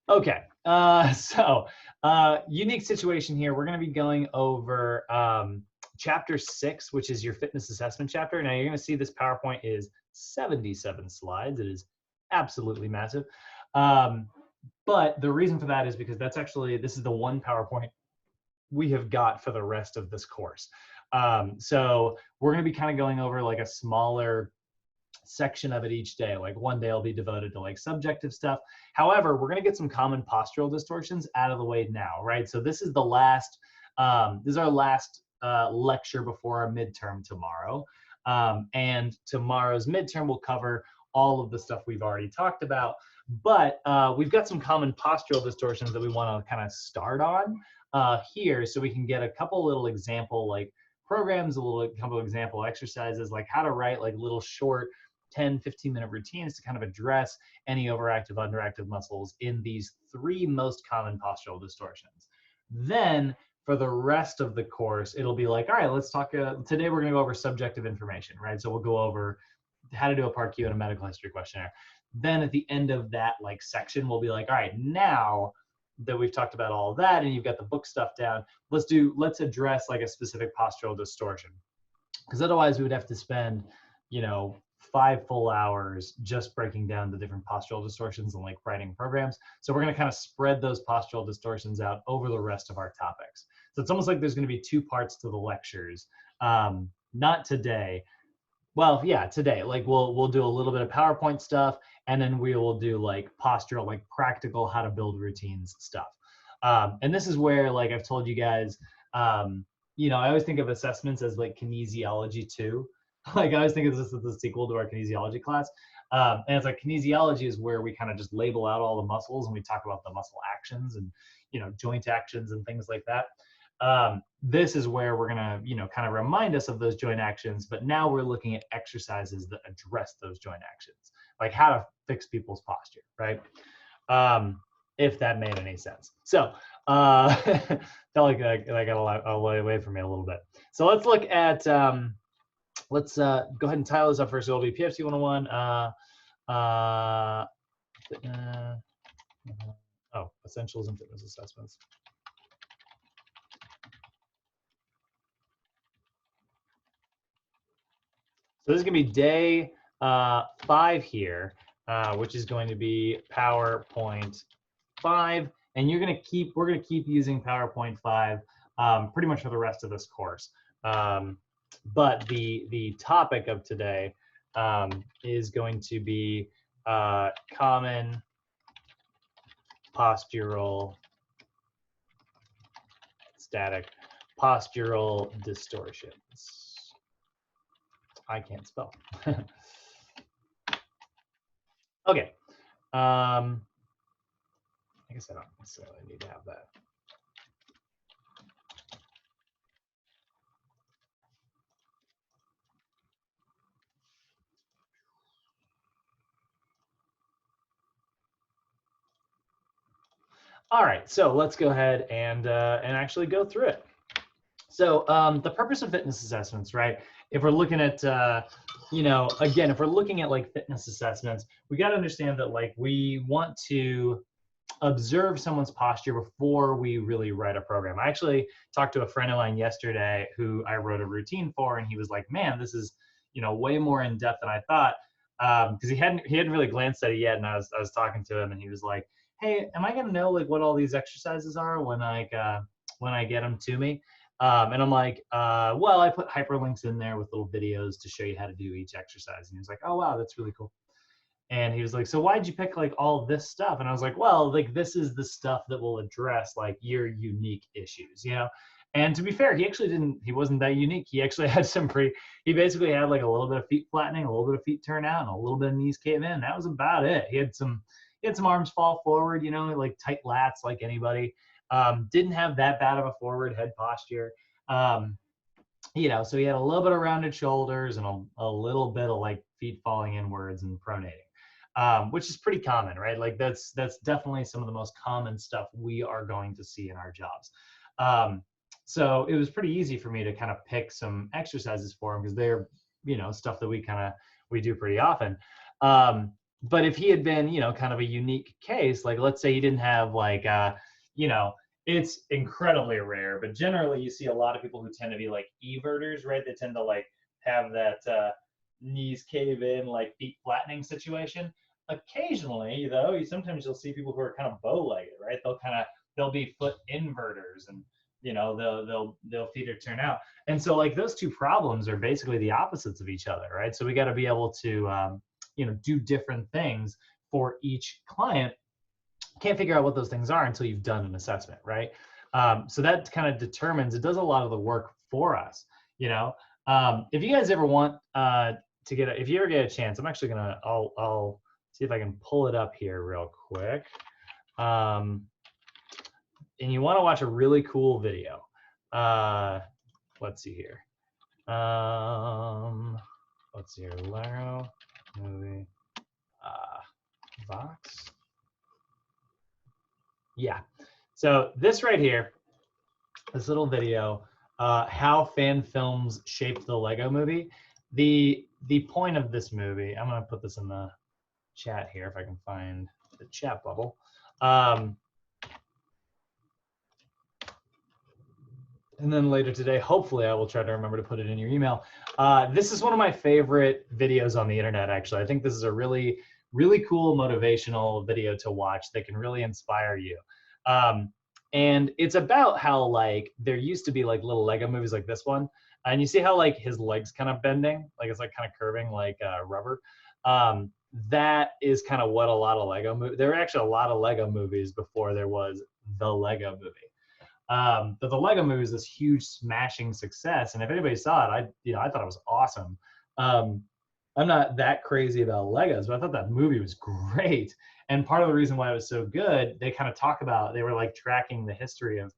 Okay, unique situation here. We're going to be going over chapter 6, which is your fitness assessment chapter. Now you're going to see this PowerPoint is 77 slides. It is absolutely massive. But the reason for that is because this is the one PowerPoint we have got for the rest of this course. So we're going to be kind of going over like a smaller section of it each day. Like one day will be devoted to like subjective stuff. However, we're going to get some common postural distortions out of the way now, right? So this is the last, this is our last lecture before our midterm tomorrow. And tomorrow's midterm will cover all of the stuff we've already talked about. But we've got some common postural distortions that we want to kind of start on here, so we can get a couple little example like programs, a couple example exercises, like how to write like little short 10-15-minute routines to kind of address any overactive, underactive muscles in these 3 most common postural distortions. Then for the rest of the course, it'll be like, all right, let's talk, today we're gonna go over subjective information, right? So we'll go over how to do a Part Q and a medical history questionnaire. Then at the end of that like section, we'll be like, all right, now that we've talked about all of that and you've got the book stuff down, let's address like a specific postural distortion. Because otherwise we would have to spend, 5 full hours just breaking down the different postural distortions and like writing programs. So we're going to kind of spread those postural distortions out over the rest of our topics. So it's almost like there's going to be 2 parts to the lectures. Not today. Well, yeah, today. Like we'll do a little bit of PowerPoint stuff, and then we will do like postural, like practical how to build routines stuff. And this is where, like I've told you guys, I always think of assessments as like kinesiology too. Like I always think of this as the sequel to our kinesiology class. And it's like kinesiology is where we kind of just label out all the muscles and we talk about the muscle actions and, joint actions and things like that. This is where we're gonna, kind of remind us of those joint actions, but now we're looking at exercises that address those joint actions, like how to fix people's posture, right? If that made any sense. So felt like I got a lot away from me a little bit. So let's look at, let's go ahead and title this up first. It'll be PFT 101. Essentials and fitness assessments. So this is going to be day 5 here, which is going to be PowerPoint 5, and we're going to keep using PowerPoint 5 pretty much for the rest of this course. But the topic of today is going to be common postural distortions. I can't spell. Okay. I guess I don't necessarily need to have that. All right, so let's go ahead and actually go through it. So the purpose of fitness assessments, right? If we're looking at, again, if we're looking at like fitness assessments, we got to understand that like we want to observe someone's posture before we really write a program. I actually talked to a friend of mine yesterday who I wrote a routine for, and he was like, man, this is, way more in depth than I thought. Because he hadn't really glanced at it yet, and I was talking to him, and he was like, hey, am I gonna know like what all these exercises are when I get them to me? And I'm like, well, I put hyperlinks in there with little videos to show you how to do each exercise. And he was like, oh, wow, that's really cool. And he was like, so why'd you pick like all this stuff? And I was like, well, like this is the stuff that will address like your unique issues, And to be fair, he wasn't that unique. He actually had he basically had like a little bit of feet flattening, a little bit of feet turn out, and a little bit of knees cave in. That was about it. He had some arms fall forward, like tight lats like anybody. Didn't have that bad of a forward head posture. So he had a little bit of rounded shoulders and a little bit of like feet falling inwards and pronating, which is pretty common, right? Like that's definitely some of the most common stuff we are going to see in our jobs. So it was pretty easy for me to kind of pick some exercises for him because they're, stuff that we do pretty often. But if he had been, you know, kind of a unique case, like let's say he didn't have like, you know, it's incredibly rare, but generally you see a lot of people who tend to be like everters, right? They tend to like have that knees cave in, like feet flattening situation. Occasionally, though, sometimes you'll see people who are kind of bow-legged, right? They'll be foot inverters, and you know they'll feet or turn out. And so like those two problems are basically the opposites of each other, right? So we got to be able to you know, do different things for each client. Can't figure out what those things are until you've done an assessment, right? So that kind of determines, it does a lot of the work for us, you know. If you guys ever want to get, if you ever get a chance, I'm actually gonna, I'll see if I can pull it up here real quick. And you want to watch a really cool video. Let's see here. Let's see here, Lego movie Vox. Yeah. So this right here, this little video, how fan films shaped the Lego movie. The point of this movie, I'm gonna put this in the chat here if I can find the chat bubble. And then later today, hopefully I will try to remember to put it in your email. This is one of my favorite videos on the internet, actually. I think this is a really, really cool motivational video to watch that can really inspire you. And it's about how like there used to be like little Lego movies like this one. And you see how like his legs kind of bending, like it's like kind of curving like rubber. That is kind of what a lot of Lego movies, there were actually a lot of Lego movies before there was the Lego movie. But the Lego movie was this huge smashing success, and if anybody saw it, I thought it was awesome. I'm not that crazy about Legos, but I thought that movie was great. And part of the reason why it was so good, they kind of talk about, they were like tracking the history of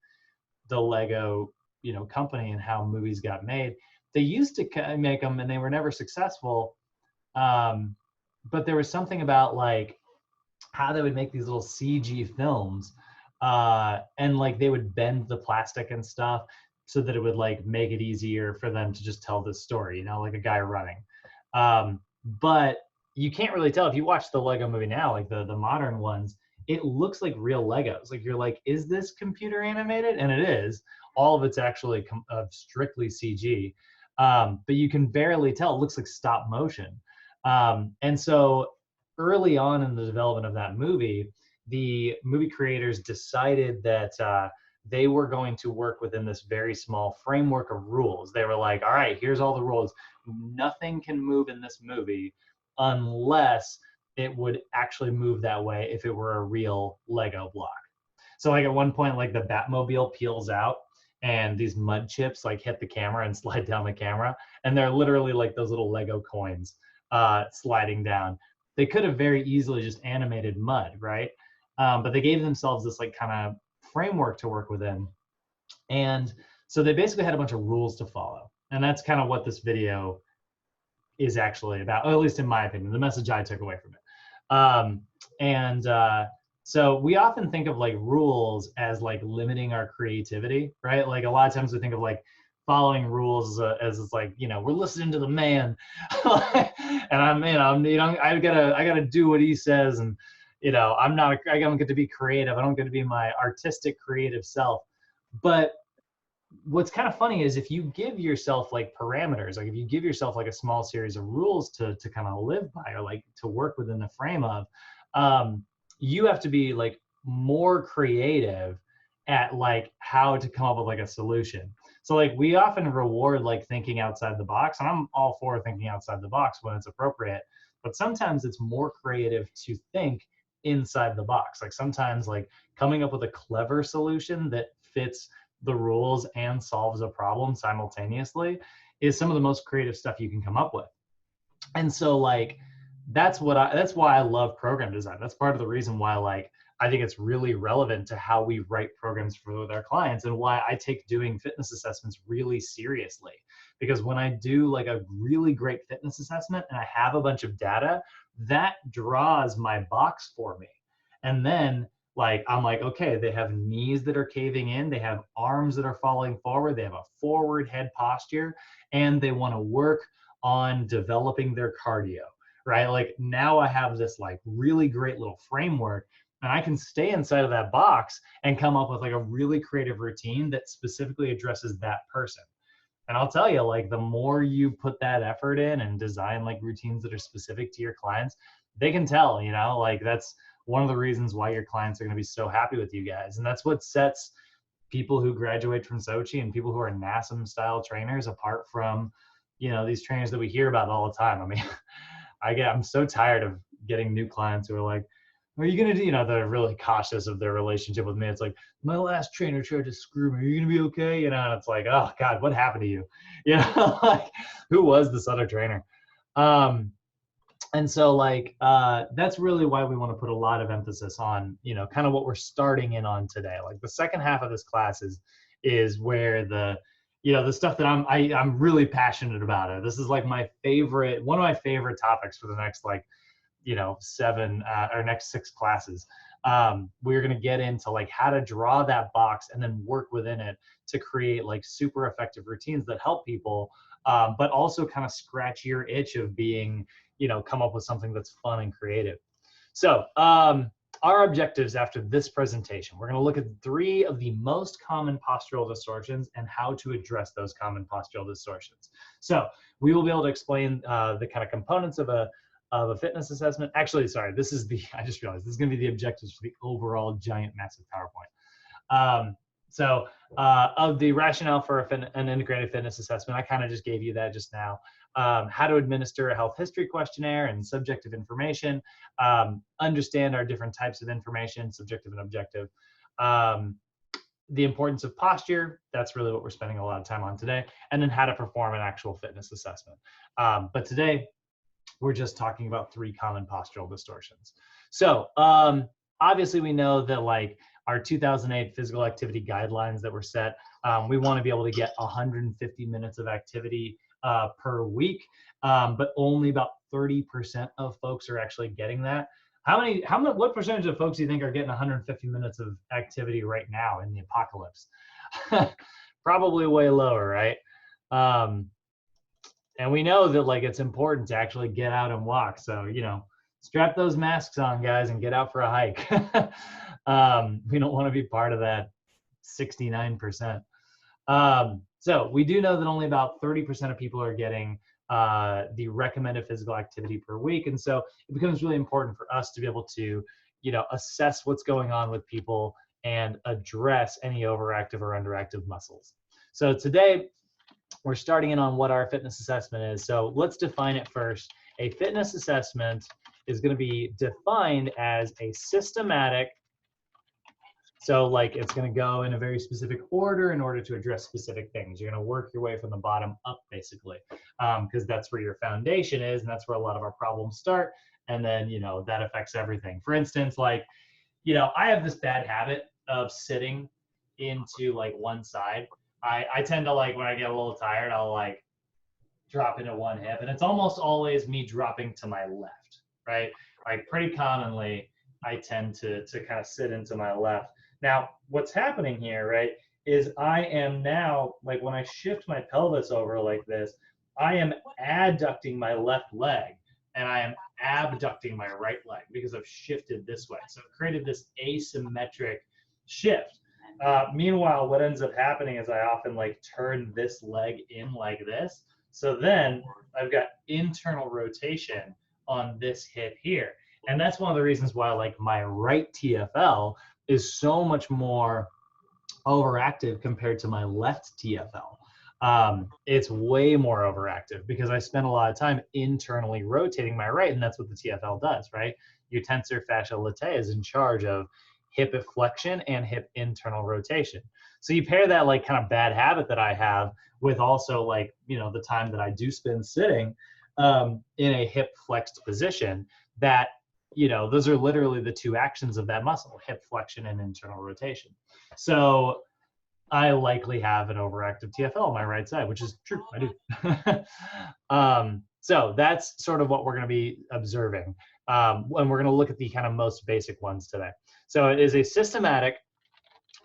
the Lego, you know, company and how movies got made. They used to make them, and they were never successful. But there was something about like how they would make these little CG films. And like they would bend the plastic and stuff so that it would like make it easier for them to just tell this story, you know, like a guy running. But you can't really tell if you watch the Lego movie now, like the modern ones, it looks like real Legos. Like you're like, is this computer animated? And it is. All of it's actually strictly CG. But you can barely tell. It looks like stop motion. And so early on in the development of that movie, the movie creators decided that they were going to work within this very small framework of rules. They were like, all right, here's all the rules. Nothing can move in this movie unless it would actually move that way if it were a real Lego block. So like at one point, like the Batmobile peels out and these mud chips like hit the camera and slide down the camera. And they're literally like those little Lego coins sliding down. They could have very easily just animated mud, right? But they gave themselves this like kind of framework to work within. And so they basically had a bunch of rules to follow. And that's kind of what this video is actually about, or at least in my opinion, the message I took away from it. So we often think of like rules as like limiting our creativity, right? Like a lot of times we think of like following rules as it's like, you know, we're listening to the man, and I gotta do what he says, and you know, I don't get to be creative. I don't get to be my artistic, creative self. But what's kind of funny is if you give yourself like parameters, like if you give yourself like a small series of rules to kind of live by, or like to work within the frame of, you have to be like more creative at like how to come up with like a solution. So like we often reward like thinking outside the box, and I'm all for thinking outside the box when it's appropriate, but sometimes it's more creative to think inside the box. Like sometimes like coming up with a clever solution that fits the rules and solves a problem simultaneously is some of the most creative stuff you can come up with. And so like that's why I love program design. That's part of the reason why like I think it's really relevant to how we write programs with our clients, and why I take doing fitness assessments really seriously. Because when I do like a really great fitness assessment and I have a bunch of data, that draws my box for me. And then like I'm like, okay, they have knees that are caving in, they have arms that are falling forward, they have a forward head posture, and they want to work on developing their cardio, right? Like now I have this like really great little framework, and I can stay inside of that box and come up with like a really creative routine that specifically addresses that person. And I'll tell you, like the more you put that effort in and design like routines that are specific to your clients, they can tell, you know, like that's one of the reasons why your clients are going to be so happy with you guys. And that's what sets people who graduate from Sochi and people who are NASM style trainers apart from, you know, these trainers that we hear about all the time. I mean, I'm so tired of getting new clients who are like, are you going to do, you know, they're really cautious of their relationship with me. It's like, my last trainer tried to screw me. Are you going to be okay? You know, and it's like, oh God, what happened to you? You know, like who was this other trainer? And so like, that's really why we want to put a lot of emphasis on, you know, kind of what we're starting in on today. Like the second half of this class is where the, you know, the stuff that I'm really passionate about it. This is like one of my favorite topics for the next like, you know, next 6 classes. We're going to get into like how to draw that box and then work within it to create like super effective routines that help people, but also kind of scratch your itch of being, you know, come up with something that's fun and creative. So our objectives after this presentation, we're going to look at 3 of the most common postural distortions and how to address those common postural distortions. So we will be able to explain the kind of components of a fitness assessment. Actually, sorry, I just realized this is going to be the objectives for the overall giant, massive PowerPoint. Of the rationale for an integrated fitness assessment, I kind of just gave you that just now. How to administer a health history questionnaire and subjective information, understand our different types of information, subjective and objective. The importance of posture, that's really what we're spending a lot of time on today, and then how to perform an actual fitness assessment. But today, we're just talking about 3 common postural distortions. So obviously we know that like our 2008 physical activity guidelines that were set, we want to be able to get 150 minutes of activity per week, but only about 30% of folks are actually getting that. What percentage of folks do you think are getting 150 minutes of activity right now in the apocalypse? Probably way lower, right? And we know that like it's important to actually get out and walk. So, you know, strap those masks on, guys, and get out for a hike. We don't want to be part of that 69%. So we do know that only about 30% of people are getting the recommended physical activity per week. And so it becomes really important for us to be able to, you know, assess what's going on with people and address any overactive or underactive muscles. So today, we're starting in on what our fitness assessment is. So let's define it first. A fitness assessment is going to be defined as a systematic, so like it's going to go in a very specific order in order to address specific things. You're going to work your way from the bottom up, basically, because that's where your foundation is, and that's where a lot of our problems start. And then, you know, that affects everything. For instance, like, you know, I have this bad habit of sitting into like one side. I tend to like, when I get a little tired, I'll like drop into one hip, and it's almost always me dropping to my left, right? Like pretty commonly, I tend to kind of sit into my left. Now, what's happening here, right, is I am now, like when I shift my pelvis over like this, I am adducting my left leg, and I am abducting my right leg because I've shifted this way. So it created this asymmetric shift. Meanwhile, what ends up happening is I often like turn this leg in like this. So then I've got internal rotation on this hip here. And that's one of the reasons why like my right TFL is so much more overactive compared to my left TFL. It's way more overactive because I spend a lot of time internally rotating my right, and that's what the TFL does, right? Your tensor fascia latae is in charge of hip flexion and hip internal rotation. So you pair that like kind of bad habit that I have with also like, you know, the time that I do spend sitting in a hip flexed position, that, you know, those are literally the 2 actions of that muscle, hip flexion and internal rotation. So I likely have an overactive TFL on my right side, which is true, I do. So that's sort of what we're going to be observing. And we're going to look at the kind of most basic ones today. So it is a systematic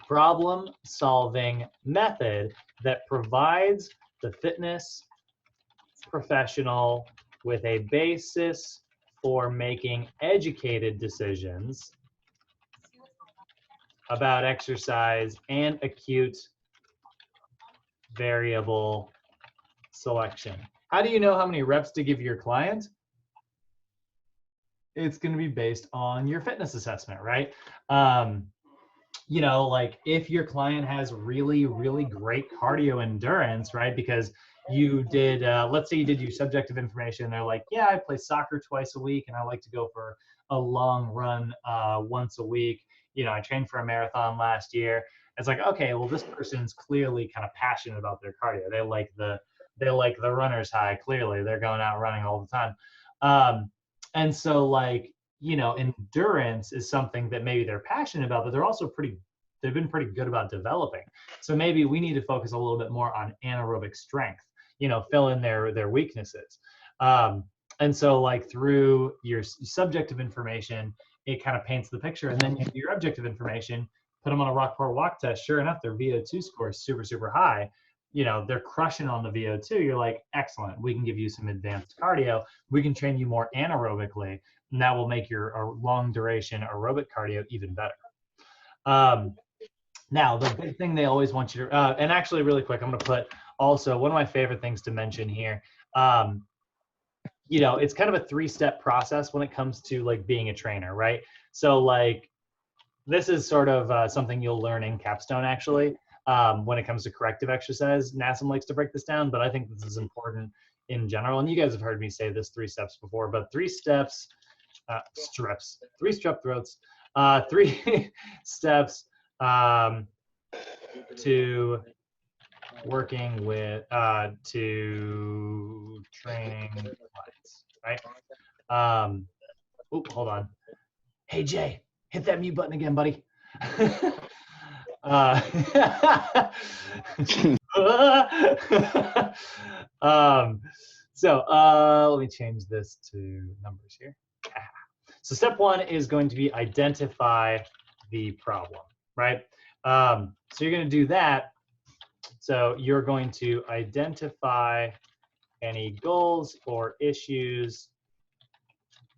problem-solving method that provides the fitness professional with a basis for making educated decisions about exercise and acute variable selection. How do you know how many reps to give your client? It's going to be based on your fitness assessment, right? You know, like if your client has really, really great cardio endurance, right? Because you did, let's say you did your subjective information. They're like, yeah, I play soccer twice a week and I like to go for a long run once a week. You know, I trained for a marathon last year. It's like, okay, well, this person's clearly kind of passionate about their cardio. They like the runner's high. Clearly, they're going out running all the time. And so, like, you know, endurance is something that maybe they're passionate about, but they're also they've been pretty good about developing. So maybe we need to focus a little bit more on anaerobic strength, you know, fill in their weaknesses. And so like through your subjective information, it kind of paints the picture. And then your objective information, put them on a Rockport walk test. Sure enough, their VO2 score is super, super high. You know, they're crushing on the VO2. You're like, excellent. We can give you some advanced cardio. We can train you more anaerobically, and that will make your long duration aerobic cardio even better. Now, the big thing they always want you to, and actually really quick, I'm going to put also one of my favorite things to mention here. You know, it's kind of a 3-step process when it comes to like being a trainer, right? So like, this is sort of something you'll learn in Capstone actually. When it comes to corrective exercise, NASM likes to break this down, but I think this is important in general. And you guys have heard me say this 3 steps before, but 3 steps, 3 strep throats, 3 steps to working with, to training clients, right? Oop, hold on. Hey, Jay, hit that mute button again, buddy. Let me change this to numbers here. So step 1 is going to be identify the problem, right? So you're going to do that. So you're going to identify any goals or issues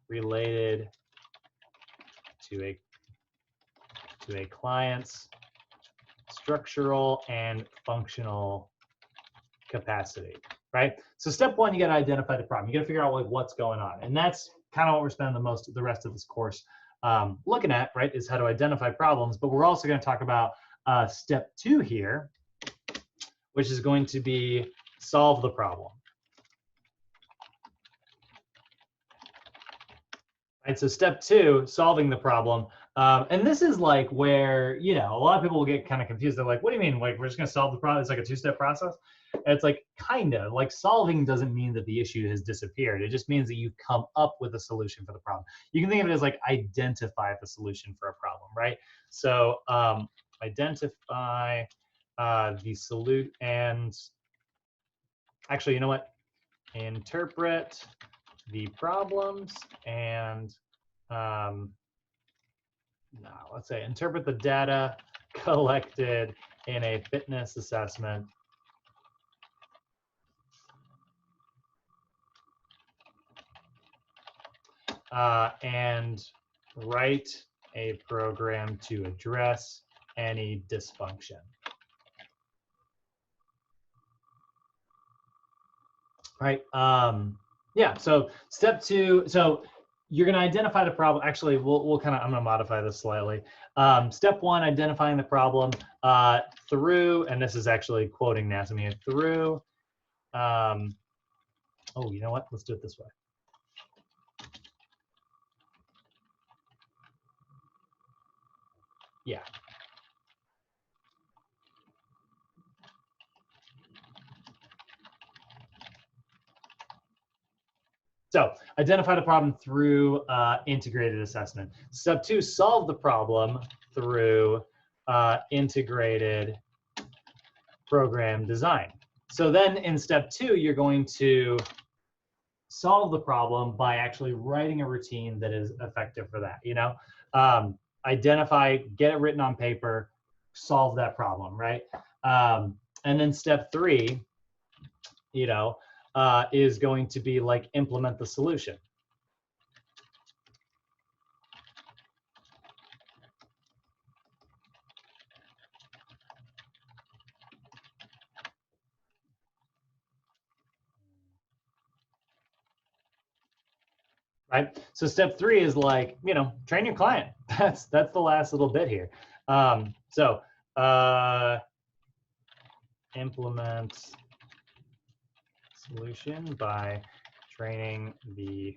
related to a client's structural and functional capacity, right? So step 1, you got to identify the problem. You got to figure out like what's going on, and that's kind of what we're spending the rest of this course looking at, right? Is how to identify problems. But we're also going to talk about step 2 here, which is going to be solve the problem. Right, so step 2, solving the problem. And this is like where, you know, a lot of people will get kind of confused. They're like, what do you mean? Like, we're just going to solve the problem? It's like a 2-step process. And it's like, kind of like solving doesn't mean that the issue has disappeared. It just means that you've come up with a solution for the problem. You can think of it as like identify the solution for a problem, right? So identify the solution, and actually, you know what? Interpret the problems and let's say interpret the data collected in a fitness assessment and write a program to address any dysfunction. Right. Yeah. So step 2. So you're going to identify the problem. Actually, we'll kind of, I'm going to modify this slightly. Step 1, identifying the problem through, and this is actually quoting NASM here, through, oh, you know what? Let's do it this way. Yeah. So identify the problem through integrated assessment. Step 2, solve the problem through integrated program design. So then in step 2, you're going to solve the problem by actually writing a routine that is effective for that, you know? Identify, get it written on paper, solve that problem, right? And then step 3, you know, is going to be like implement the solution. right? So step 3 is like, you know, train your client. That's the last little bit here. Implement solution by training the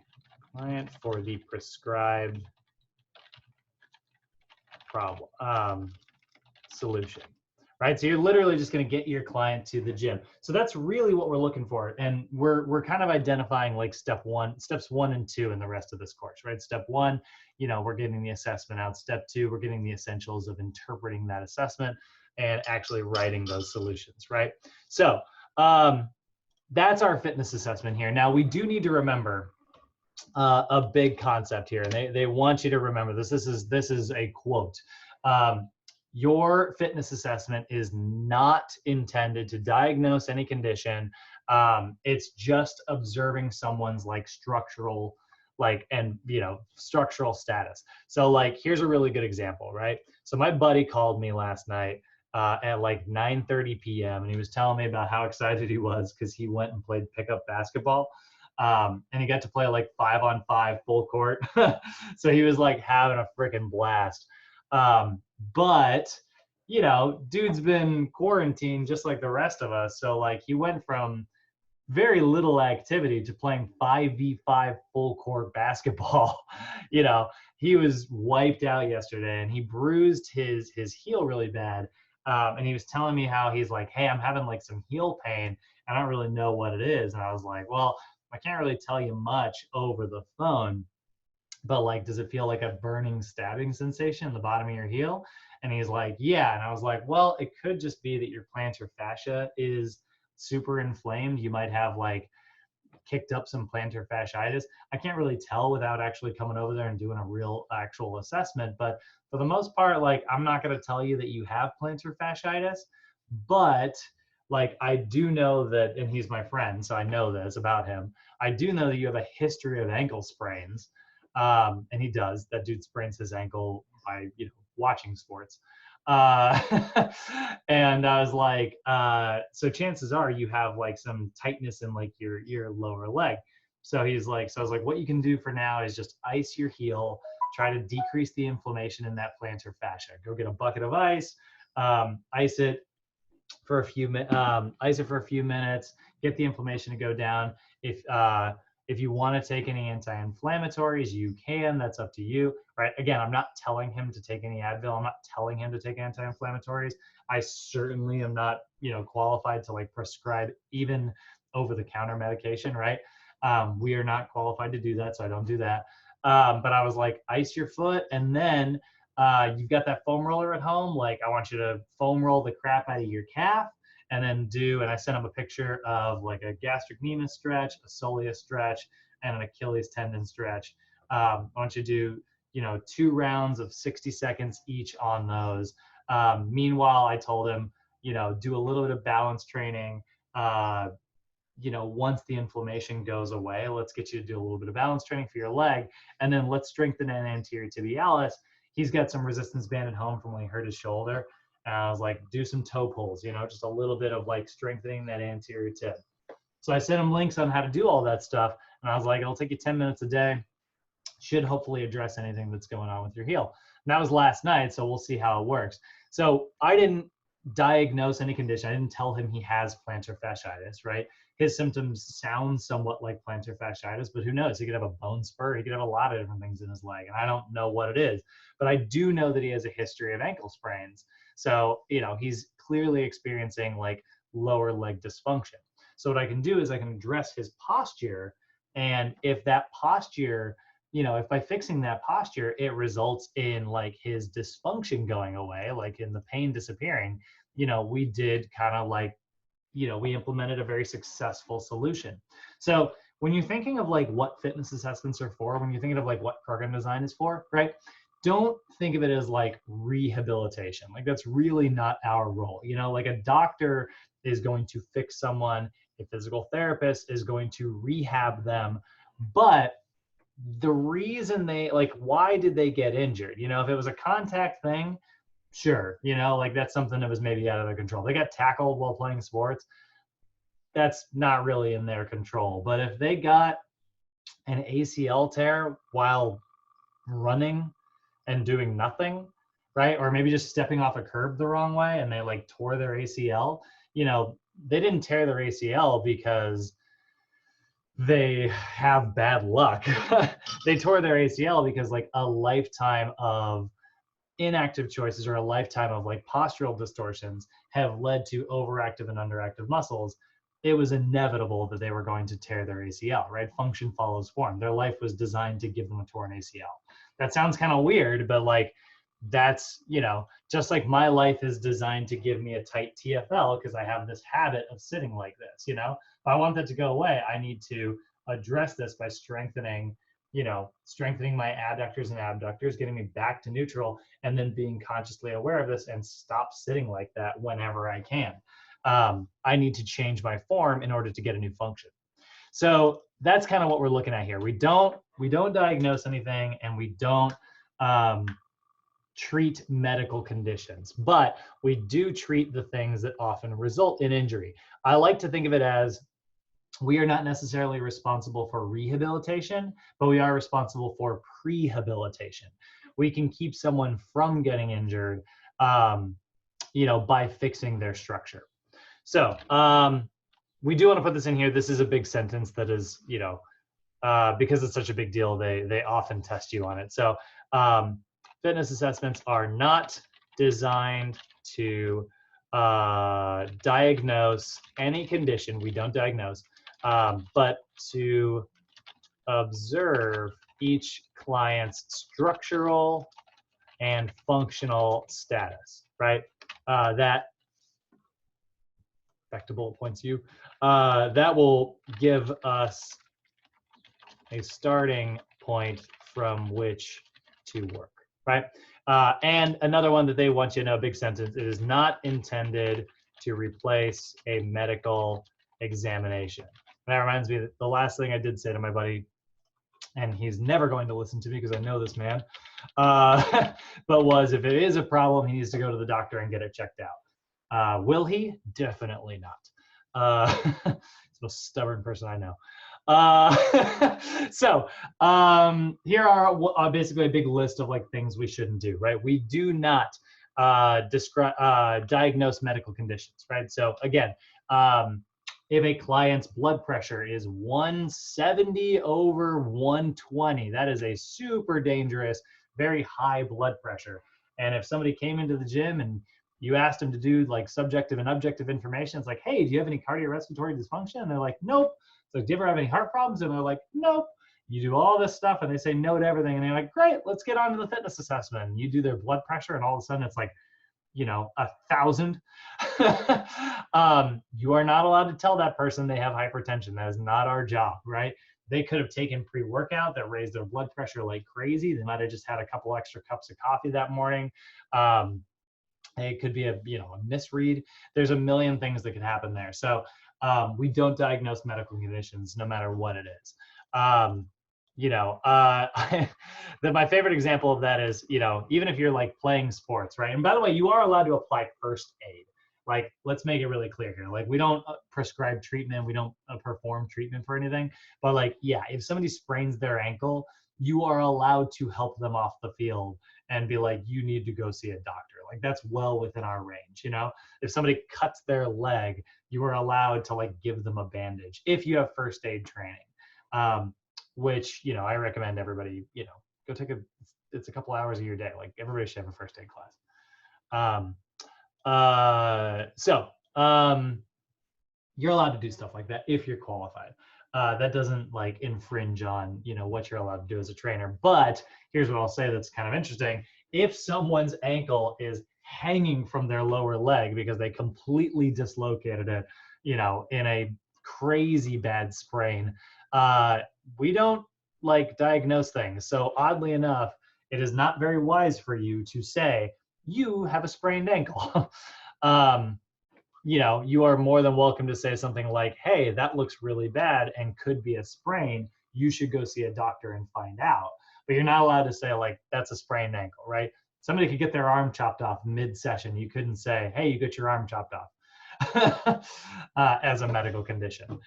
client for the prescribed problem solution, right? So you're literally just going to get your client to the gym. So that's really what we're looking for, and we're kind of identifying like steps 1 and 2 in the rest of this course, right? Step 1, you know, we're getting the assessment out. Step 2, we're getting the essentials of interpreting that assessment and actually writing those solutions, right? So that's our fitness assessment here. Now we do need to remember a big concept here, and they want you to remember this. This is a quote. Your fitness assessment is not intended to diagnose any condition. It's just observing someone's like structural, structural status. So like, here's a really good example, right? So my buddy called me last night at like 9:30 p.m. and he was telling me about how excited he was because he went and played pickup basketball. And he got to play like 5-on-5 full court. So he was like having a freaking blast. But, you know, dude's been quarantined just like the rest of us. So like he went from very little activity to playing 5v5 full court basketball. You know, he was wiped out yesterday and he bruised his heel really bad. And he was telling me how he's like, hey, I'm having like some heel pain. I don't really know what it is. And I was like, well, I can't really tell you much over the phone, but like, does it feel like a burning, stabbing sensation in the bottom of your heel? And he's like, yeah. And I was like, well, it could just be that your plantar fascia is super inflamed. You might have like kicked up some plantar fasciitis. I can't really tell without actually coming over there and doing a real actual assessment. But for the most part, like, I'm not going to tell you that you have plantar fasciitis, but like, I do know that, and he's my friend, so I know this about him. I do know that you have a history of ankle sprains. And he does. That dude sprains his ankle by, you know, watching sports. And I was like, so chances are you have like some tightness in like your lower leg. So he's like, so I was like, what you can do for now is just ice your heel, try to decrease the inflammation in that plantar fascia. Go get a bucket of ice, ice it for a few minutes, get the inflammation to go down. If you want to take any anti-inflammatories, you can. That's up to you, right? Again, I'm not telling him to take any Advil. I'm not telling him to take anti-inflammatories. I certainly am not, you know, qualified to like prescribe even over-the-counter medication, right? We are not qualified to do that, so I don't do that. But I was like, ice your foot, and then you've got that foam roller at home. Like, I want you to foam roll the crap out of your calf. And then and I sent him a picture of like a gastrocnemius stretch, a soleus stretch, and an Achilles tendon stretch. I want you to do, you know, 2 rounds of 60 seconds each on those. Meanwhile, I told him, you know, do a little bit of balance training. You know, once the inflammation goes away, let's get you to do a little bit of balance training for your leg. And then let's strengthen an anterior tibialis. He's got some resistance band at home from when he hurt his shoulder. And I was like, do some toe pulls, you know, just a little bit of like strengthening that anterior tib. So I sent him links on how to do all that stuff. And I was like, it'll take you 10 minutes a day. Should hopefully address anything that's going on with your heel. And that was last night, so we'll see how it works. So I didn't diagnose any condition. I didn't tell him he has plantar fasciitis, right? His symptoms sound somewhat like plantar fasciitis, but who knows? He could have a bone spur. He could have a lot of different things in his leg, and I don't know what it is. But I do know that he has a history of ankle sprains. So, you know, he's clearly experiencing like lower leg dysfunction. So what I can do is I can address his posture. And if that posture, you know, if by fixing that posture, it results in like his dysfunction going away, like in the pain disappearing, you know, we did kind of like, you know, we implemented a very successful solution. So when you're thinking of like what fitness assessments are for, when you're thinking of like what program design is for, right? Don't think of it as like rehabilitation. Like, that's really not our role. You know, like a doctor is going to fix someone, a physical therapist is going to rehab them. But the reason they, like, why did they get injured? You know, if it was a contact thing, sure, you know, like that's something that was maybe out of their control. They got tackled while playing sports. That's not really in their control. But if they got an ACL tear while running and doing nothing, right? Or maybe just stepping off a curb the wrong way and they like tore their ACL. You know, they didn't tear their ACL because they have bad luck. They tore their ACL because like a lifetime of inactive choices or a lifetime of like postural distortions have led to overactive and underactive muscles. It was inevitable that they were going to tear their ACL, right? Function follows form. Their life was designed to give them a torn ACL. That sounds kind of weird, but like that's, you know, just like my life is designed to give me a tight TFL because I have this habit of sitting like this, you know? If I want that to go away, I need to address this by strengthening, you know, strengthening my adductors and abductors, getting me back to neutral, and then being consciously aware of this and stop sitting like that whenever I can. I need to change my form in order to get a new function. So that's kind of what we're looking at here. We don't diagnose anything, and we don't treat medical conditions, but we do treat the things that often result in injury. I like to think of it as we are not necessarily responsible for rehabilitation, but we are responsible for prehabilitation. We can keep someone from getting injured, you know, by fixing their structure. So we do want to put this in here. This is a big sentence that is, you know, because it's such a big deal, they often test you on it. So fitness assessments are not designed to diagnose any condition. We don't diagnose, but to observe each client's structural and functional status, right? That, back to bullet points you, that will give us a starting point from which to work, right? And another one that they want you to know, big sentence, it is not intended to replace a medical examination. And that reminds me that the last thing I did say to my buddy, and he's never going to listen to me because I know this man, but was if it is a problem, he needs to go to the doctor and get it checked out. Will he? Definitely not. He's the most stubborn person I know. So here are basically a big list of like things we shouldn't do, right? We do not diagnose medical conditions, right? So again, if a client's blood pressure is 170 over 120, that is a super dangerous, very high blood pressure. And if somebody came into the gym and you asked them to do like subjective and objective information, it's like, hey, do you have any cardiorespiratory dysfunction? And they're like, nope. So do you ever have any heart problems? And they're like, nope. You do all this stuff and they say no to everything. And they're like, great, let's get on to the fitness assessment. And you do their blood pressure and all of a sudden it's like, you know, 1,000. You are not allowed to tell that person they have hypertension. That is not our job, right? They could have taken pre-workout that raised their blood pressure like crazy. They might have just had a couple extra cups of coffee that morning. It could be a, you know, a misread. There's a million things that could happen there. So we don't diagnose medical conditions no matter what it is. You know, my favorite example of that is, you know, even if you're like playing sports, right? And by the way, you are allowed to apply first aid. Like, let's make it really clear here. Like, we don't prescribe treatment. We don't perform treatment for anything. But like, yeah, if somebody sprains their ankle, you are allowed to help them off the field and be like, you need to go see a doctor. Like, that's well within our range, you know? If somebody cuts their leg, you are allowed to like give them a bandage if you have first aid training, which, you know, I recommend everybody, you know, go take it's a couple hours of your day. Like, everybody should have a first aid class. You're allowed to do stuff like that if you're qualified. That doesn't like infringe on, you know, what you're allowed to do as a trainer. But here's what I'll say that's kind of interesting. If someone's ankle is hanging from their lower leg because they completely dislocated it, you know, in a crazy bad sprain, we don't like diagnose things. So oddly enough, it is not very wise for you to say, you have a sprained ankle. You know, you are more than welcome to say something like, hey, that looks really bad and could be a sprain. You should go see a doctor and find out. But you're not allowed to say like, that's a sprained ankle, right? Somebody could get their arm chopped off mid-session. You couldn't say, hey, you got your arm chopped off as a medical condition.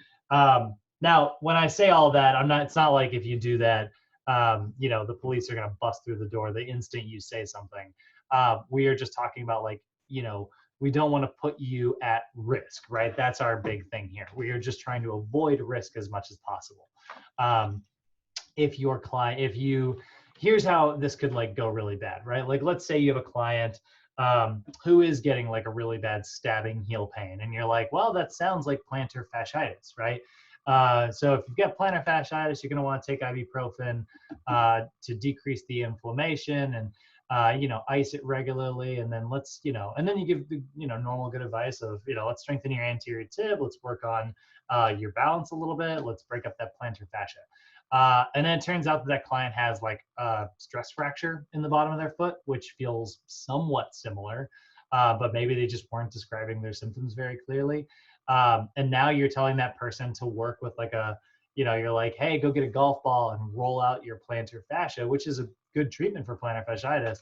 Now, when I say all that, it's not like if you do that, the police are going to bust through the door the instant you say something. We are just talking about like, we don't want to put you at risk, right? That's our big thing here. We are just trying to avoid risk as much as possible. If your client, here's how this could like go really bad, right? Like, let's say you have a client who is getting like a really bad stabbing heel pain, and you're like, well, that sounds like plantar fasciitis, right? So if you've got plantar fasciitis, you're going to want to take ibuprofen to decrease the inflammation, and ice it regularly, and then and then you give the normal good advice of let's strengthen your anterior tib, let's work on your balance a little bit, let's break up that plantar fascia. And then it turns out that client has like a stress fracture in the bottom of their foot, which feels somewhat similar, but maybe they just weren't describing their symptoms very clearly. And now you're telling that person to work with like you're like, hey, go get a golf ball and roll out your plantar fascia, which is a good treatment for plantar fasciitis.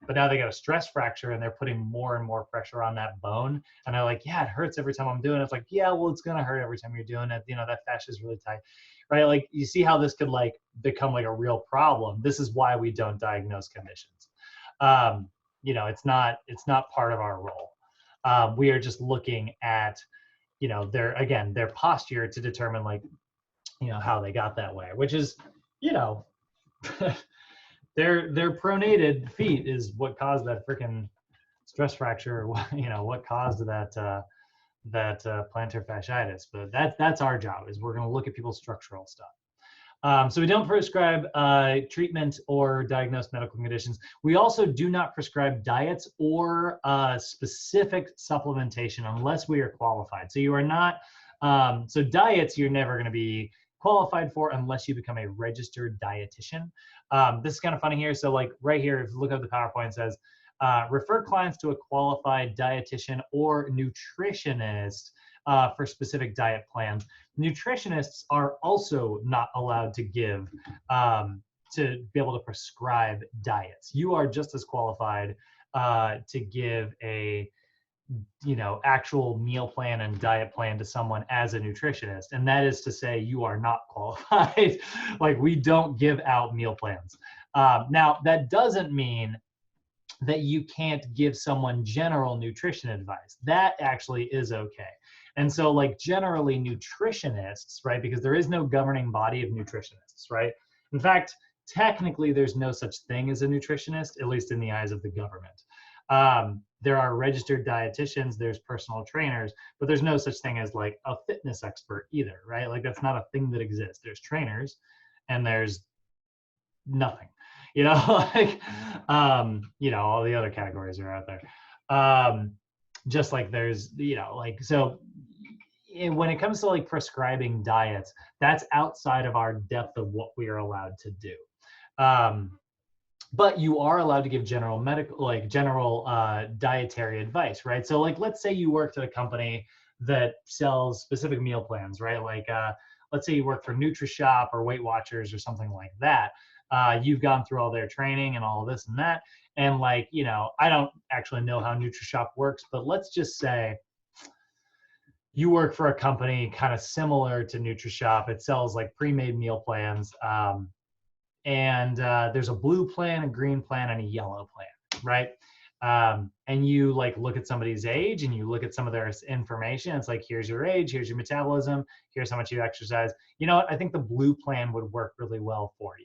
But now they got a stress fracture and they're putting more and more pressure on that bone. And they're like, yeah, it hurts every time I'm doing it. It's like, yeah, well, it's going to hurt every time you're doing it. That fascia is really tight, right? Like, you see how this could like become like a real problem. This is why we don't diagnose conditions. It's not part of our role. We are just looking at, their posture to determine like, how they got that way, which is, their pronated feet is what caused that freaking stress fracture. What caused that plantar fasciitis. But that's our job, is we're going to look at people's structural stuff. So we don't prescribe treatment or diagnose medical conditions. We also do not prescribe diets or specific supplementation unless we are qualified. So you are not, so diets you're never going to be qualified for unless you become a registered dietitian. This is kind of funny here. So like right here, if you look up the PowerPoint, it says, refer clients to a qualified dietitian or nutritionist for specific diet plans. Nutritionists are also not allowed to give, to be able to prescribe diets. You are just as qualified to give a actual meal plan and diet plan to someone as a nutritionist. And that is to say, you are not qualified. Like, we don't give out meal plans. Now, that doesn't mean that you can't give someone general nutrition advice. That actually is okay. And so like generally nutritionists, right, because there is no governing body of nutritionists, right? In fact, technically there's no such thing as a nutritionist, at least in the eyes of the government. There are registered dietitians, there's personal trainers, but there's no such thing as like a fitness expert either, right? Like, that's not a thing that exists. There's trainers and there's nothing, like, all the other categories are out there. Just like there's, like, so when it comes to like prescribing diets, that's outside of our depth of what we are allowed to do. But you are allowed to give general dietary advice, right? So like, let's say you worked at a company that sells specific meal plans, right? Like, let's say you work for NutriShop or Weight Watchers or something like that. You've gone through all their training and all of this and that. And like, I don't actually know how NutriShop works, but let's just say you work for a company kind of similar to NutriShop. It sells like pre-made meal plans. And there's a blue plan, a green plan, and a yellow plan, right? And you like look at somebody's age and you look at some of their information. It's like, here's your age, here's your metabolism, here's how much you exercise. You know what? I think the blue plan would work really well for you.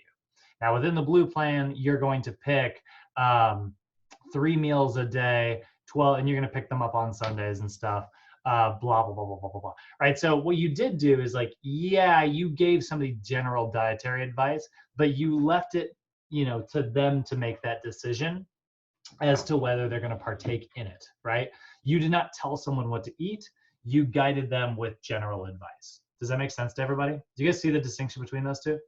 Now, within the blue plan, you're going to pick 3 meals a day, 12, and you're going to pick them up on Sundays and stuff. Blah, blah, blah, blah, blah, blah, blah. Right. So what you did do is like, yeah, you gave somebody general dietary advice, but you left it, to them to make that decision as to whether they're going to partake in it. Right. You did not tell someone what to eat. You guided them with general advice. Does that make sense to everybody? Do you guys see the distinction between those two?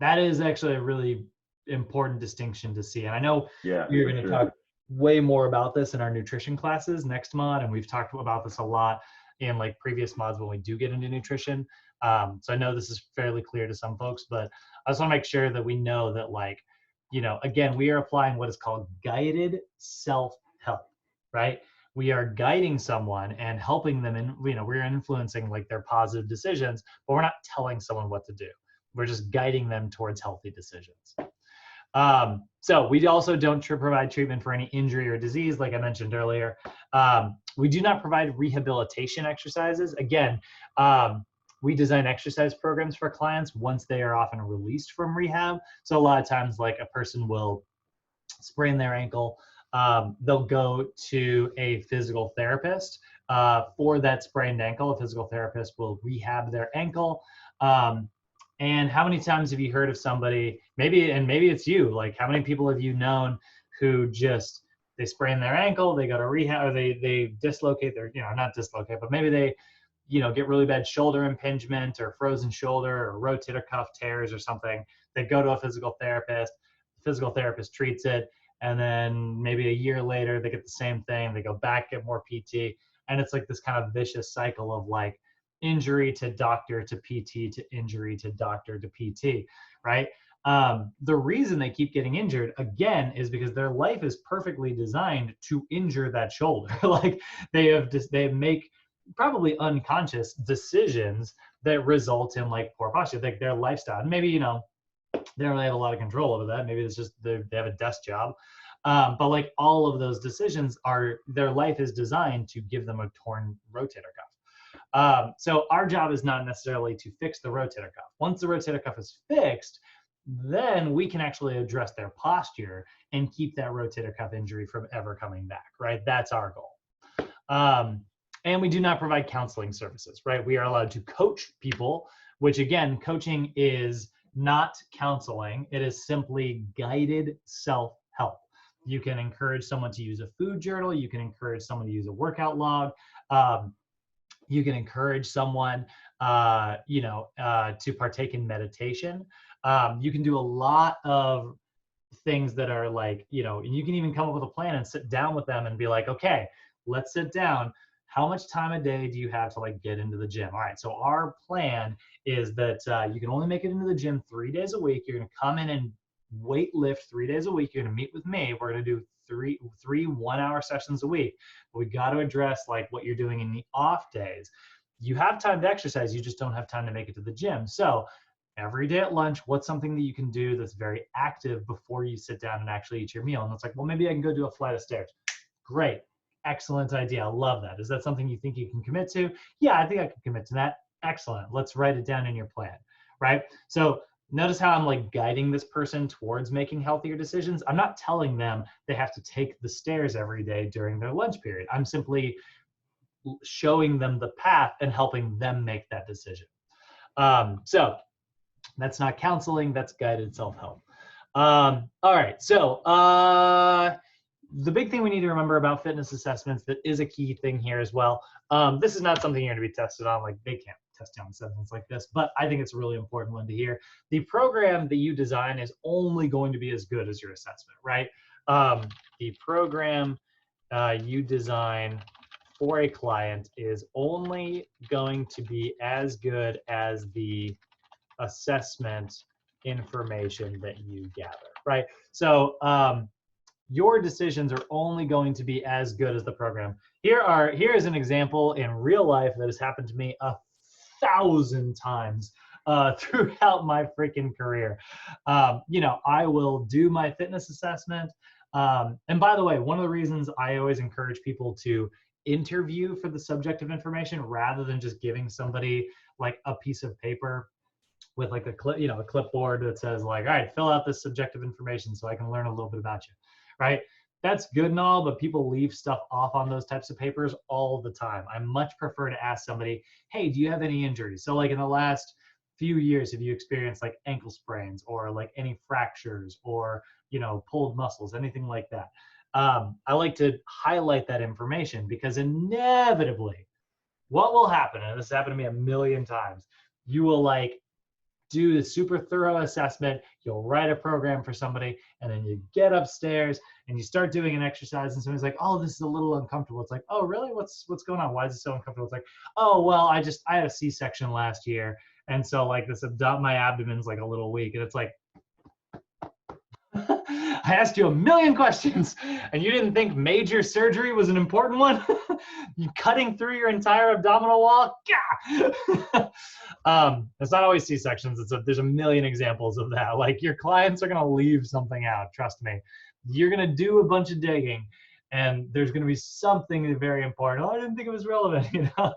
That is actually a really important distinction to see. And I know you're going to talk way more about this in our nutrition classes next mod, and we've talked about this a lot in like previous mods when we do get into nutrition. So I know this is fairly clear to some folks, but I just want to make sure that we know that, like, again, we are applying what is called guided self-help, right? we are guiding someone and helping them, and we're influencing like their positive decisions, but we're not telling someone what to do. We're just guiding them towards healthy decisions. So we also don't provide treatment for any injury or disease, like I mentioned earlier. We do not provide rehabilitation exercises. Again, we design exercise programs for clients once they are often released from rehab. So a lot of times, like a person will sprain their ankle, they'll go to a physical therapist for that sprained ankle. A physical therapist will rehab their ankle. And how many times have you heard of somebody, maybe it's you, like how many people have you known who just, they sprain their ankle, they go to rehab, or they dislocate their, not dislocate, but maybe they, get really bad shoulder impingement or frozen shoulder or rotator cuff tears or something. They go to a physical therapist, the physical therapist treats it, and then maybe a year later they get the same thing, they go back, get more PT, and it's like this kind of vicious cycle of like injury to doctor to PT to injury to doctor to PT, right? The reason they keep getting injured again is because their life is perfectly designed to injure that shoulder. Like they make probably unconscious decisions that result in like poor posture, like their lifestyle. And maybe, they don't really have a lot of control over that. Maybe it's just they have a desk job. But like all of those decisions their life is designed to give them a torn rotator cuff. So our job is not necessarily to fix the rotator cuff. Once the rotator cuff is fixed, then we can actually address their posture and keep that rotator cuff injury from ever coming back, right? That's our goal. And we do not provide counseling services, right? We are allowed to coach people, which again, coaching is not counseling. It is simply guided self-help. You can encourage someone to use a food journal. You can encourage someone to use a workout log. You can encourage someone, to partake in meditation. You can do a lot of things that are like, and you can even come up with a plan and sit down with them and be like, okay, let's sit down. How much time a day do you have to like get into the gym? All right, so our plan is that you can only make it into the gym 3 days a week. You're gonna come in and weight lift 3 days a week. You're gonna meet with me. We're gonna do three 1-hour sessions a week. But we got to address like what you're doing in the off days. You have time to exercise, you just don't have time to make it to the gym. So every day at lunch, what's something that you can do that's very active before you sit down and actually eat your meal? And it's like, well, maybe I can go do a flight of stairs. Great. Excellent idea. I love that. Is that something you think you can commit to? Yeah, I think I can commit to that. Excellent. Let's write it down in your plan, right? So notice how I'm like guiding this person towards making healthier decisions. I'm not telling them they have to take the stairs every day during their lunch period. I'm simply showing them the path and helping them make that decision. So that's not counseling, that's guided self-help. All right, so the big thing we need to remember about fitness assessments that is a key thing here as well. This is not something you're going to be tested on, like they can't test you on assessments like this, but I think it's a really important one to hear. The program that you design is only going to be as good as your assessment, right? The program you design for a client is only going to be as good as the assessment information that you gather, right? So your decisions are only going to be as good as the program. Here is an example in real life that has happened to me 1,000 times throughout my freaking career. I will do my fitness assessment. And by the way, one of the reasons I always encourage people to interview for the subjective information rather than just giving somebody like a piece of paper with like a clipboard that says like, all right, fill out this subjective information so I can learn a little bit about you, right? That's good and all, but people leave stuff off on those types of papers all the time. I much prefer to ask somebody, hey, do you have any injuries? So like in the last few years, have you experienced like ankle sprains or like any fractures or, pulled muscles, anything like that? I like to highlight that information because inevitably what will happen, and this happened to me 1,000,000 times, you will like do the super thorough assessment, you'll write a program for somebody, and then you get upstairs and you start doing an exercise and somebody's like, oh, this is a little uncomfortable. It's like, oh, really? What's going on? Why is it so uncomfortable? It's like, oh, well, I had a C-section last year. And so like my abdomen's like a little weak. And it's like, I asked you a million questions and you didn't think major surgery was an important one? You cutting through your entire abdominal wall? It's not always C-sections. There's a million examples of that. Like, your clients are going to leave something out. Trust me. You're going to do a bunch of digging and there's going to be something very important. Oh, I didn't think it was relevant, you know?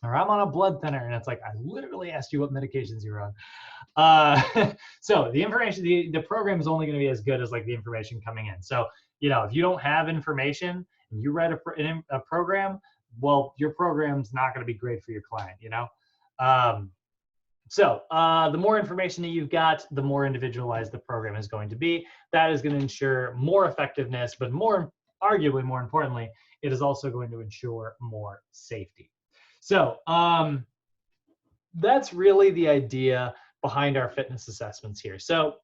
Or I'm on a blood thinner, and it's like, I literally asked you what medications you're on. So the information, the program is only going to be as good as like the information coming in. So, you know, if you don't have information and you write a program, well, your program's not going to be great for your client, you know? So the more information that you've got, the more individualized the program is going to be. That is going to ensure more effectiveness, but arguably more importantly, it is also going to ensure more safety. So that's really the idea behind our fitness assessments here. So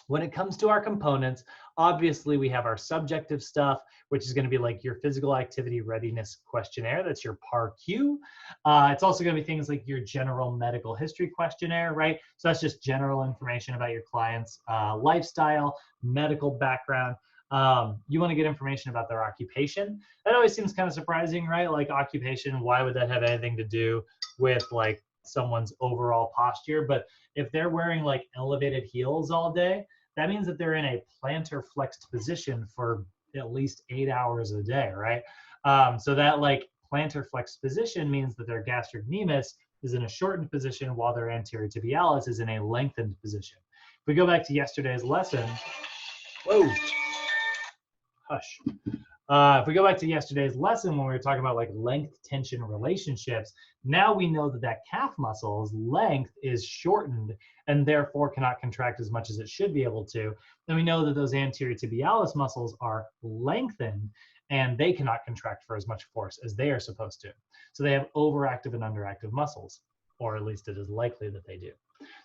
when it comes to our components, obviously we have our subjective stuff, which is going to be like your physical activity readiness questionnaire. That's your PAR-Q. It's also going to be things like your general medical history questionnaire, right? So that's just general information about your client's lifestyle, medical background. You want to get information about their occupation. That always seems kind of surprising, right? Like, occupation, why would that have anything to do with like someone's overall posture? But if they're wearing like elevated heels all day, that means that they're in a plantar flexed position for at least 8 hours a day, right? So that like plantar flexed position means that their gastrocnemius is in a shortened position while their anterior tibialis is in a lengthened position. If we go back to yesterday's lesson, whoa, hush. If we go back to yesterday's lesson when we were talking about like length tension relationships, now we know that that calf muscle's length is shortened and therefore cannot contract as much as it should be able to. And we know that those anterior tibialis muscles are lengthened and they cannot contract for as much force as they are supposed to. So they have overactive and underactive muscles, or at least it is likely that they do.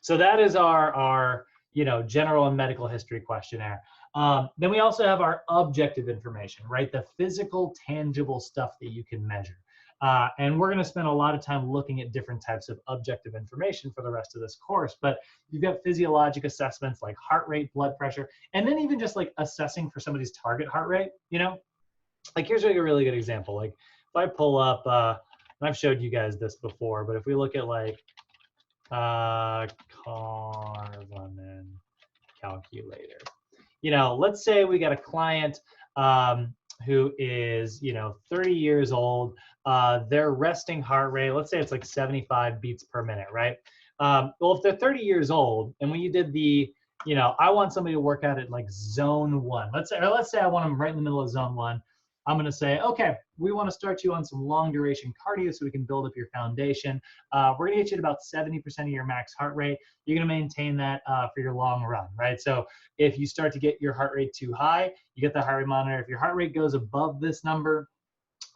So that is our you know, general and medical history questionnaire. Then we also have our objective information, right? The physical, tangible stuff that you can measure. And we're going to spend a lot of time looking at different types of objective information for the rest of this course. But you've got physiologic assessments like heart rate, blood pressure, and then even just like assessing for somebody's target heart rate, you know? Like, here's like a really good example. Like, if I pull up, and I've showed you guys this before, but if we look at like Carvin calculator, you know, let's say we got a client who is, you know, 30 years old. Their resting heart rate, let's say it's like 75 beats per minute, right? Well, if they're 30 years old, and when you did the, you know, I want somebody to work out at like zone 1. Let's say I want them right in the middle of zone 1. I'm going to say, okay, we want to start you on some long duration cardio so we can build up your foundation. We're going to get you at about 70% of your max heart rate. You're going to maintain that for your long run, right? So if you start to get your heart rate too high, you get the heart rate monitor. If your heart rate goes above this number,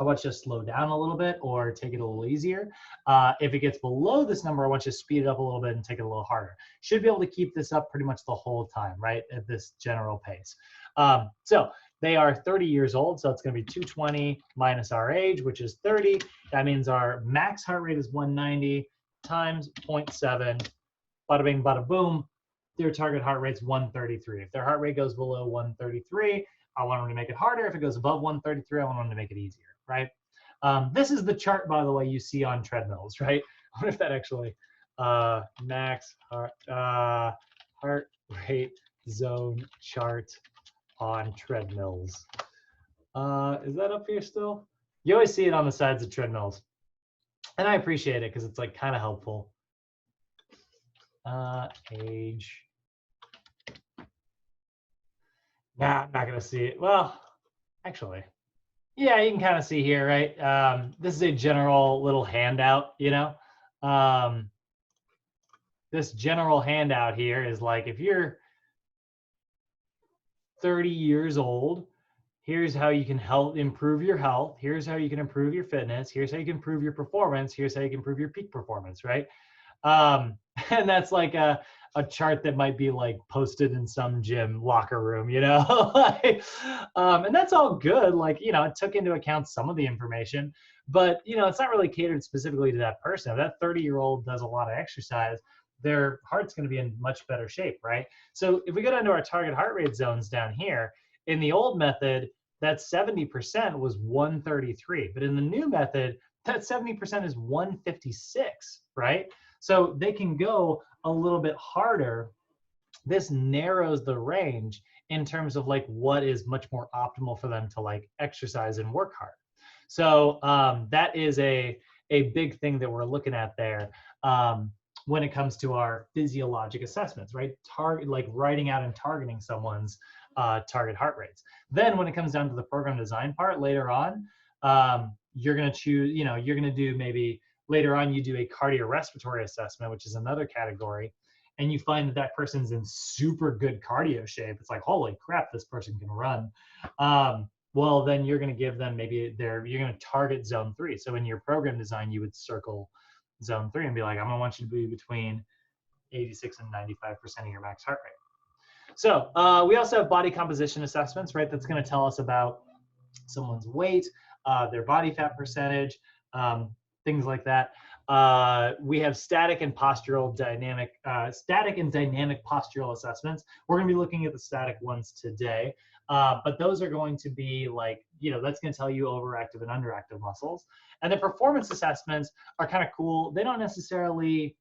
I want you to slow down a little bit or take it a little easier. If it gets below this number, I want you to speed it up a little bit and take it a little harder. Should be able to keep this up pretty much the whole time, right, at this general pace. So they are 30 years old, so it's going to be 220 minus our age, which is 30. That means our max heart rate is 190 times 0.7. Bada bing, bada boom. Their target heart rate's 133. If their heart rate goes below 133, I want them to make it harder. If it goes above 133, I want them to make it easier, right? This is the chart, by the way, you see on treadmills, right? I wonder if that actually, max heart rate zone chart on treadmills. Is that up here still? You always see it on the sides of treadmills. And I appreciate it because it's like kind of helpful. Age. Nah, I'm not gonna see it. Well, actually, yeah, you can kind of see here, right? This is a general little handout, you know? This general handout here is like, if you're 30 years old, here's how you can help improve your health. Here's how you can improve your fitness. Here's how you can improve your performance. Here's how you can improve your peak performance, right? And that's like a chart that might be like posted in some gym locker room, you know? And that's all good. Like, you know, it took into account some of the information, but, you know, it's not really catered specifically to that person. If that 30-year-old does a lot of exercise, their heart's going to be in much better shape, right? So if we go down to our target heart rate zones down here, in the old method, that 70% was 133. But in the new method, that 70% is 156, right? So they can go a little bit harder. This narrows the range in terms of like what is much more optimal for them to like exercise and work hard. So that is a big thing that we're looking at there when it comes to our physiologic assessments, right? Like writing out and targeting someone's target heart rates. Then when it comes down to the program design part later on, you're going to choose, you know, you're going to do maybe later on you do a cardiorespiratory assessment, which is another category, and you find that that person's in super good cardio shape. It's like, holy crap, this person can run. Well, then you're going to give them maybe you're going to target zone 3. So in your program design, you would circle zone 3 and be like, I'm going to want you to be between 86 and 95% of your max heart rate. So we also have body composition assessments, right? That's going to tell us about someone's weight, their body fat percentage, things like that. We have static and dynamic postural assessments. We're going to be looking at the static ones today, but those are going to be like, you know, that's going to tell you overactive and underactive muscles. And the performance assessments are kind of cool. They don't necessarily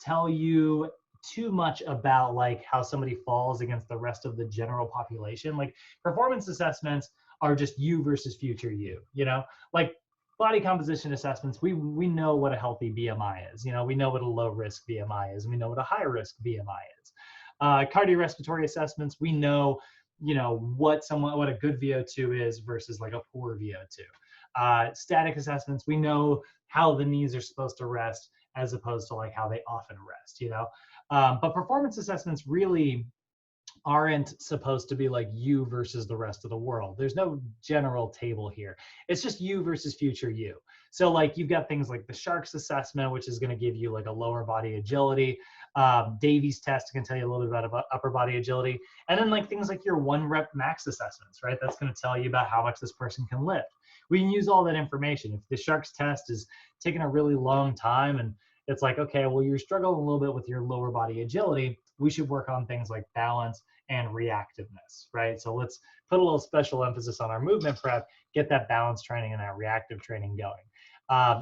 tell you too much about like how somebody falls against the rest of the general population. Like performance assessments are just you versus future you, you know, like body composition assessments, we know what a healthy BMI is. You know, we know what a low risk BMI is, and we know what a high risk BMI is. Cardiorespiratory assessments, we know, you know, what a good VO2 is versus like a poor VO2. Static assessments, we know how the knees are supposed to rest as opposed to like how they often rest, you know. But performance assessments really aren't supposed to be like you versus the rest of the world. There's no general table here. It's just you versus future you. So like you've got things like the Sharks assessment, which is going to give you like a lower body agility. Davies test can tell you a little bit about upper body agility. And then like things like your 1 rep max assessments, right? That's going to tell you about how much this person can lift. We can use all that information. If the Sharks test is taking a really long time and it's like, okay, well, you're struggling a little bit with your lower body agility, we should work on things like balance and reactiveness, right? So let's put a little special emphasis on our movement prep, get that balance training and that reactive training going.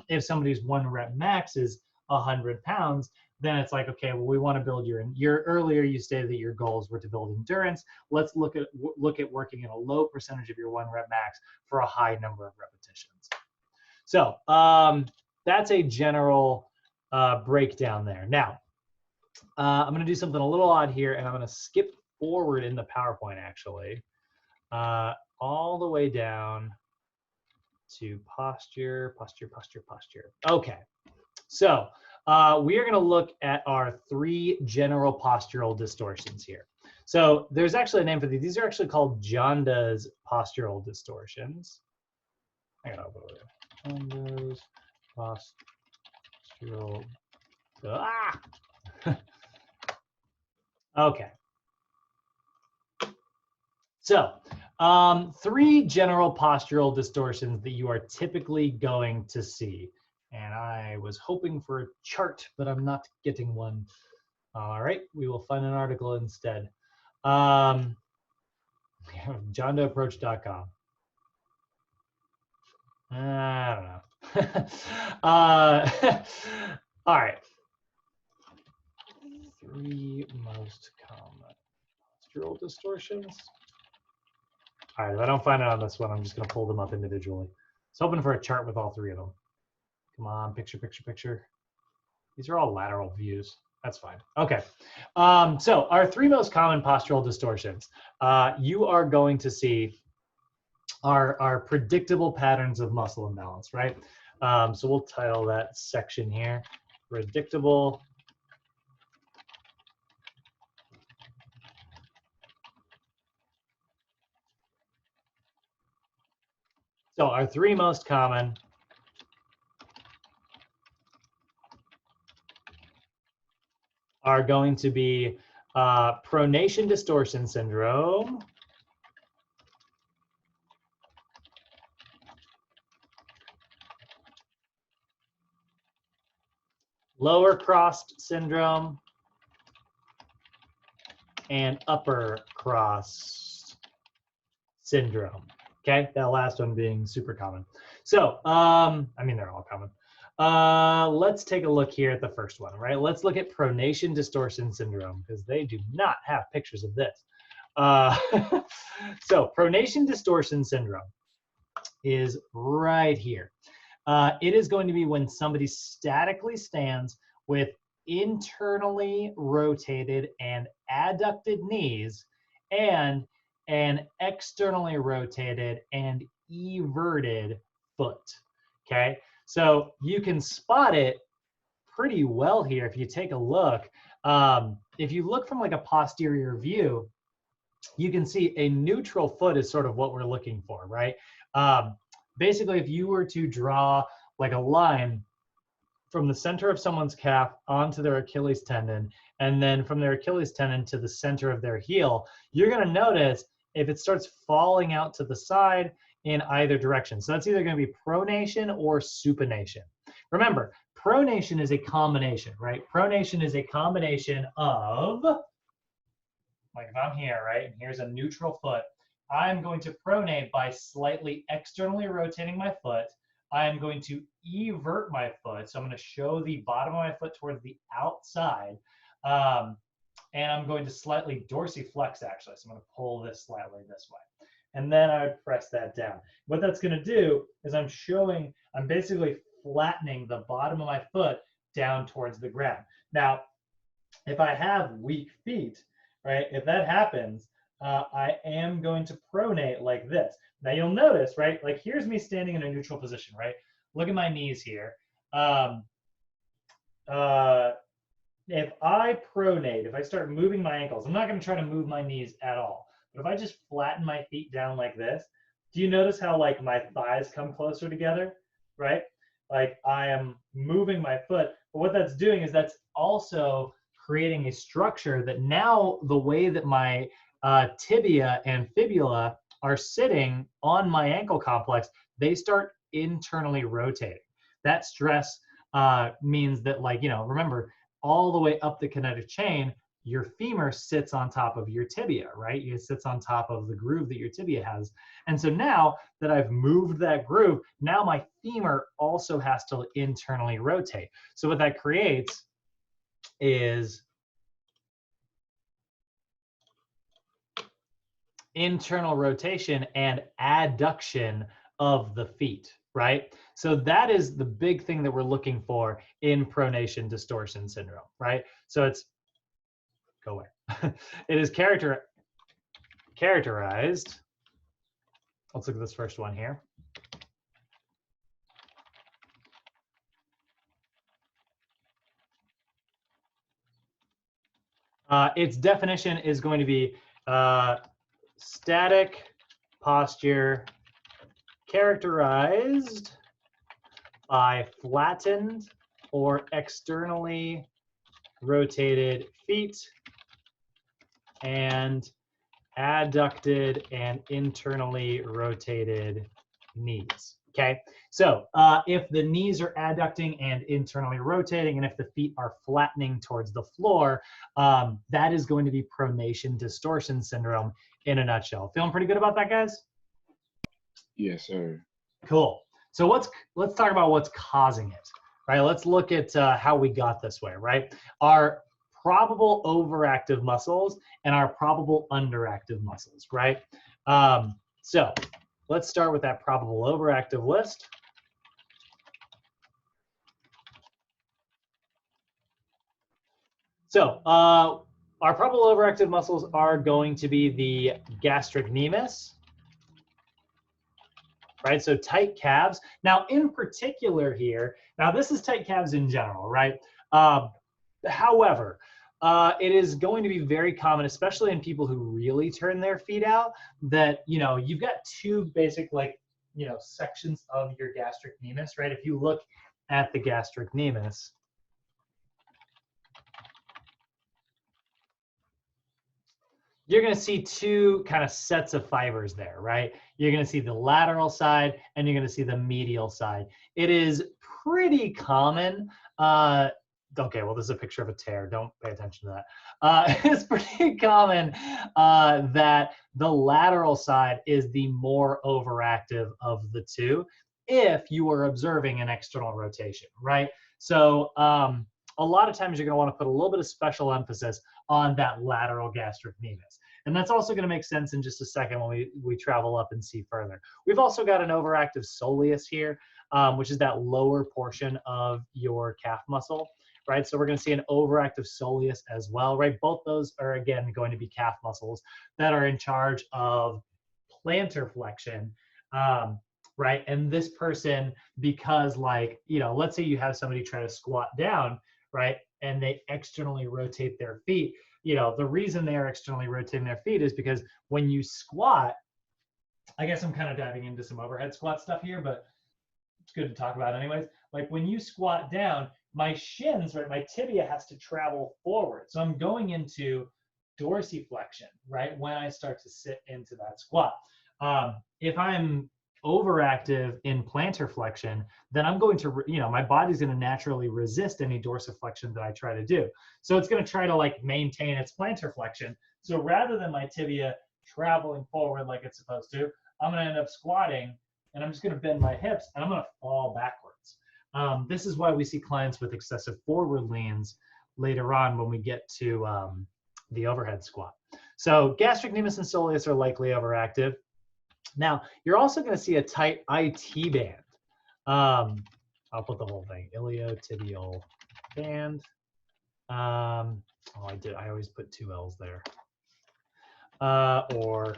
If somebody's 1 rep max is 100 pounds, then it's like, okay, well, we want to build your earlier you stated that your goals were to build endurance. Let's look at working at a low percentage of your 1 rep max for a high number of repetitions. So that's a general breakdown there. Now, I'm going to do something a little odd here, and I'm going to skip forward in the PowerPoint, actually, all the way down to posture. Okay, so we are going to look at our 3 general postural distortions here. So there's actually a name for these. These are actually called Jonda's postural distortions. I got to open it. Jonda's postural. Okay. So 3 general postural distortions that you are typically going to see. And I was hoping for a chart, but I'm not getting one. All right, we will find an article instead. JondaApproach.com. I don't know. All right. 3 most common postural distortions. All right, if I don't find it on this one, I'm just going to pull them up individually. I was hoping for a chart with all 3 of them. Come on, picture. These are all lateral views. That's fine. Okay. So our 3 most common postural distortions, you are going to see are predictable patterns of muscle imbalance, right? So we'll title that section here, predictable So our 3 most common are going to be pronation distortion syndrome, lower crossed syndrome, and upper cross syndrome. Okay, that last one being super common. So, I mean, they're all common. Let's take a look here at the first one, right? Let's look at pronation distortion syndrome, because they do not have pictures of this. So pronation distortion syndrome is right here. It is going to be when somebody statically stands with internally rotated and adducted knees and an externally rotated and everted foot. Okay, so you can spot it pretty well here if you take a look. If you look from like a posterior view, you can see a neutral foot is sort of what we're looking for, right? Basically, if you were to draw like a line from the center of someone's calf onto their Achilles tendon, and then from their Achilles tendon to the center of their heel, you're going to notice if it starts falling out to the side in either direction. So that's either going to be pronation or supination. Remember, pronation is a combination, right? Pronation is a combination of, like if I'm here, right, and here's a neutral foot, I'm going to pronate by slightly externally rotating my foot. I am going to evert my foot. So I'm going to show the bottom of my foot towards the outside. And I'm going to slightly dorsiflex, actually. So I'm going to pull this slightly this way. And then I would press that down. What that's going to do is I'm basically flattening the bottom of my foot down towards the ground. Now, if I have weak feet, right, if that happens, I am going to pronate like this. Now you'll notice, right, like here's me standing in a neutral position, right? Look at my knees here. If I pronate, if I start moving my ankles, I'm not going to try to move my knees at all. But if I just flatten my feet down like this, do you notice how like my thighs come closer together, right? Like I am moving my foot, but what that's doing is that's also creating a structure that now the way that my tibia and fibula are sitting on my ankle complex, they start internally rotating. That stress means that, like, you know, remember, all the way up the kinetic chain, your femur sits on top of your tibia, right? It sits on top of the groove that your tibia has. And so now that I've moved that groove, now my femur also has to internally rotate. So what that creates is internal rotation and adduction of the feet, right? So that is the big thing that we're looking for in pronation distortion syndrome, right? So it's, go away. It is characterized, let's look at this first one here. Its definition is going to be static posture characterized by flattened or externally rotated feet and adducted and internally rotated knees. Okay, so if the knees are adducting and internally rotating, and if the feet are flattening towards the floor, that is going to be pronation distortion syndrome in a nutshell. Feeling pretty good about that, guys? Yes, sir. Cool. So let's talk about what's causing it, right? Let's look at how we got this way, right? Our probable overactive muscles and our probable underactive muscles, right? So let's start with that probable overactive list. So our probable overactive muscles are going to be the gastrocnemius, right? So tight calves. Now, in particular here, now this is tight calves in general, right? However, it is going to be very common, especially in people who really turn their feet out, that, you know, you've got two basic, like, you know, sections of your gastrocnemius, right? If you look at the gastrocnemius, you're going to see two kind of sets of fibers there, right? You're going to see the lateral side and you're going to see the medial side. It is pretty common okay, well, this is a picture of a tear. Don't pay attention to that. It's pretty common that the lateral side is the more overactive of the two if you are observing an external rotation, right? So a lot of times you're going to want to put a little bit of special emphasis on that lateral gastric nemus. And that's also going to make sense in just a second when we travel up and see further. We've also got an overactive soleus here, which is that lower portion of your calf muscle, right? So we're going to see an overactive soleus as well, right? Both those are, again, going to be calf muscles that are in charge of plantar flexion, right? And this person, because like, you know, let's say you have somebody try to squat down, right? And they externally rotate their feet. You know, the reason they are externally rotating their feet is because when you squat, I guess I'm kind of diving into some overhead squat stuff here, but it's good to talk about anyways. Like when you squat down, my shins, right, my tibia has to travel forward. So I'm going into dorsiflexion, right, when I start to sit into that squat. If I'm overactive in plantar flexion, then I'm going to, you know, my body's going to naturally resist any dorsiflexion that I try to do. So it's going to try to like maintain its plantar flexion. So rather than my tibia traveling forward like it's supposed to, I'm going to end up squatting and I'm just going to bend my hips and I'm going to fall backwards. This is why we see clients with excessive forward leans later on when we get to the overhead squat. So gastric nemus and soleus are likely overactive. Now, you're also going to see a tight IT band. I'll put the whole thing, iliotibial band. I always put two L's there. Or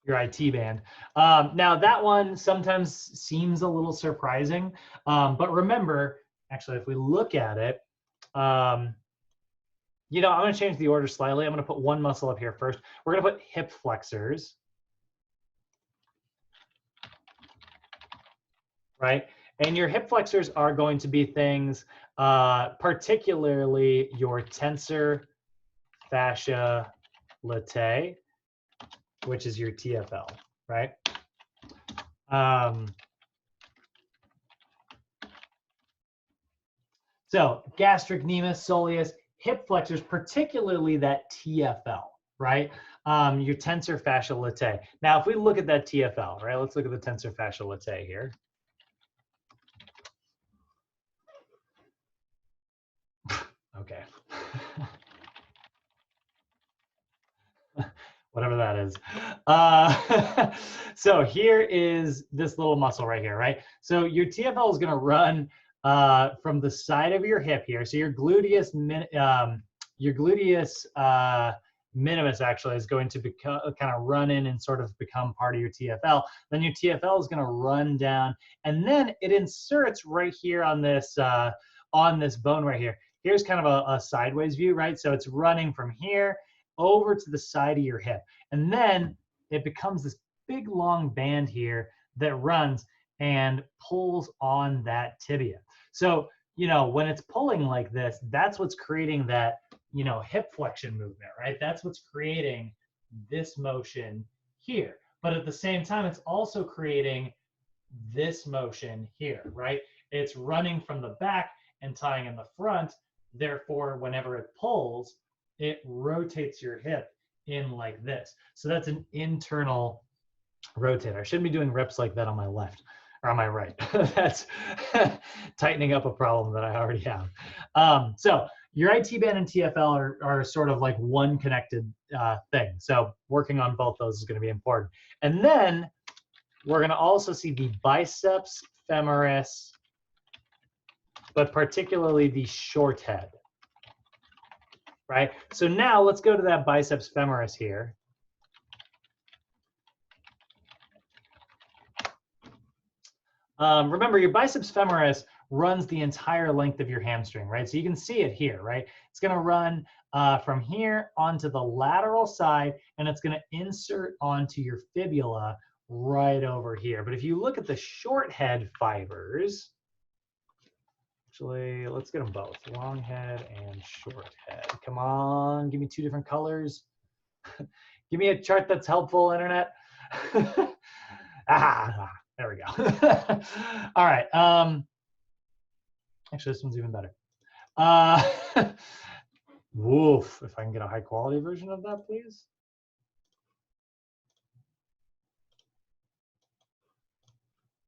your IT band. Now, that one sometimes seems a little surprising, but remember, actually, if we look at it, you know, I'm going to change the order slightly. I'm going to put one muscle up here first. We're going to put hip flexors, right? And your hip flexors are going to be things, particularly your tensor fascia latae, which is your TFL, right? So gastric nemus, soleus, hip flexors, particularly that TFL, right? Your tensor fascia latae. Now, if we look at that TFL, right, let's look at the tensor fascia latae here. Okay. Whatever that is. So here is this little muscle right here, right? So your TFL is going to run from the side of your hip here. So your gluteus minimus actually is going to become kind of run in and sort of become part of your TFL. Then your TFL is going to run down, and then it inserts right here on this bone right here. Here's kind of a sideways view, right? So it's running from here over to the side of your hip, and then it becomes this big long band here that runs and pulls on that tibia. So, you know, when it's pulling like this, that's what's creating that, you know, hip flexion movement, right? That's what's creating this motion here. But at the same time, it's also creating this motion here, right? It's running from the back and tying in the front. Therefore, whenever it pulls, it rotates your hip in like this. So that's an internal rotator. I shouldn't be doing reps like that on my left or on my right. That's tightening up a problem that I already have. So your IT band and TFL are sort of like one connected thing. So working on both those is going to be important. And then we're going to also see the biceps femoris, but particularly the short head, right? So now let's go to that biceps femoris here. Remember, your biceps femoris runs the entire length of your hamstring, right? So you can see it here, right? It's going to run from here onto the lateral side, and it's going to insert onto your fibula right over here. But if you look at the short head fibers, actually, let's get them both, long head and short head. Come on, give me two different colors. Give me a chart that's helpful, internet. There we go. All right. Actually, this one's even better. Woof. If I can get a high quality version of that, please.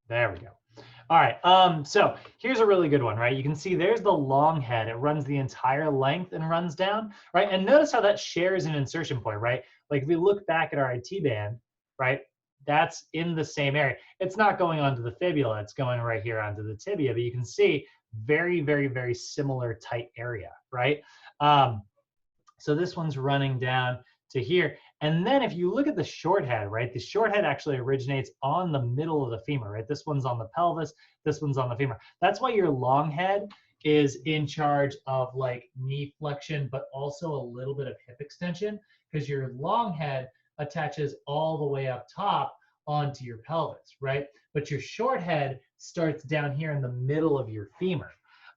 There we go. All right. So here's a really good one, right? You can see there's the long head. It runs the entire length and runs down, right? And notice how that shares an insertion point, right? Like if we look back at our IT band, right? That's in the same area. It's not going onto the fibula. It's going right here onto the tibia. But you can see very, very, very similar tight area, right? So this one's running down to here. And then if you look at the short head, right, the short head actually originates on the middle of the femur, right? This one's on the pelvis, this one's on the femur. That's why your long head is in charge of like knee flexion, but also a little bit of hip extension, because your long head attaches all the way up top onto your pelvis, right? But your short head starts down here in the middle of your femur.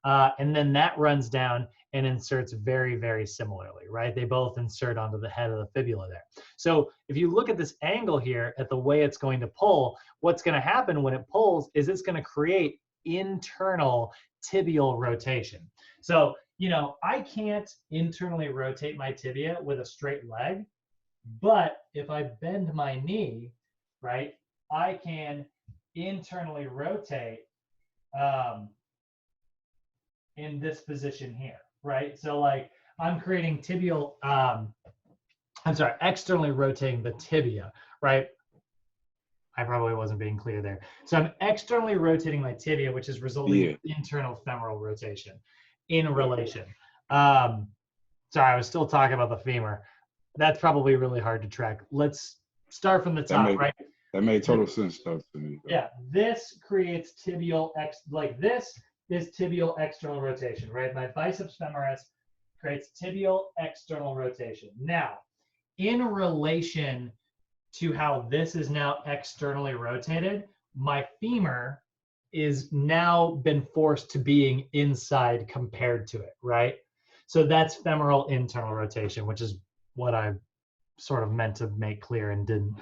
And then that runs down and inserts very, very similarly, right? They both insert onto the head of the fibula there. So if you look at this angle here at the way it's going to pull, what's going to happen when it pulls is it's going to create internal tibial rotation. So, you know, I can't internally rotate my tibia with a straight leg, but if I bend my knee, right, I can internally rotate in this position here, right? So like I'm creating tibial, externally rotating the tibia, right? I probably wasn't being clear there. So I'm externally rotating my tibia, which is resulting in internal femoral rotation in relation. Sorry, I was still talking about the femur. That's probably really hard to track. Let's start from the top, right? That made total sense though to me. Yeah, this creates tibial, like this is tibial external rotation, right? My biceps femoris creates tibial external rotation. Now, in relation to how this is now externally rotated, my femur is now been forced to being inside compared to it, right? So that's femoral internal rotation, which is what I sort of meant to make clear and didn't.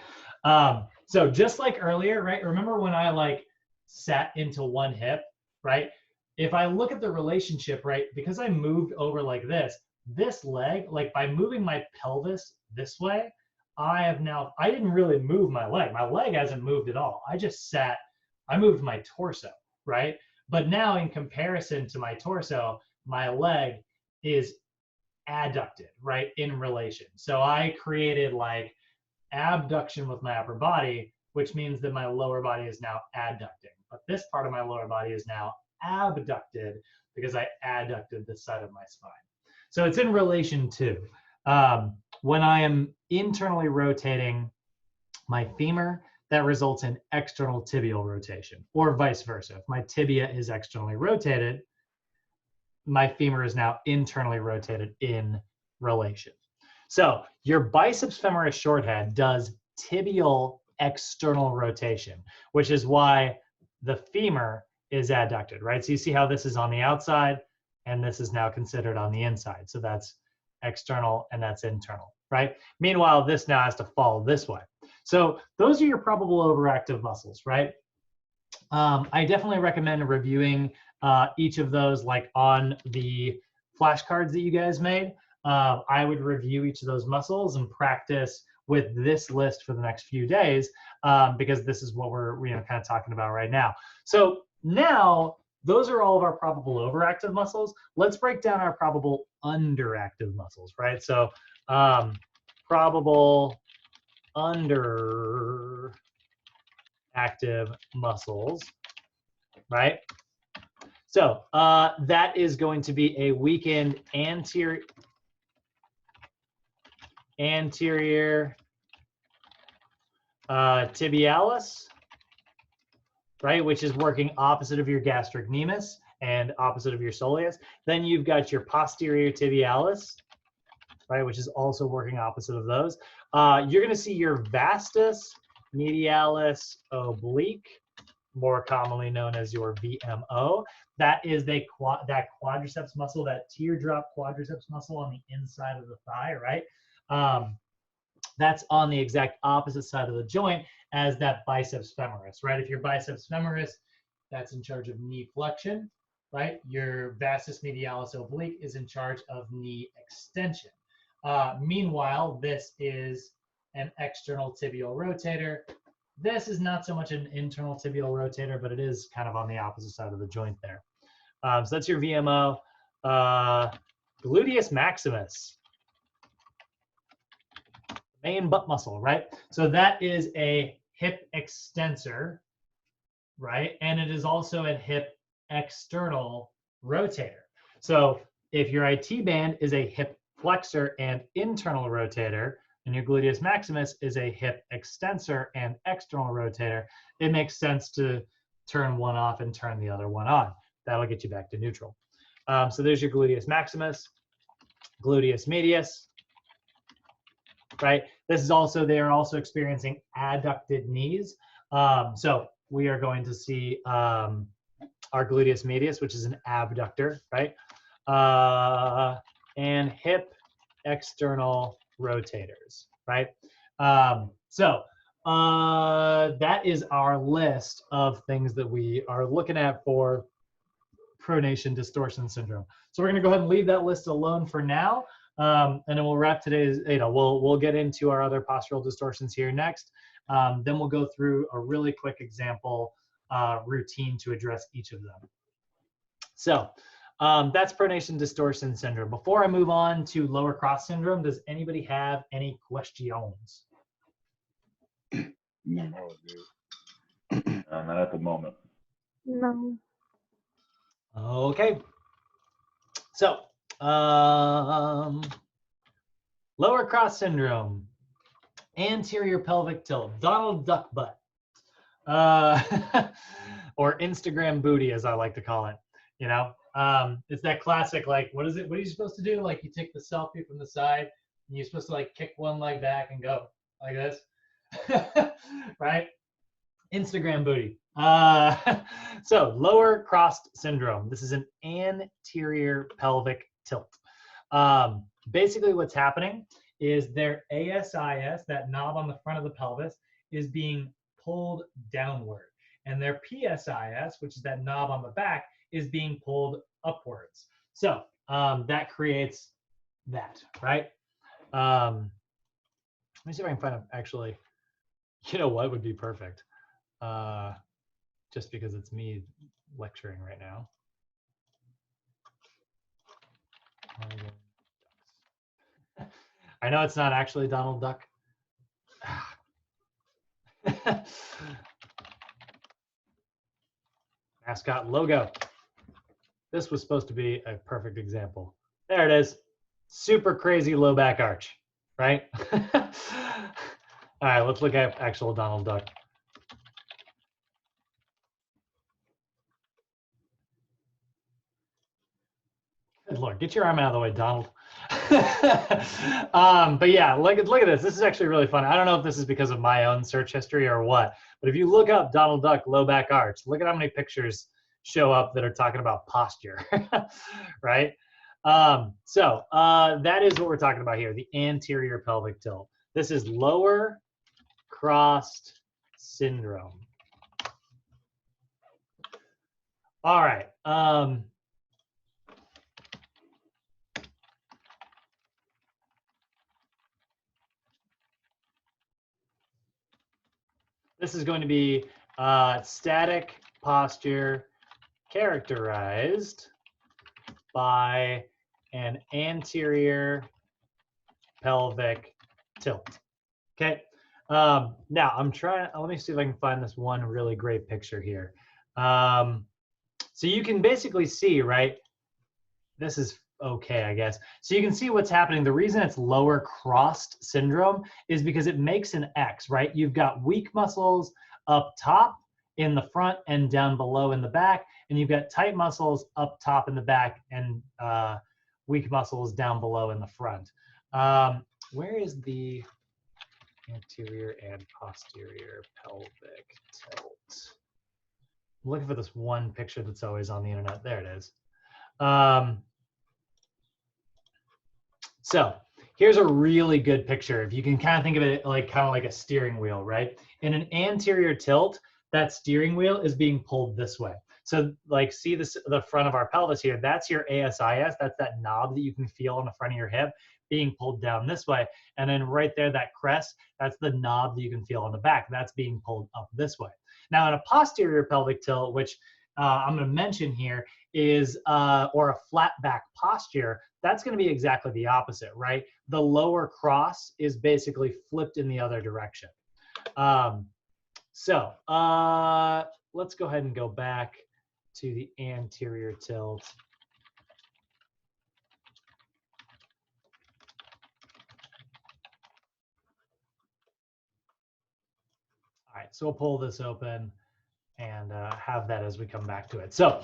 So just like earlier, right? Remember when I like sat into one hip, right? If I look at the relationship, right, because I moved over like this leg, like by moving my pelvis this way, I didn't really move my leg. My leg hasn't moved at all. I just sat, I moved my torso, right? But now in comparison to my torso, my leg is adducted, right, in relation. So I created like abduction with my upper body, which means that my lower body is now adducting. But this part of my lower body is now abducted because I adducted this side of my spine. So it's in relation to when I am internally rotating my femur, that results in external tibial rotation, or vice versa. If my tibia is externally rotated, my femur is now internally rotated in relation. So your biceps femoris short head does tibial external rotation, which is why the femur is adducted, right? So you see how this is on the outside and this is now considered on the inside. So that's external and that's internal, right? Meanwhile, this now has to fall this way. So those are your probable overactive muscles, right? I definitely recommend reviewing each of those like on the flashcards that you guys made. I would review each of those muscles and practice with this list for the next few days because this is what we're kind of talking about right now. So now those are all of our probable overactive muscles. Let's break down our probable underactive muscles, right? So probable underactive muscles, right? So that is going to be a weakened anterior tibialis, right, which is working opposite of your gastrocnemius and opposite of your soleus. Then you've got your posterior tibialis, right, which is also working opposite of those. You're going to see your vastus medialis oblique, more commonly known as your VMO. That is that quadriceps muscle, that teardrop quadriceps muscle on the inside of the thigh, right? that's on the exact opposite side of the joint as that biceps femoris, right? If your biceps femoris, that's in charge of knee flexion, right? Your vastus medialis oblique is in charge of knee extension. Meanwhile, this is an external tibial rotator. This is not so much an internal tibial rotator, but it is kind of on the opposite side of the joint there. So that's your VMO. Gluteus maximus, main butt muscle, right? So that is a hip extensor, right? And it is also a hip external rotator. So if your IT band is a hip flexor and internal rotator, and your gluteus maximus is a hip extensor and external rotator, it makes sense to turn one off and turn the other one on. That'll get you back to neutral. So there's your gluteus maximus, gluteus medius, right? This is also, they are also experiencing adducted knees. So we are going to see our gluteus medius, which is an abductor, right? And hip external rotators, right? So that is our list of things that we are looking at for pronation distortion syndrome. So we're going to go ahead and leave that list alone for now, and then we'll wrap today's. We'll get into our other postural distortions here next. Then we'll go through a really quick example routine to address each of them. So that's pronation distortion syndrome. Before I move on to lower cross syndrome, does anybody have any questions? No, Not at the moment. No. Okay. So lower cross syndrome, anterior pelvic tilt, Donald Duck butt, or Instagram booty, as I like to call it. You know, it's that classic, like, what is it? What are you supposed to do? Like, you take the selfie from the side, and you're supposed to like kick one leg back and go like this, right? Instagram booty. So lower crossed syndrome. This is an anterior pelvic tilt. Basically what's happening is their ASIS, that knob on the front of the pelvis, is being pulled downward. And their PSIS, which is that knob on the back, is being pulled upwards. So that creates that, right? Let me see if I can find a, actually, you know what would be perfect? Just because it's me lecturing right now. I know it's not actually Donald Duck. Mascot logo. This was supposed to be a perfect example. There it is. Super crazy low back arch, right? All right, let's look at actual Donald Duck. Good Lord, get your arm out of the way, Donald. But yeah, look at this. This is actually really fun. I don't know if this is because of my own search history or what, but if you look up Donald Duck low back arch, look at how many pictures show up that are talking about posture, right? So that is what we're talking about here, the anterior pelvic tilt. This is lower crossed syndrome. All right. This is going to be static posture characterized by an anterior pelvic tilt. Okay. Now I'm trying, let me see if I can find this one really great picture here. So you can basically see, right? This is okay, I guess. So you can see what's happening. The reason it's lower crossed syndrome is because it makes an X, right? You've got weak muscles up top in the front and down below in the back, and you've got tight muscles up top in the back and weak muscles down below in the front. Where is the anterior and posterior pelvic tilt? I'm looking for this one picture that's always on the internet. There it is. So Here's a really good picture. If you can kind of think of it like kind of like a steering wheel, right? In an anterior tilt, that steering wheel is being pulled this way. So like see this, the front of our pelvis here, that's your ASIS, that's that knob that you can feel on the front of your hip being pulled down this way. And then right there, that crest, that's the knob that you can feel on the back, that's being pulled up this way. Now in a posterior pelvic tilt, which I'm going to mention here is, or a flat back posture, that's going to be exactly the opposite, right? The lower cross is basically flipped in the other direction. So let's go ahead and go back to the anterior tilt. All right, so we'll pull this open and have that as we come back to it. So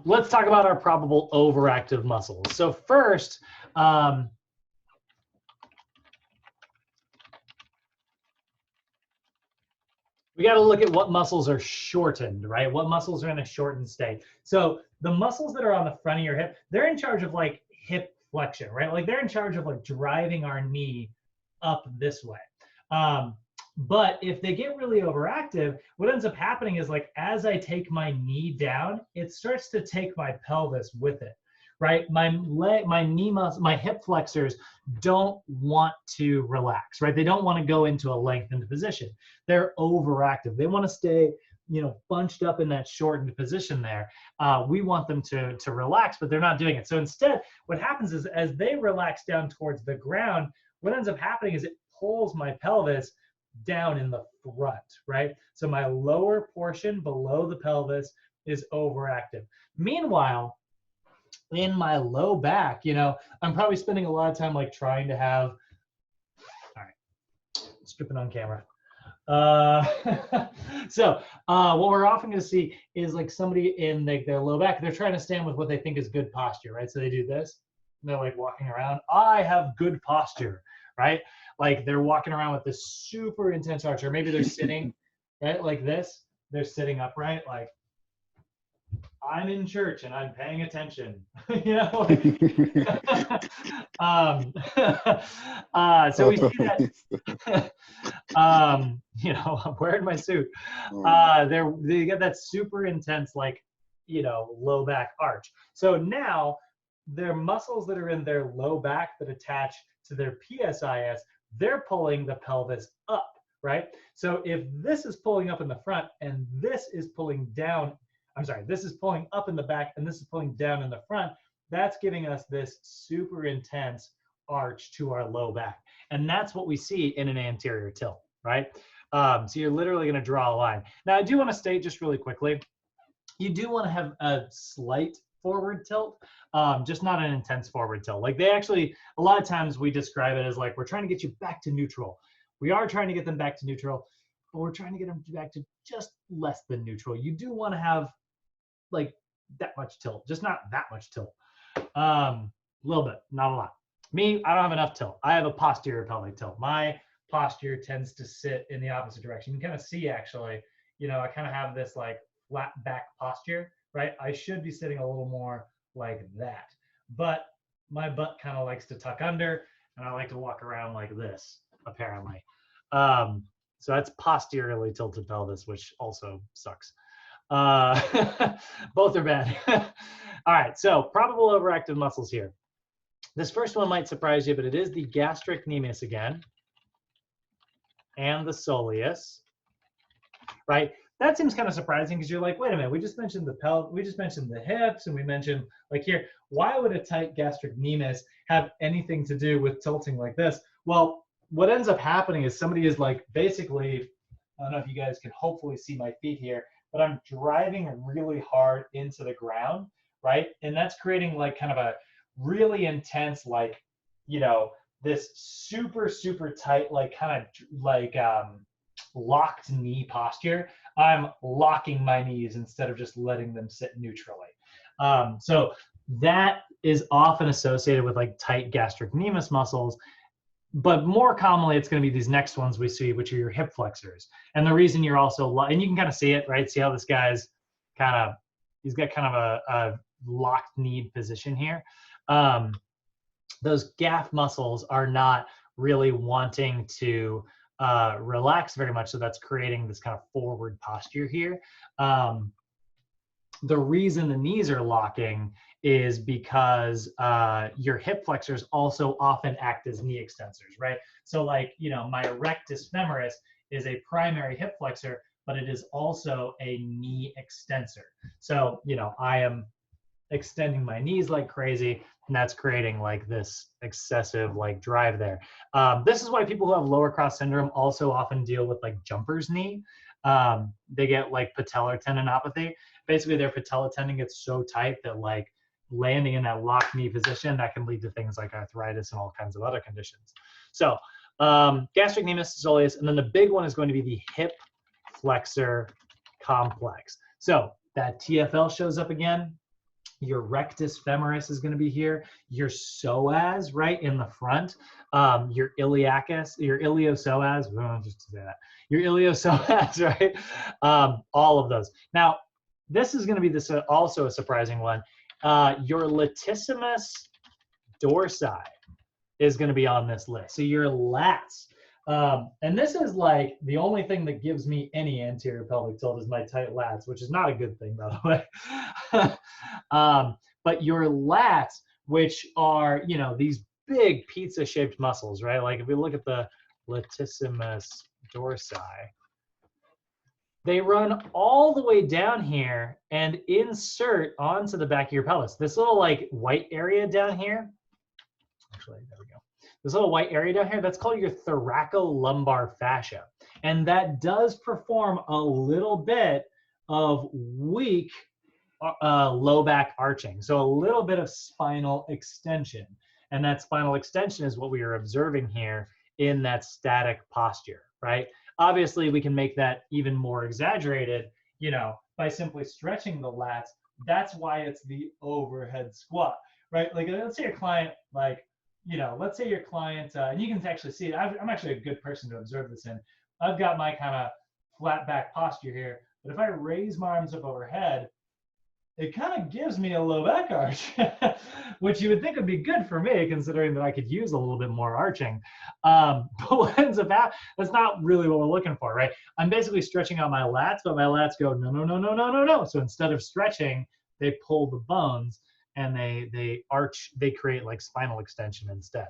let's talk about our probable overactive muscles. So first, we got to look at what muscles are shortened, right? What muscles are in a shortened state. So the muscles that are on the front of your hip, they're in charge of like hip flexion, right? Like they're in charge of like driving our knee up this way. But if they get really overactive, what ends up happening is like as I take my knee down, it starts to take my pelvis with it, right? My leg, my knee muscle, my hip flexors don't want to relax, right? They don't want to go into a lengthened position. They're overactive. They want to stay, you know, bunched up in that shortened position there. We want them to relax, but they're not doing it. So instead, what happens is as they relax down towards the ground, what ends up happening is it pulls my pelvis down in the front, right? So my lower portion below the pelvis is overactive. Meanwhile, in my low back, you know, I'm probably spending a lot of time like trying to have, all right, stripping on camera. So what we're often going to see is like somebody in their low back, they're trying to stand with what they think is good posture, right? So they do this, and they're like walking around, I have good posture, right? Like they're walking around with this super intense arch, or maybe they're sitting, right, like this. They're sitting upright, like I'm in church and I'm paying attention, you know. So we see that. You know, I'm wearing my suit. They get that super intense, like, you know, low back arch. So now their muscles that are in their low back that attach to their PSIS, they're pulling the pelvis up, right? So if this is pulling up in the front and this is pulling down, I'm sorry, this is pulling up in the back and this is pulling down in the front, that's giving us this super intense arch to our low back. And that's what we see in an anterior tilt, right? So you're literally going to draw a line. Now, I do want to state just really quickly, you do want to have a slight forward tilt, just not an intense forward tilt. Like they actually, a lot of times we describe it as like, we're trying to get you back to neutral. We are trying to get them back to neutral, but we're trying to get them back to just less than neutral. You do want to have like that much tilt, just not that much tilt. A little bit, not a lot. Me, I don't have enough tilt. I have a posterior pelvic tilt. My posture tends to sit in the opposite direction. You can kind of see actually, you know, I kind of have this like flat back posture, right? I should be sitting a little more like that, but my butt kind of likes to tuck under and I like to walk around like this, apparently. So that's posteriorly tilted pelvis, which also sucks. Both are bad. All right, so probable overactive muscles here. This first one might surprise you, but it is the gastrocnemius again, and the soleus, right? That seems kind of surprising because you're like, wait a minute, we just mentioned the hips, and we mentioned like here, why would a tight gastrocnemius have anything to do with tilting like this? Well, what ends up happening is somebody is like basically, I don't know if you guys can hopefully see my feet here, but I'm driving really hard into the ground, right? And that's creating like kind of a really intense, like, you know, this super, super tight, like kind of like locked knee posture. I'm locking my knees instead of just letting them sit neutrally. So that is often associated with like tight gastrocnemius muscles. But more commonly, it's going to be these next ones we see, which are your hip flexors. And the reason you're also, and you can kind of see it, right? See how this guy's kind of, he's got kind of a locked knee position here. those gaff muscles are not really wanting to relax very much. So that's creating this kind of forward posture here. The reason the knees are locking is because your hip flexors also often act as knee extensors, right? So like, you know, my erectus femoris is a primary hip flexor, but it is also a knee extensor. So, you know, I am extending my knees like crazy, and that's creating like this excessive like drive there. This is why people who have lower cross syndrome also often deal with like jumper's knee. They get like patellar tendinopathy. Basically, their patella tendon gets so tight that like landing in that locked knee position, that can lead to things like arthritis and all kinds of other conditions. So gastrocnemius soleus, and then the big one is going to be the hip flexor complex. So that TFL shows up again. Your rectus femoris is going to be here. Your psoas, right in the front. Your iliacus, your iliopsoas. Just to say that. Your iliopsoas, right? All of those. Now, this is going to be this also a surprising one. Your latissimus dorsi is going to be on this list. So your lats. And this is like the only thing that gives me any anterior pelvic tilt is my tight lats, which is not a good thing, by the way. But your lats, which are, you know, these big pizza-shaped muscles, right? Like if we look at the latissimus dorsi, they run all the way down here and insert onto the back of your pelvis. This little like white area down here, actually, there we go. This little white area down here, that's called your thoracolumbar fascia. And that does perform a little bit of weak low back arching. So a little bit of spinal extension. And that spinal extension is what we are observing here in that static posture, right? Obviously, we can make that even more exaggerated, you know, by simply stretching the lats. That's why it's the overhead squat, right? Like let's say your client, like, you know, let's say your client, and you can actually see it. I'm actually a good person to observe this in. I've got my kind of flat back posture here, but if I raise my arms up overhead, it kind of gives me a low back arch, which you would think would be good for me, considering that I could use a little bit more arching. But what ends up happening, that's not really what we're looking for, right? I'm basically stretching out my lats, but my lats go, no, no, no, no, no, no, no. So instead of stretching, they pull the bones and they arch, they create like spinal extension instead.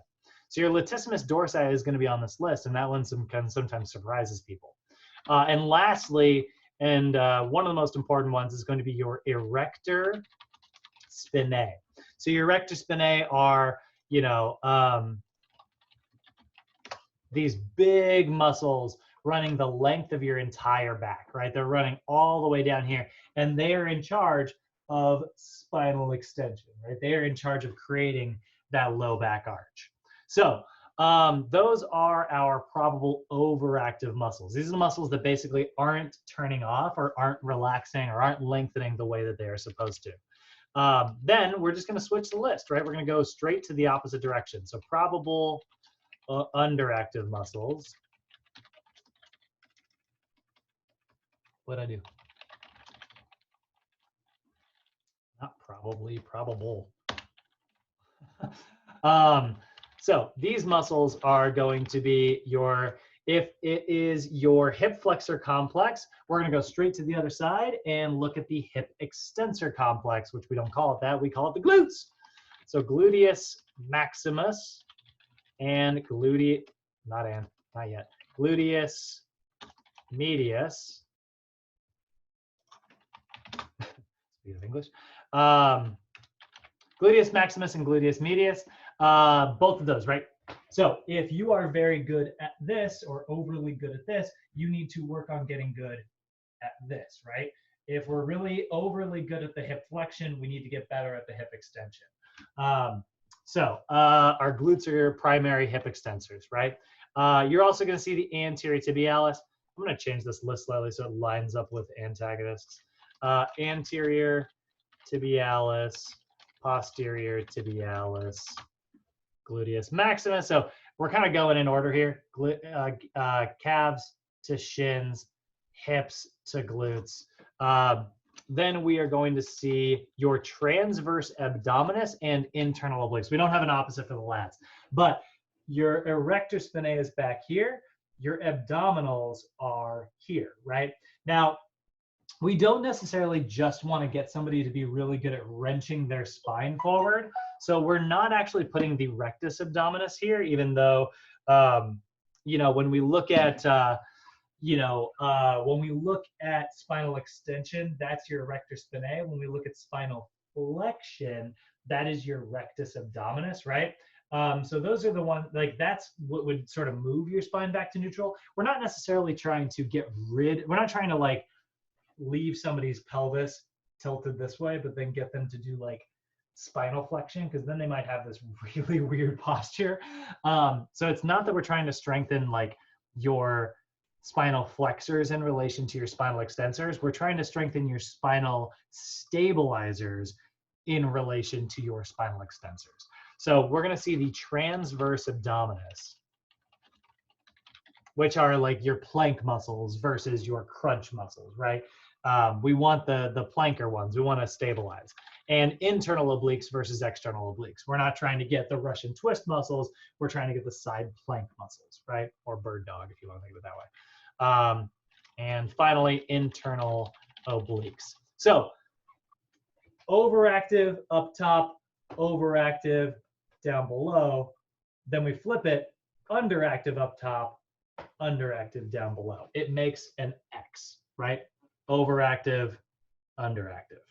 So your latissimus dorsi is going to be on this list, and that one sometimes surprises people. And lastly, and one of the most important ones is going to be your erector spinae. So your erector spinae are, you know, these big muscles running the length of your entire back, right? They're running all the way down here, and they are in charge of spinal extension, right? They are in charge of creating that low back arch. So those are our probable overactive muscles. These are the muscles that basically aren't turning off or aren't relaxing or aren't lengthening the way that they are supposed to. Then we're just going to switch the list, right? We're going to go straight to the opposite direction. So probable underactive muscles. What'd I do? Not probably, probable. So these muscles are going to be your, if it is your hip flexor complex, we're going to go straight to the other side and look at the hip extensor complex, which we don't call it that, we call it the glutes. So gluteus maximus and gluteus, not yet, gluteus medius. Speak of English. Gluteus maximus and gluteus medius, both of those, right? So if you are very good at this or overly good at this, you need to work on getting good at this, right? If we're really overly good at the hip flexion, we need to get better at the hip extension. So our glutes are your primary hip extensors, right? You're also going to see the anterior tibialis. I'm going to change this list slightly so it lines up with antagonists. Anterior tibialis, posterior tibialis, gluteus maximus. So we're kind of going in order here. Calves to shins, hips to glutes. then we are going to see your transverse abdominis and internal obliques. We don't have an opposite for the lats, but your erector spinae is back here. Your abdominals are here, right? Now, we don't necessarily just want to get somebody to be really good at wrenching their spine forward. So we're not actually putting the rectus abdominis here, even though, you know, when we look at, when we look at spinal extension, that's your erector spinae. When we look at spinal flexion, that is your rectus abdominis, right? So those are the ones, like that's what would sort of move your spine back to neutral. We're not necessarily trying to we're not trying to like leave somebody's pelvis tilted this way, but then get them to do like spinal flexion, because then they might have this really weird posture. So it's not that we're trying to strengthen like your spinal flexors in relation to your spinal extensors. We're trying to strengthen your spinal stabilizers in relation to your spinal extensors. So we're going to see the transverse abdominis, which are like your plank muscles versus your crunch muscles, right? We want the planker ones. We want to stabilize. And internal obliques versus external obliques. We're not trying to get the Russian twist muscles. We're trying to get the side plank muscles, right? Or bird dog, if you want to think of it that way. And finally, internal obliques. So overactive up top, overactive down below. Then we flip it, underactive up top, underactive down below. It makes an X, right? Overactive, underactive.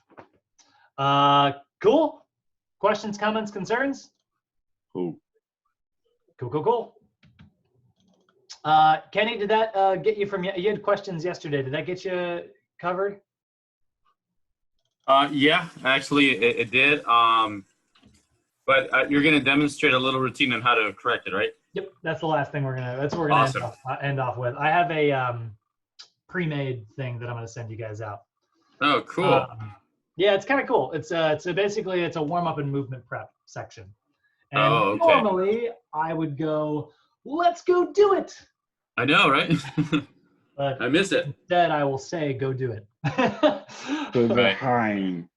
Cool. Questions, comments, concerns? Cool. Cool. Kenny, did that get you from, you had questions yesterday. Did that get you covered? Yeah, actually it did. But you're going to demonstrate a little routine on how to correct it, right? Yep, that's the last thing we're gonna Awesome. end off with. I have a pre-made thing that I'm gonna send you guys out. Oh, cool. Yeah, it's kind of cool. It's basically it's a warm-up and movement prep section. And Oh, okay. normally I would go, let's go do it. I know, right? But I miss it. instead, I will say, go do it. To the Right. hind.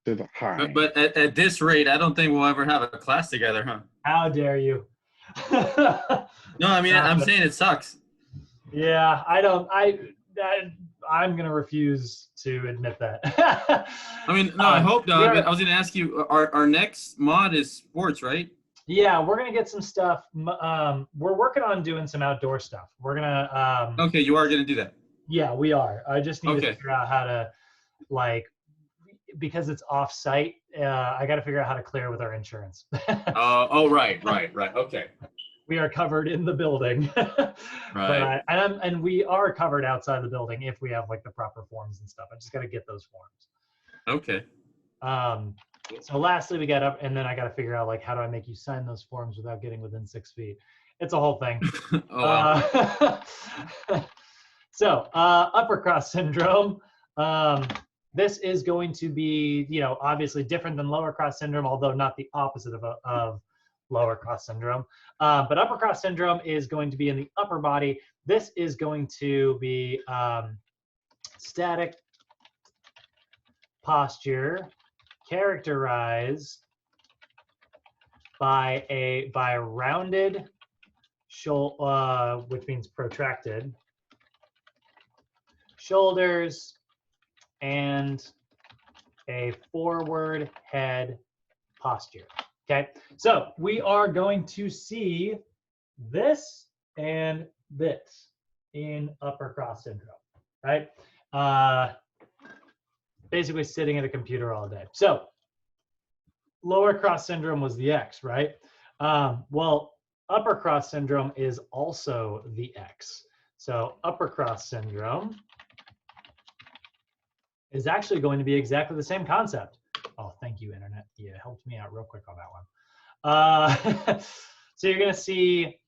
To the hind. But at this rate, I don't think we'll ever have a class together, huh? How dare you? No, I mean, I'm saying it sucks. Yeah, I'm gonna refuse to admit that. I mean, no, I hope not. But I was going to ask you, our next mod is sports, right? Yeah, we're gonna get some stuff. We're working on doing some outdoor stuff. We're gonna. Okay, you are going to do that. Yeah, we are. I just need to Okay. figure out how to, like, because it's off-site. I got to figure out how to clear with our insurance. Oh, right. Okay. We are covered in the building. Right. But and we are covered outside the building if we have like the proper forms and stuff. I just got to get those forms. Okay. So lastly, we got up, and then I got to figure out like how do I make you sign those forms without getting within 6 feet. It's a whole thing. Oh, wow. So upper cross syndrome. This is going to be, obviously different than lower cross syndrome, although not the opposite of lower cross syndrome. But upper cross syndrome is going to be in the upper body. This is going to be static posture characterized by a rounded shoulder, which means protracted shoulders, and a forward head posture. Okay, so we are going to see this and this in upper cross syndrome, right? Basically sitting at a computer all day. So lower cross syndrome was the X, right? Well, upper cross syndrome is also the X. So upper cross syndrome is actually going to be exactly the same concept. Oh, thank you, Internet. You helped me out real quick on that one. So you're going to see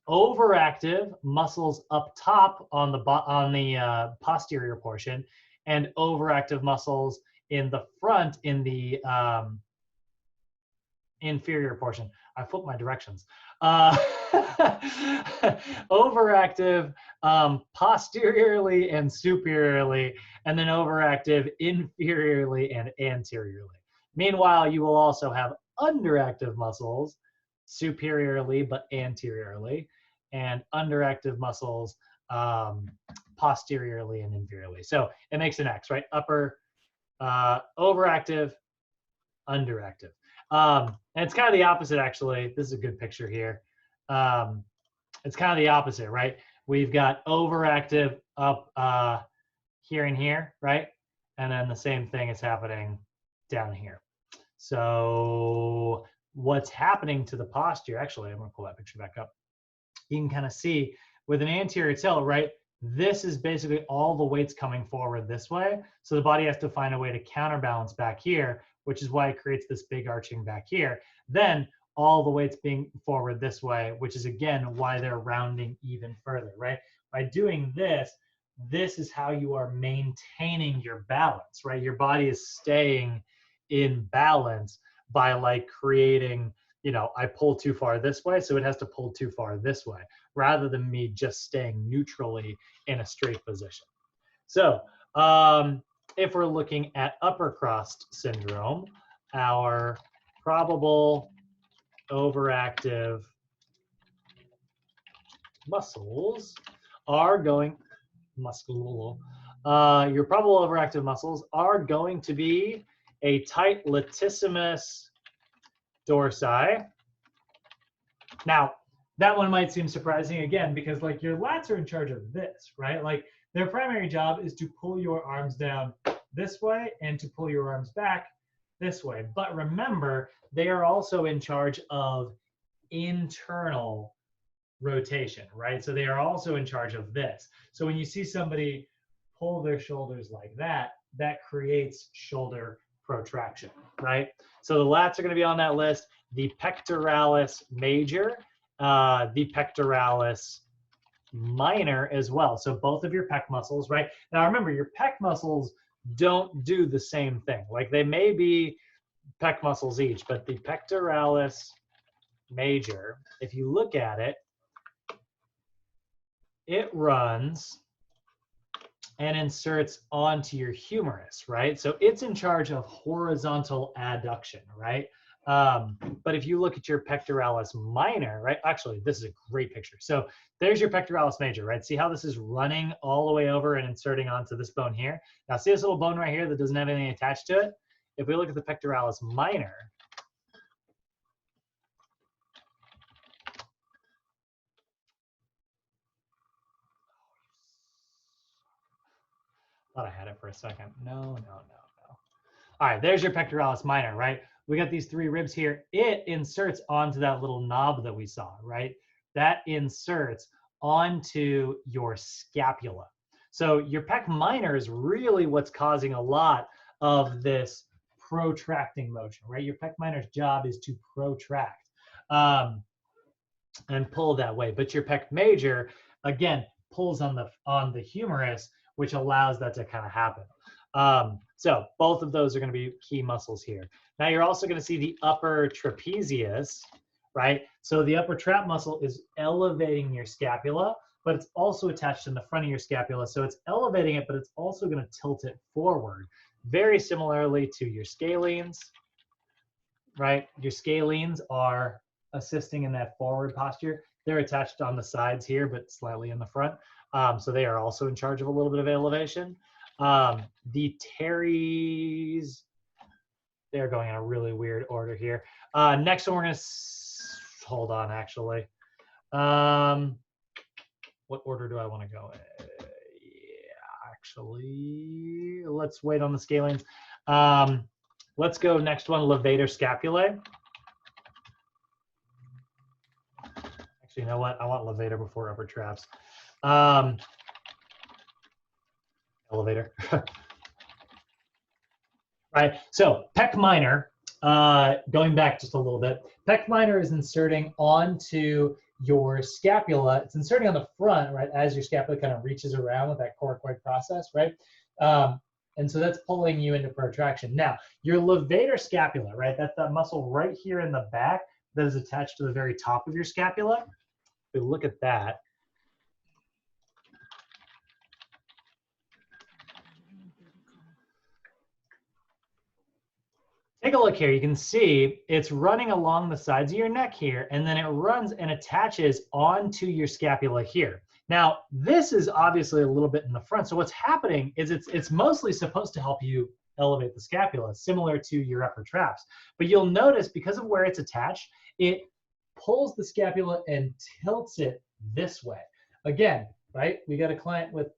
overactive muscles up top on the posterior portion, and overactive muscles in the front in the inferior portion. I flipped my directions. Overactive posteriorly and superiorly, and then overactive inferiorly and anteriorly. Meanwhile, you will also have underactive muscles superiorly but anteriorly, and underactive muscles posteriorly and inferiorly. So it makes an X, right? Upper, overactive, underactive. And it's kind of the opposite, actually. This is a good picture here. It's kind of the opposite, right? We've got overactive up here and here, right? And then the same thing is happening down here. So what's happening to the posture, actually, I'm going to pull that picture back up. You can kind of see with an anterior tilt, right? This is basically all the weight's coming forward this way. So the body has to find a way to counterbalance back here, which is why it creates this big arching back here. Then all the weight's being forward this way, which is again why they're rounding even further, right? By doing this, this is how you are maintaining your balance, right? Your body is staying in balance by like creating, you know, I pull too far this way, so it has to pull too far this way, rather than me just staying neutrally in a straight position. So if we're looking at upper crust syndrome, our probable overactive muscles are going, your probable overactive muscles are going to be a tight latissimus dorsi. Now, that one might seem surprising again, because like your lats are in charge of this, right? Like their primary job is to pull your arms down this way and to pull your arms back this way. But remember, they are also in charge of internal rotation, right? So they are also in charge of this. So when you see somebody pull their shoulders like that, that creates shoulder protraction, right? So the lats are going to be on that list. The pectoralis major, the pectoralis minor as well. So both of your pec muscles, right? Now remember, your pec muscles don't do the same thing. Like they may be pec muscles each, but the pectoralis major, if you look at it, it runs and inserts onto your humerus, right? So it's in charge of horizontal adduction, right? But if you look at your pectoralis minor, right? Actually, this is a great picture. So there's your pectoralis major, right? See how this is running all the way over and inserting onto this bone here? Now see this little bone right here that doesn't have anything attached to it? If we look at the pectoralis minor, thought I had it for a second. No. All right, there's your pectoralis minor, right? We got these three ribs here. It inserts onto that little knob that we saw, right? That inserts onto your scapula. So your pec minor is really what's causing a lot of this protracting motion, right? Your pec minor's job is to protract and pull that way. But your pec major, again, pulls on the humerus, which allows that to kind of happen. So both of those are going to be key muscles here. Now you're also going to see the upper trapezius, right? So the upper trap muscle is elevating your scapula, but it's also attached in the front of your scapula. So it's elevating it, but it's also going to tilt it forward. Very similarly to your scalenes, right? Your scalenes are assisting in that forward posture. They're attached on the sides here, but slightly in the front. So they are also in charge of a little bit of elevation. The teres, they're going in a really weird order here. Next one, we're going to hold on, actually. What order do I want to go in? Yeah, actually, let's wait on the scalenes. Let's go next one, levator scapulae. Actually, you know what? I want levator before upper traps. Elevator. Right, so pec minor, going back just a little bit, pec minor is inserting onto your scapula. It's inserting on the front, right, as your scapula kind of reaches around with that coracoid process, right? And so that's pulling you into protraction. Now, your levator scapula, right? That's that muscle right here in the back that is attached to the very top of your scapula. If we look at that, take a look here. You can see it's running along the sides of your neck here, and then it runs and attaches onto your scapula here. Now, this is obviously a little bit in the front. So what's happening is it's mostly supposed to help you elevate the scapula, similar to your upper traps. But you'll notice because of where it's attached, it pulls the scapula and tilts it this way. Again, right? We got a client with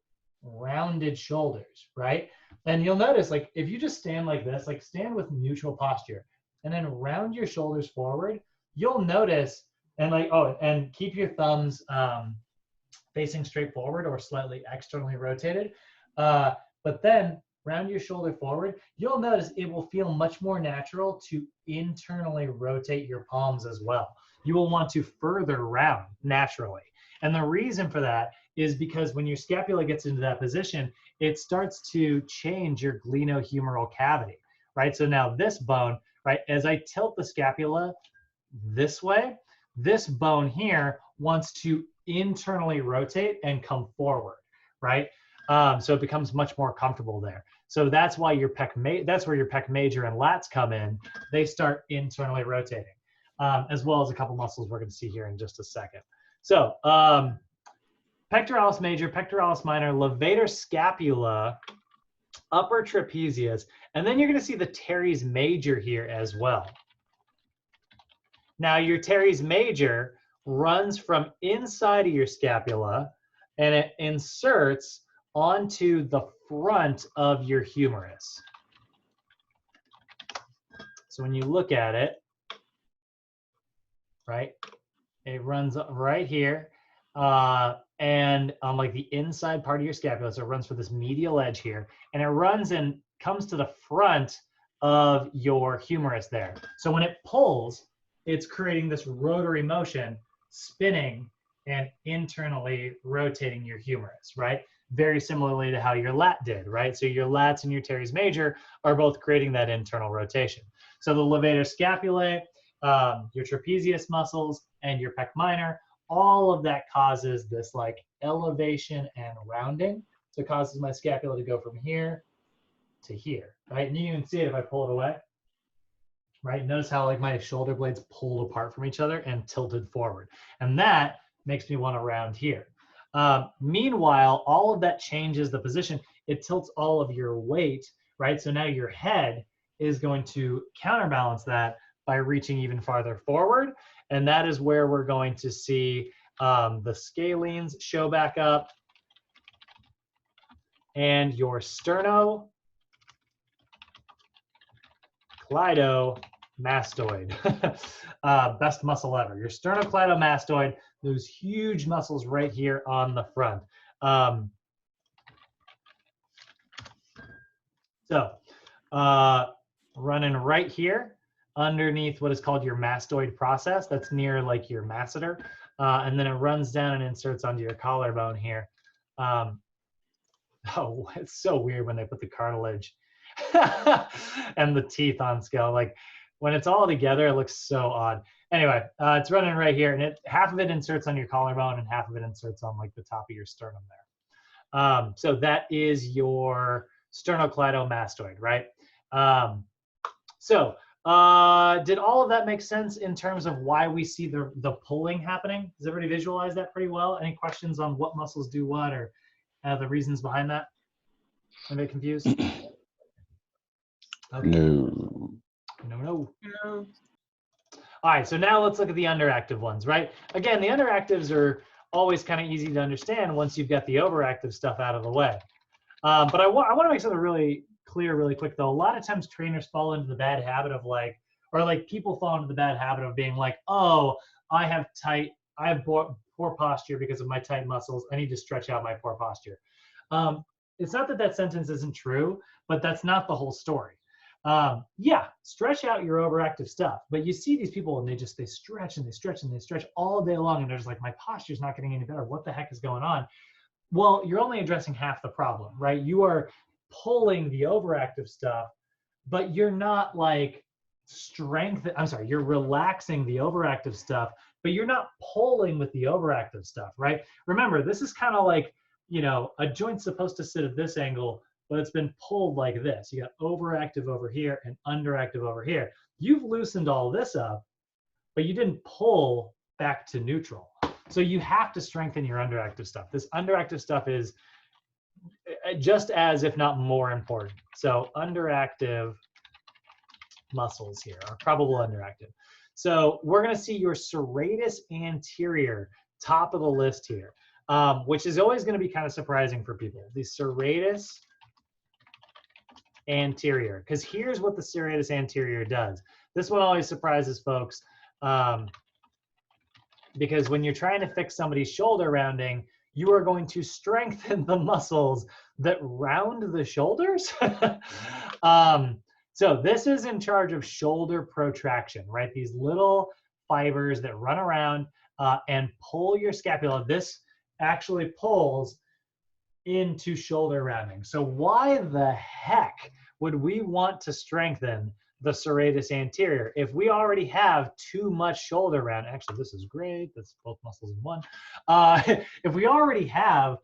rounded shoulders, right? And you'll notice, like, if you just stand like this, like stand with neutral posture, and then round your shoulders forward, you'll notice, and like, oh, and keep your thumbs facing straight forward or slightly externally rotated. But then round your shoulder forward, you'll notice it will feel much more natural to internally rotate your palms as well. You will want to further round naturally. And the reason for that is because when your scapula gets into that position, it starts to change your glenohumeral cavity, right? So now this bone, right, as I tilt the scapula this way, this bone here wants to internally rotate and come forward, right? So it becomes much more comfortable there. So that's why your that's where your pec major and lats come in. They start internally rotating, as well as a couple muscles we're going to see here in just a second. So pectoralis major, pectoralis minor, levator scapula, upper trapezius, and then you're going to see the teres major here as well. Now your teres major runs from inside of your scapula and it inserts onto the front of your humerus. So when you look at it, right, it runs right here and on like the inside part of your scapula. So it runs for this medial edge here, and it runs and comes to the front of your humerus there. So when it pulls, it's creating this rotary motion, spinning and internally rotating your humerus, right? Very similarly to how your lat did, right? So your lats and your teres major are both creating that internal rotation. So the levator scapulae, your trapezius muscles, and your pec minor, all of that causes this like elevation and rounding. So it causes my scapula to go from here to here, right? And you can see it if I pull it away, right? Notice how like my shoulder blades pulled apart from each other and tilted forward. And that makes me want to round here. Meanwhile, all of that changes the position. It tilts all of your weight, right? So now your head is going to counterbalance that by reaching even farther forward. And that is where we're going to see the scalenes show back up and your sternocleidomastoid. Best muscle ever. Your sternocleidomastoid, those huge muscles right here on the front. Running right here underneath what is called your mastoid process. That's near like your masseter. And then it runs down and inserts onto your collarbone here. Oh, it's so weird when they put the cartilage and the teeth on scale. Like when it's all together, it looks so odd. Anyway, it's running right here, and half of it inserts on your collarbone and half of it inserts on like the top of your sternum there. So that is your sternocleidomastoid, right? Did all of that make sense in terms of why we see the pulling happening? Does everybody visualize that pretty well? Any questions on what muscles do what or the reasons behind that? Anybody confused? Okay. No. No. All right, so now let's look at the underactive ones, right? Again, the underactives are always kind of easy to understand once you've got the overactive stuff out of the way. But I want to make something really clear really quick, though. A lot of times trainers fall into the bad habit of like, or like people fall into the bad habit of being like, oh, I have poor posture because of my tight muscles. I need to stretch out my poor posture. It's not that that sentence isn't true, but that's not the whole story. Yeah, stretch out your overactive stuff, but you see these people and they stretch and they stretch and they stretch all day long, and they're just like, my posture's not getting any better. What the heck is going on? Well, you're only addressing half the problem, right? You are pulling the overactive stuff, but you're not like you're relaxing the overactive stuff, but you're not pulling with the overactive stuff, right? Remember, this is kind of like, you know, a joint's supposed to sit at this angle, but it's been pulled like this. You got overactive over here and underactive over here. You've loosened all this up, but you didn't pull back to neutral. So you have to strengthen your underactive stuff. This underactive stuff is just as, if not more important. So underactive muscles here are probable underactive. So we're going to see your serratus anterior, top of the list here, which is always going to be kind of surprising for people. The serratus anterior, because here's what the serratus anterior does. This one always surprises folks, because when you're trying to fix somebody's shoulder rounding, you are going to strengthen the muscles that round the shoulders. So this is in charge of shoulder protraction, right? These little fibers that run around and pull your scapula. This actually pulls into shoulder rounding. So why the heck would we want to strengthen the serratus anterior if we already have too much shoulder round? Actually, this is great. That's both muscles in one. If we already have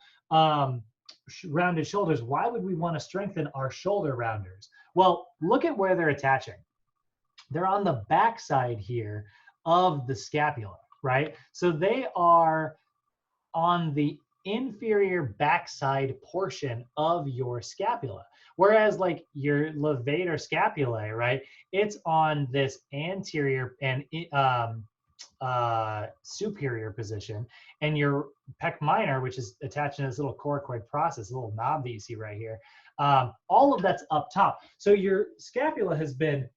rounded shoulders, why would we want to strengthen our shoulder rounders? Well, look at where they're attaching. They're on the back side here of the scapula, right? So they are on the inferior backside portion of your scapula. Whereas like your levator scapulae, right, it's on this anterior and superior position, and your pec minor, which is attached in this little coracoid process, a little knob that you see right here, all of that's up top. So your scapula has been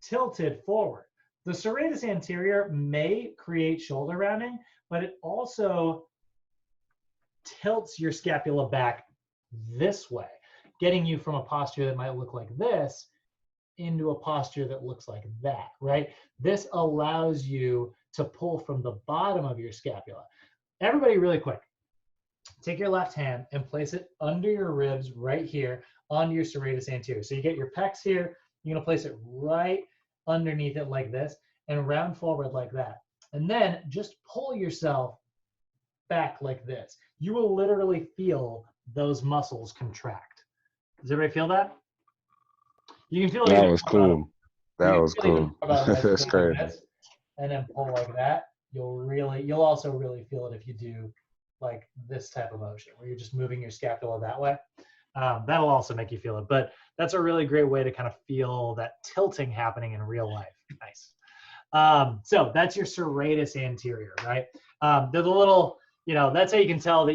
tilted forward. The serratus anterior may create shoulder rounding, but it also tilts your scapula back this way, getting you from a posture that might look like this into a posture that looks like that, right? This allows you to pull from the bottom of your scapula. Everybody, really quick, take your left hand and place it under your ribs right here onto your serratus anterior. So you get your pecs here, you're gonna place it right underneath it like this and round forward like that. And then just pull yourself back like this. You will literally feel those muscles contract. Does everybody feel that? You can feel it. That was cool. That was cool. That's crazy. And then pull like that. You'll also really feel it if you do like this type of motion where you're just moving your scapula that way. That'll also make you feel it. But that's a really great way to kind of feel that tilting happening in real life. Nice. So that's your serratus anterior, right? They're the little, you know, that's how you can tell that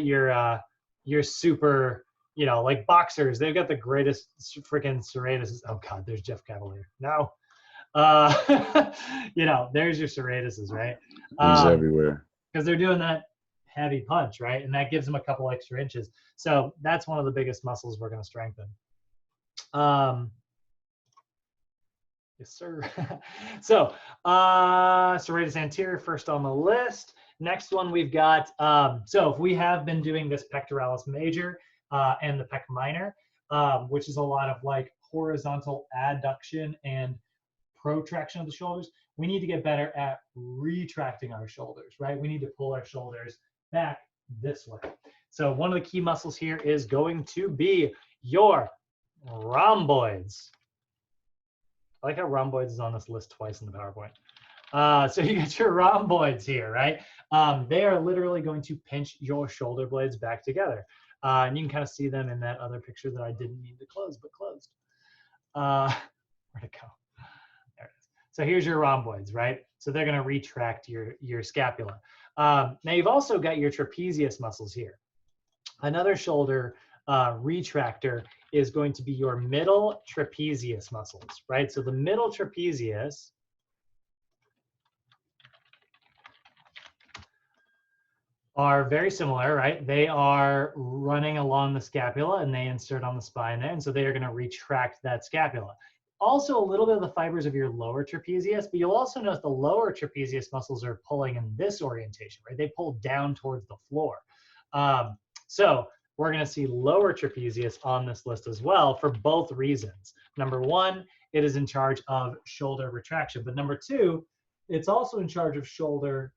you're super, you know, like boxers. They've got the greatest freaking serratuses. Oh God, there's Jeff Cavalier. No. You know, there's your serratuses, right? He's everywhere. Because they're doing that heavy punch, right? And that gives them a couple extra inches. So that's one of the biggest muscles we're going to strengthen. Yes, sir. So serratus anterior first on the list. Next one we've got, so if we have been doing this pectoralis major and the pec minor, which is a lot of like horizontal adduction and protraction of the shoulders, we need to get better at retracting our shoulders, right? We need to pull our shoulders back this way. So one of the key muscles here is going to be your rhomboids. I like how rhomboids is on this list twice in the PowerPoint. So you get your rhomboids here, right? They are literally going to pinch your shoulder blades back together. And you can kind of see them in that other picture that I didn't mean to close, but closed. Where'd it go? There it is. So here's your rhomboids, right? So they're going to retract your scapula. Now you've also got your trapezius muscles here. Another shoulder retractor is going to be your middle trapezius muscles, right? So the middle trapezius are very similar, right? They are running along the scapula and they insert on the spine there. And so they are going to retract that scapula. Also a little bit of the fibers of your lower trapezius, but you'll also notice the lower trapezius muscles are pulling in this orientation, right? They pull down towards the floor. So we're going to see lower trapezius on this list as well for both reasons. Number one, it is in charge of shoulder retraction. But number two, it's also in charge of shoulder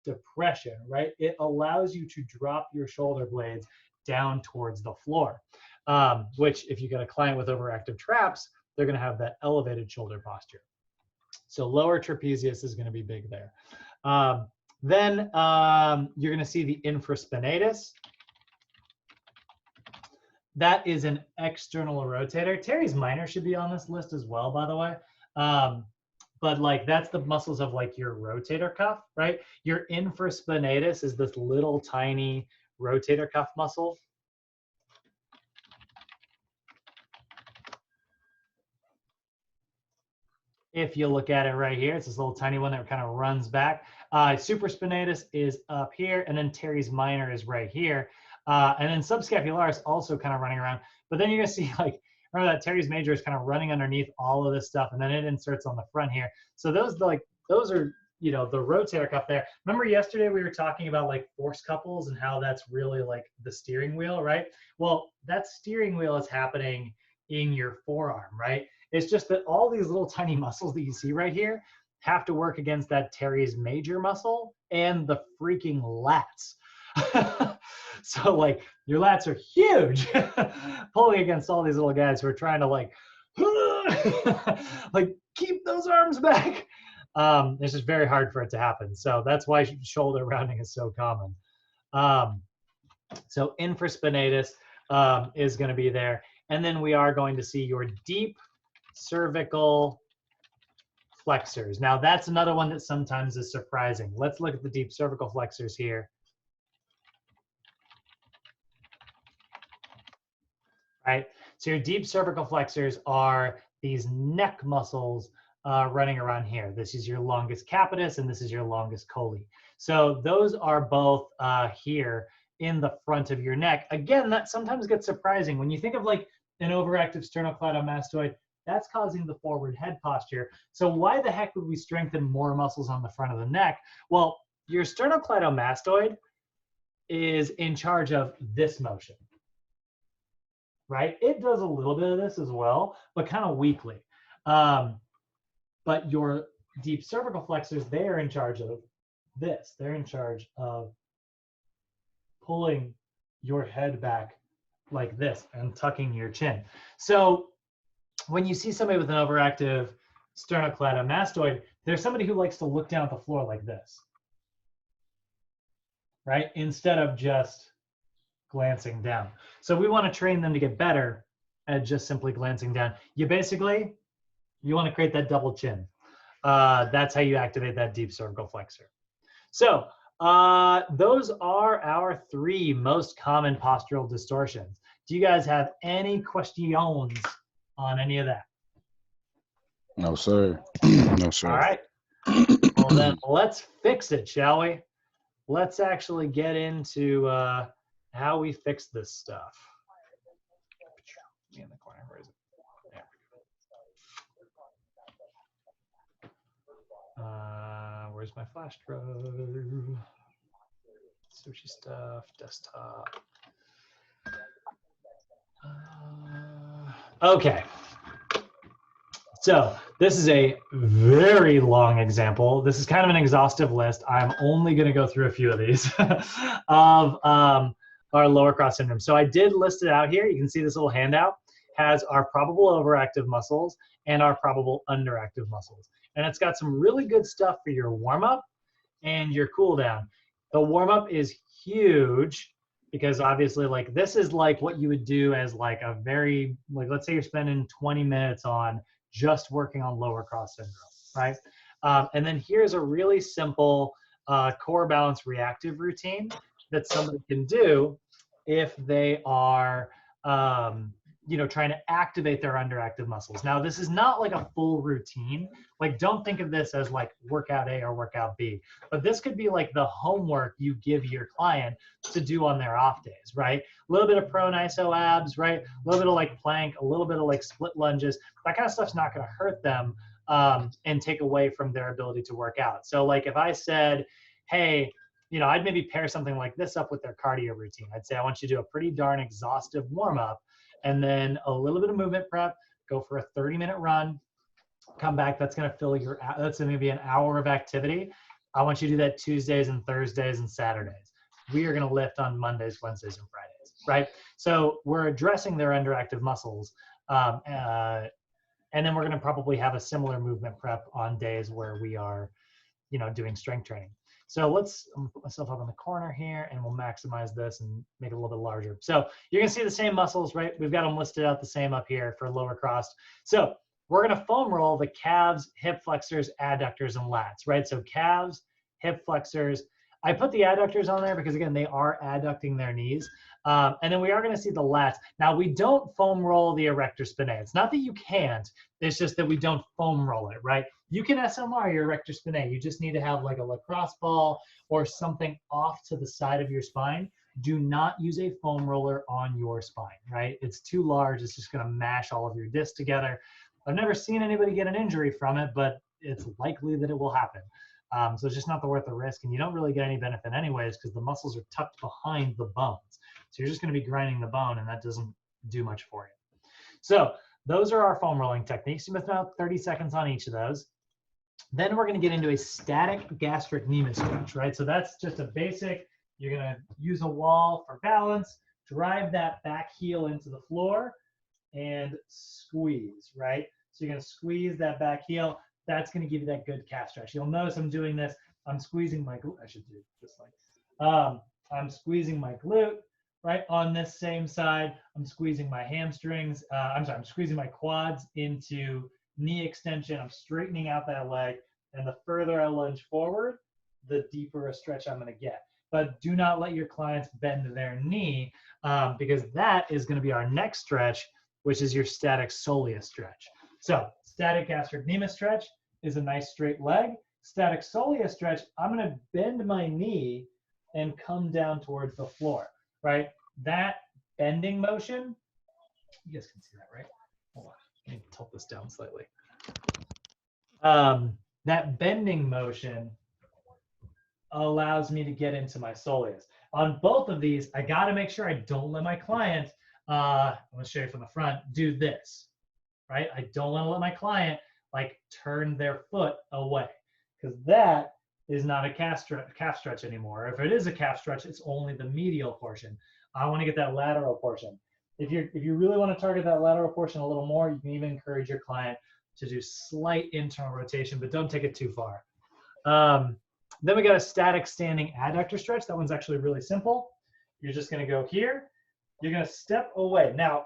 depression, right? It allows you to drop your shoulder blades down towards the floor, which if you got a client with overactive traps, they're going to have that elevated shoulder posture. So lower trapezius is going to be big there. Then you're going to see the infraspinatus. That is an external rotator. Teres minor should be on this list as well, by the way. But like that's the muscles of like your rotator cuff, right? Your infraspinatus is this little tiny rotator cuff muscle. If you look at it right here, it's this little tiny one that kind of runs back. Supraspinatus is up here, and then teres minor is right here. And then subscapularis also kind of running around. But then you're going to see, like, remember that teres major is kind of running underneath all of this stuff, and then it inserts on the front here. So those are, you know, the rotator cuff there. Remember yesterday we were talking about like force couples and how that's really like the steering wheel, right? Well, that steering wheel is happening in your forearm, right? It's just that all these little tiny muscles that you see right here have to work against that teres major muscle and the freaking lats. So like your lats are huge, pulling against all these little guys who are trying to like, like keep those arms back. It's just very hard for it to happen. So that's why shoulder rounding is so common. So infraspinatus is going to be there. And then we are going to see your deep cervical flexors. Now that's another one that sometimes is surprising. Let's look at the deep cervical flexors here. Right, so your deep cervical flexors are these neck muscles running around here. This is your longus capitis and this is your longus coli. So those are both here in the front of your neck. Again, that sometimes gets surprising. When you think of like an overactive sternocleidomastoid, that's causing the forward head posture. So why the heck would we strengthen more muscles on the front of the neck? Well, your sternocleidomastoid is in charge of this motion. Right? It does a little bit of this as well, but kind of weakly. But your deep cervical flexors, they are in charge of this. They're in charge of pulling your head back like this and tucking your chin. So when you see somebody with an overactive sternocleidomastoid, there's somebody who likes to look down at the floor like this, right? Instead of just glancing down. So we want to train them to get better at just simply glancing down. You want to create that double chin. That's how you activate that deep cervical flexor. So those are our 3 most common postural distortions. Do you guys have any questions on any of that? No, sir. No, sir. All right. Well, then let's fix it, shall we? Let's actually get into how we fix this stuff. In the corner, where is it? There. Where's my flash drive? Sushi stuff, desktop. Okay. So this is a very long example. This is kind of an exhaustive list. I'm only going to go through a few of these of our lower cross syndrome. So I did list it out here. You can see this little handout has our probable overactive muscles and our probable underactive muscles. And it's got some really good stuff for your warm-up and your cool down. The warm-up is huge because obviously like this is like what you would do as like a very, like let's say you're spending 20 minutes on just working on lower cross syndrome, right? And then here's a really simple core balance reactive routine that somebody can do if they are, you know, trying to activate their underactive muscles. Now, this is not like a full routine. Like, don't think of this as like workout A or workout B, but this could be like the homework you give your client to do on their off days, right? A little bit of prone iso abs, right? A little bit of like plank, a little bit of like split lunges. That kind of stuff's not going to hurt them and take away from their ability to work out. So like if I said, hey, I'd maybe pair something like this up with their cardio routine. I'd say I want you to do a pretty darn exhaustive warm up and then a little bit of movement prep, go for a 30-minute run, come back. That's going to fill that's going to be an hour of activity. I want you to do that Tuesdays and Thursdays and Saturdays. We are going to lift on Mondays, Wednesdays, and Fridays, right? So we're addressing their underactive muscles. And then we're going to probably have a similar movement prep on days where we are, doing strength training. So I'm gonna put myself up in the corner here and we'll maximize this and make it a little bit larger. So you're gonna see the same muscles, right? We've got them listed out the same up here for lower cross. So we're gonna foam roll the calves, hip flexors, adductors, and lats, right? So calves, hip flexors. I put the adductors on there because again, they are adducting their knees. And then we are gonna see the lats. Now we don't foam roll the erector spinae. It's not that you can't, it's just that we don't foam roll it, right? You can SMR your erector spinae. You just need to have like a lacrosse ball or something off to the side of your spine. Do not use a foam roller on your spine, right? It's too large. It's just gonna mash all of your discs together. I've never seen anybody get an injury from it, but it's likely that it will happen. So it's just not worth the risk, and you don't really get any benefit anyways because the muscles are tucked behind the bones. So you're just gonna be grinding the bone and that doesn't do much for you. So those are our foam rolling techniques. You must know 30 seconds on each of those. Then we're going to get into a static gastrocnemius stretch, right? So that's just a basic, you're going to use a wall for balance, drive that back heel into the floor, and squeeze, right? So you're going to squeeze that back heel. That's going to give you that good calf stretch. You'll notice I'm doing this. I'm squeezing my glute. I should do this like, I'm squeezing my glute, right? On this same side, I'm squeezing my hamstrings. I'm squeezing my quads into knee extension. I'm straightening out that leg, and the further I lunge forward, the deeper a stretch I'm going to get. But do not let your clients bend their knee because that is going to be our next stretch, which is your static soleus stretch. So static gastrocnemius stretch is a nice straight leg. Static soleus stretch, I'm going to bend my knee and come down towards the floor, right? That bending motion, you guys can see that, right? Hold on. Let me tilt this down slightly. That bending motion allows me to get into my soleus. On both of these, I got to make sure I don't let my client, I'm going to show you from the front, do this, right? I don't want to let my client like turn their foot away because that is not a calf stretch anymore. If it is a calf stretch, it's only the medial portion. I want to get that lateral portion. If you really want to target that lateral portion a little more, you can even encourage your client to do slight internal rotation, but don't take it too far. Then we got a static standing adductor stretch. That one's actually really simple. You're just going to go here. You're going to step away. Now,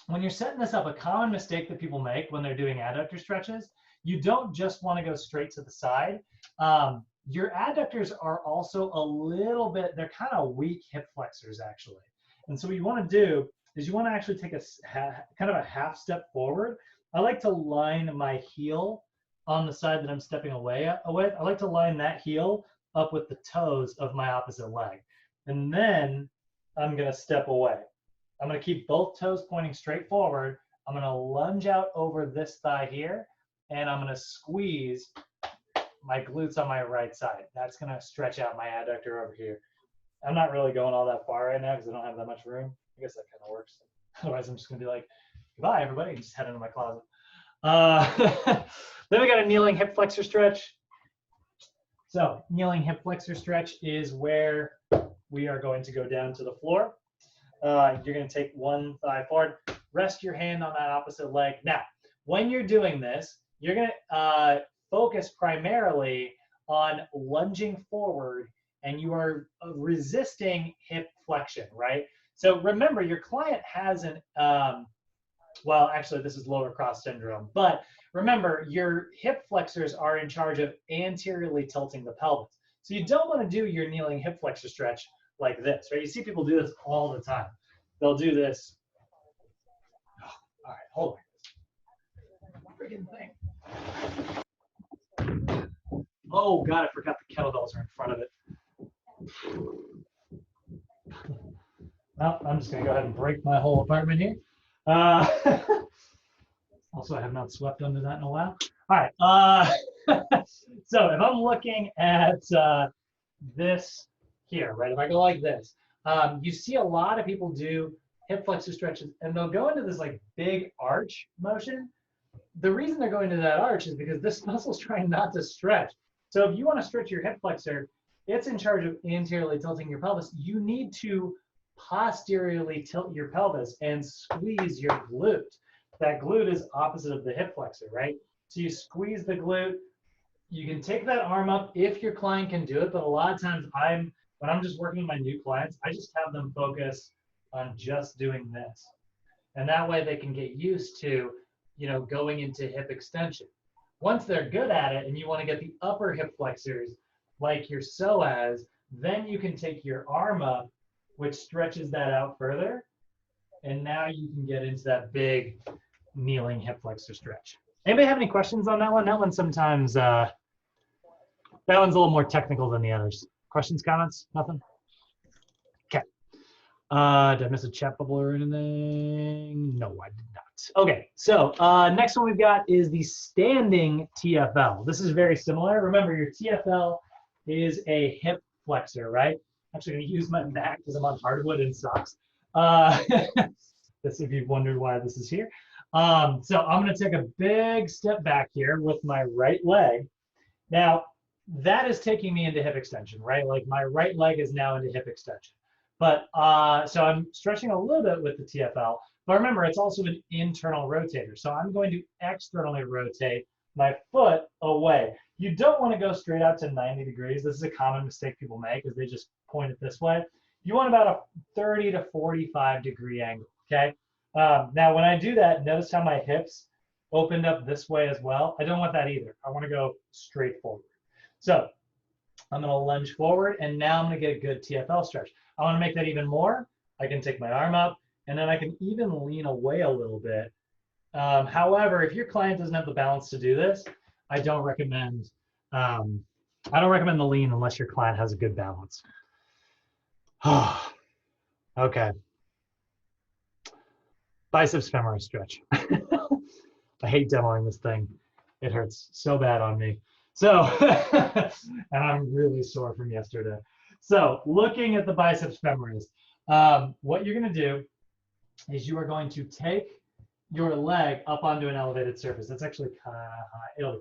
when you're setting this up, a common mistake that people make when they're doing adductor stretches, you don't just want to go straight to the side. Your adductors are also a little bit, they're kind of weak hip flexors actually. And so what you want to do is you want to actually take a kind of a half step forward. I like to line my heel on the side that I'm stepping away with. I like to line that heel up with the toes of my opposite leg. And then I'm going to step away. I'm going to keep both toes pointing straight forward. I'm going to lunge out over this thigh here, and I'm going to squeeze my glutes on my right side. That's going to stretch out my adductor over here. I'm not really going all that far right now because I don't have that much room. I guess that kind of works. Otherwise, I'm just going to be like, goodbye, everybody, and just head into my closet. Then we got a kneeling hip flexor stretch. So kneeling hip flexor stretch is where we are going to go down to the floor. You're going to take one thigh forward, rest your hand on that opposite leg. Now, when you're doing this, you're going to focus primarily on lunging forward, and you are resisting hip flexion, right? So remember, your client has an, well, actually, this is lower cross syndrome, but remember, your hip flexors are in charge of anteriorly tilting the pelvis. So you don't want to do your kneeling hip flexor stretch like this, right? You see people do this all the time. They'll do this. Oh, all right, hold on. Friggin' thing. Oh, God, I forgot the kettlebells are in front of it. Well, I'm just going to go ahead and break my whole apartment here. Also, I have not swept under that in a while. All right. So if I'm looking at this here, right? If I go like this, you see a lot of people do hip flexor stretches, and they'll go into this like big arch motion. The reason they're going to that arch is because this muscle's trying not to stretch. So if you want to stretch your hip flexor, it's in charge of anteriorly tilting your pelvis. You need to posteriorly tilt your pelvis and squeeze your glute. That glute is opposite of the hip flexor, right? So you squeeze the glute. You can take that arm up if your client can do it, but a lot of times when I'm just working with my new clients, I just have them focus on just doing this. And that way they can get used to, going into hip extension. Once they're good at it and you want to get the upper hip flexors like your psoas, then you can take your arm up, which stretches that out further. And now you can get into that big kneeling hip flexor stretch. Anybody have any questions on that one? That one sometimes, that one's a little more technical than the others. Questions, comments, nothing? Okay. Did I miss a chat bubble or anything? No, I did not. Okay, so next one we've got is the standing TFL. This is very similar. Remember, your TFL is a hip flexor, right? I'm actually going to use my back because I'm on hardwood and socks. This, if you've wondered why this is here. So I'm going to take a big step back here with my right leg. Now, that is taking me into hip extension, right? Like my right leg is now into hip extension. But so I'm stretching a little bit with the TFL, but remember, it's also an internal rotator. So I'm going to externally rotate my foot away. You don't want to go straight out to 90 degrees. This is a common mistake people make, is they just point it this way. You want about a 30 to 45 degree angle, okay? Now, when I do that, notice how my hips opened up this way as well. I don't want that either. I want to go straight forward. So I'm going to lunge forward, and now I'm going to get a good TFL stretch. I want to make that even more. I can take my arm up, and then I can even lean away a little bit. However, if your client doesn't have the balance to do this, I don't recommend the lean unless your client has a good balance. Okay. Biceps femoris stretch. I hate demoing this thing. It hurts so bad on me. So, and I'm really sore from yesterday. So looking at the biceps femoris, what you're going to do is you are going to take your leg up onto an elevated surface. That's actually kind of high.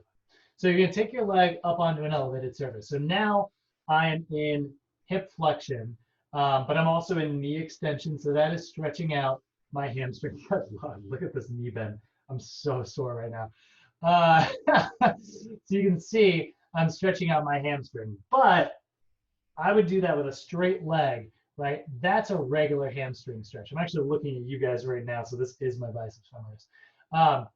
So you're going to take your leg up onto an elevated surface. So now I am in hip flexion, but I'm also in knee extension. So that is stretching out my hamstring. Look at this knee bend. I'm so sore right now. So you can see I'm stretching out my hamstring, but I would do that with a straight leg, right? That's a regular hamstring stretch. I'm actually looking at you guys right now, so this is my biceps femoris.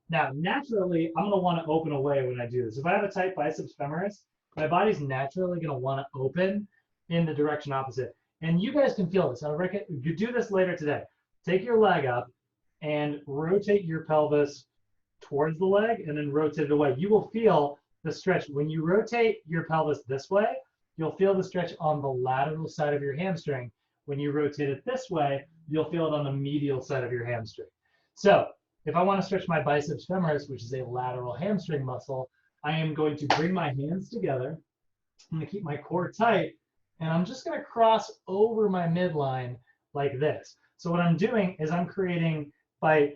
Now, naturally, I'm going to want to open away when I do this. If I have a tight biceps femoris, my body's naturally going to want to open in the direction opposite. And you guys can feel this. I reckon you do this later today. Take your leg up and rotate your pelvis towards the leg and then rotate it away. You will feel the stretch. When you rotate your pelvis this way, you'll feel the stretch on the lateral side of your hamstring. When you rotate it this way, you'll feel it on the medial side of your hamstring. So if I want to stretch my biceps femoris, which is a lateral hamstring muscle, I am going to bring my hands together. I'm going to keep my core tight, and I'm just going to cross over my midline like this. So what I'm doing is I'm creating, by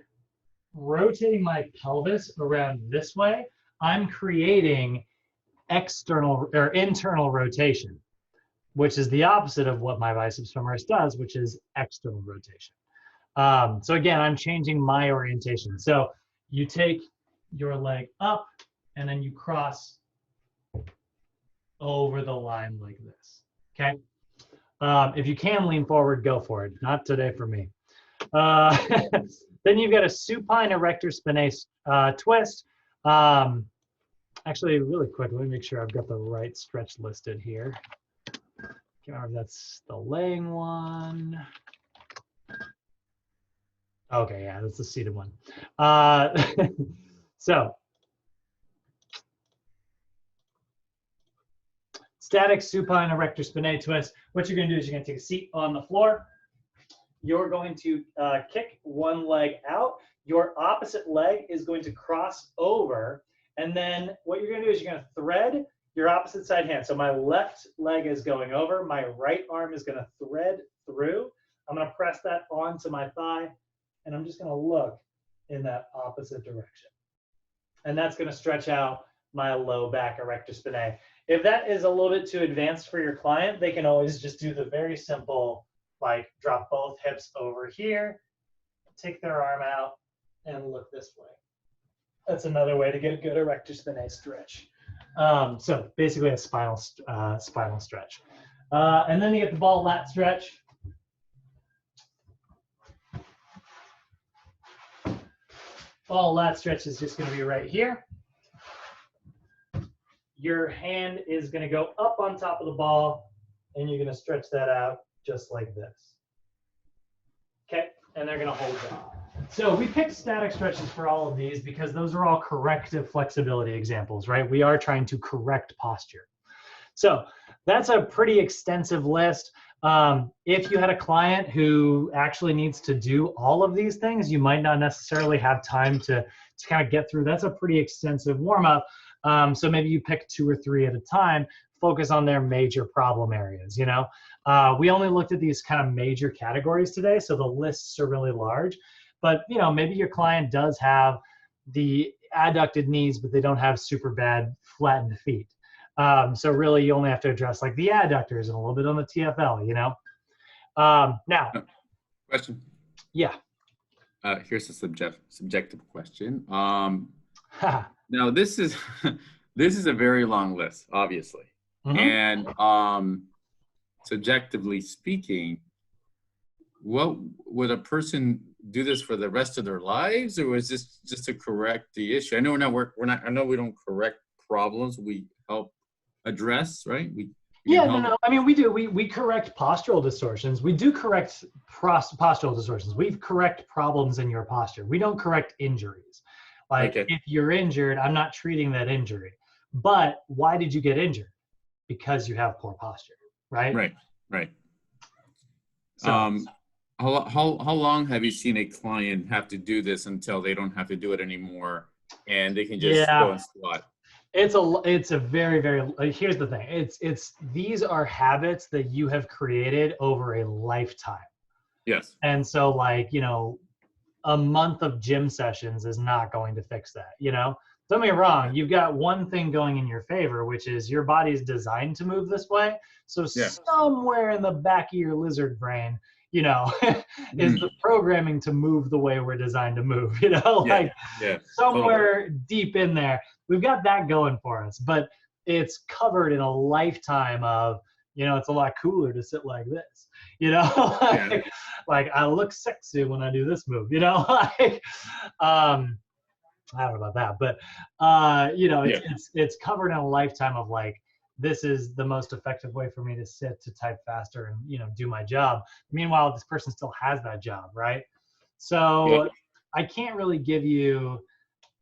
rotating my pelvis around this way, I'm creating external or internal rotation, which is the opposite of what my biceps femoris does, which is external rotation. So again, I'm changing my orientation. So you take your leg up and then you cross over the line like this, okay? If you can lean forward, go for it. Not today for me. Then you've got a supine erector spinae twist. Actually, really quick, let me make sure I've got the right stretch listed here. Can't remember if that's the laying one. Okay, yeah, that's the seated one. So, static supine erector spinae twist. What you're going to do is you're going to take a seat on the floor. You're going to kick one leg out. Your opposite leg is going to cross over. And then what you're going to do is you're going to thread your opposite side hand. So my left leg is going over, my right arm is going to thread through. I'm going to press that onto my thigh, and I'm just going to look in that opposite direction. And that's going to stretch out my low back erector spinae. If that is a little bit too advanced for your client, they can always just do the very simple, like drop both hips over here, take their arm out, and look this way. That's another way to get a good erector spinae stretch. So basically a spinal stretch. And then you get the ball lat stretch. Ball lat stretch is just going to be right here. Your hand is going to go up on top of the ball, and you're going to stretch that out just like this. Okay, and they're going to hold that. So we picked static stretches for all of these because those are all corrective flexibility examples, right? We are trying to correct posture. So that's a pretty extensive list. If you had a client who actually needs to do all of these things, you might not necessarily have time to kind of get through. That's a pretty extensive warm-up. So maybe you pick 2 or 3 at a time, focus on their major problem areas, you know? We only looked at these kind of major categories today, so the lists are really large. But, you know, maybe your client does have the adducted knees, but they don't have super bad flattened feet. So really, you only have to address like the adductors and a little bit on the TFL, you know? Now. Question. Yeah. Here's a subjective question. Now, this is a very long list, obviously. Mm-hmm. And subjectively speaking, what would a person do this for the rest of their lives, or is this just to correct the issue? I know I know we don't correct problems. We help address, right? No. I mean, we do. We correct postural distortions. We do correct postural distortions. We correct problems in your posture. We don't correct injuries. Like if you're injured, I'm not treating that injury. But why did you get injured? Because you have poor posture, right? Right. So, how long have you seen a client have to do this until they don't have to do it anymore and they can just go and squat? It's a very, very, here's the thing. It's these are habits that you have created over a lifetime. Yes. And so like, you know, a month of gym sessions is not going to fix that, you know? Don't get me wrong, you've got one thing going in your favor, which is your body's designed to move this way. So somewhere in the back of your lizard brain, you know, is the programming to move the way we're designed to move, you know? Somewhere deep in there, we've got that going for us. But it's covered in a lifetime of, you know, it's a lot cooler to sit like this, you know? Like I look sexy when I do this move, you know? Like, I don't know about that, but you know, it's covered in a lifetime of like, this is the most effective way for me to sit, to type faster, and you know, do my job. Meanwhile, this person still has that job, right? So I can't really give you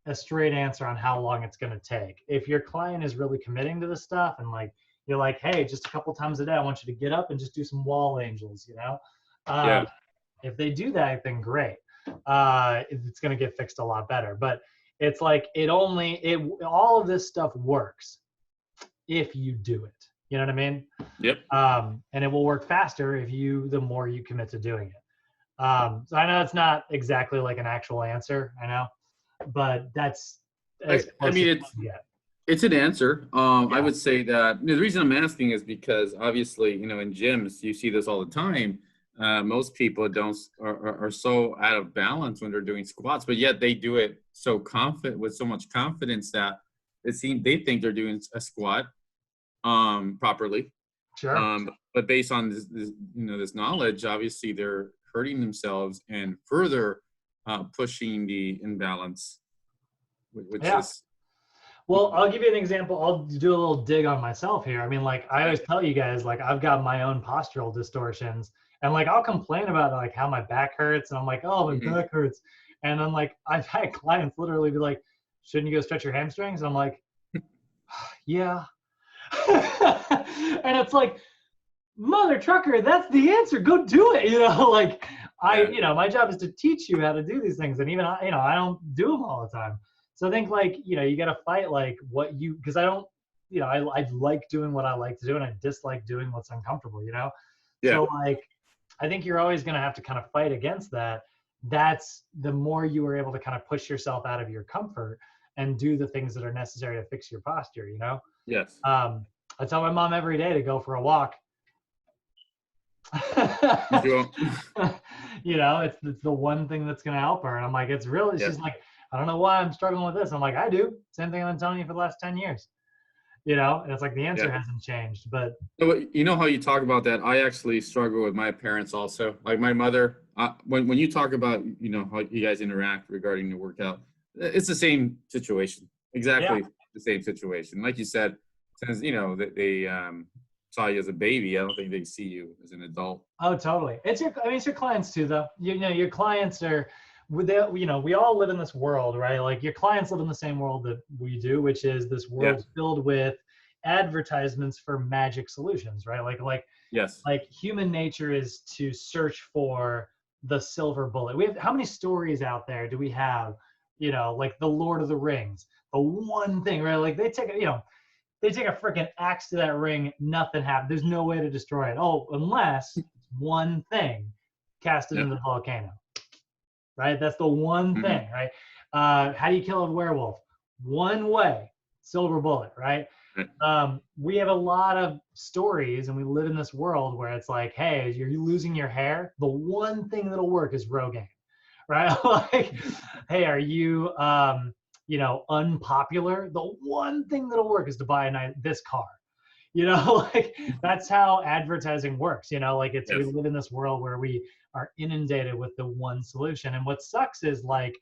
a straight answer on how long it's going to take. If your client is really committing to this stuff and like you're like, hey, just a couple times a day, I want you to get up and just do some wall angels, you know? If they do that, then great. It's going to get fixed a lot better. But it's like all of this stuff works if you do it. You know what I mean? Yep. And it will work faster the more you commit to doing it. So I know it's not exactly like an actual answer, I know, but that's I mean, it's an answer. I would say that the reason I'm asking is because obviously, you know, in gyms, you see this all the time. Most people are so out of balance when they're doing squats, but yet they do it so with so much confidence that they think they're doing a squat properly. Sure. But based on this knowledge, obviously they're hurting themselves and further pushing the imbalance, which is. Well, I'll give you an example. I'll do a little dig on myself here. I mean, like I always tell you guys, like I've got my own postural distortions. And like, I'll complain about like how my back hurts. And I'm like, oh, my back hurts. And then like, I've had clients literally be like, shouldn't you go stretch your hamstrings? And I'm like, yeah. And it's like, mother trucker, that's the answer. Go do it. You know, like you know, my job is to teach you how to do these things. And even I, you know, I don't do them all the time. So I think like, you know, you got to fight like because I don't, you know, I like doing what I like to do, and I dislike doing what's uncomfortable, you know? Yeah. So like, I think you're always going to have to kind of fight against that. That's the more you are able to kind of push yourself out of your comfort and do the things that are necessary to fix your posture, you know? Yes. I tell my mom every day to go for a walk. You know, it's the one thing that's going to help her. And I'm like, it's really, she's like, I don't know why I'm struggling with this. I'm like, I do. Same thing I've been telling you for the last 10 years. You know, and it's like the answer hasn't changed. But you know how you talk about that? I actually struggle with my parents also. Like my mother, when you talk about, you know, how you guys interact regarding the workout, it's the same situation. Exactly the same situation. Like you said, since, you know, that they saw you as a baby, I don't think they see you as an adult. Oh, totally. It's your clients too, though. You know, your clients are, you know, we all live in this world, right? Like your clients live in the same world that we do, which is this world filled with advertisements for magic solutions, right? Like human nature is to search for the silver bullet. We have, how many stories out there do we have, you know, like the Lord of the Rings, the one thing, right? Like they take a freaking axe to that ring, nothing happens. There's no way to destroy it. Oh, unless one thing, cast it into the volcano, right? That's the one thing, right? How do you kill a werewolf? One way, silver bullet, right? We have a lot of stories, and we live in this world where it's like, hey, you're losing your hair. The one thing that'll work is Rogaine, right? Like, hey, are you, you know, unpopular? The one thing that'll work is to buy this car. You know, like that's how advertising works. You know, like we live in this world where we are inundated with the one solution. And what sucks is like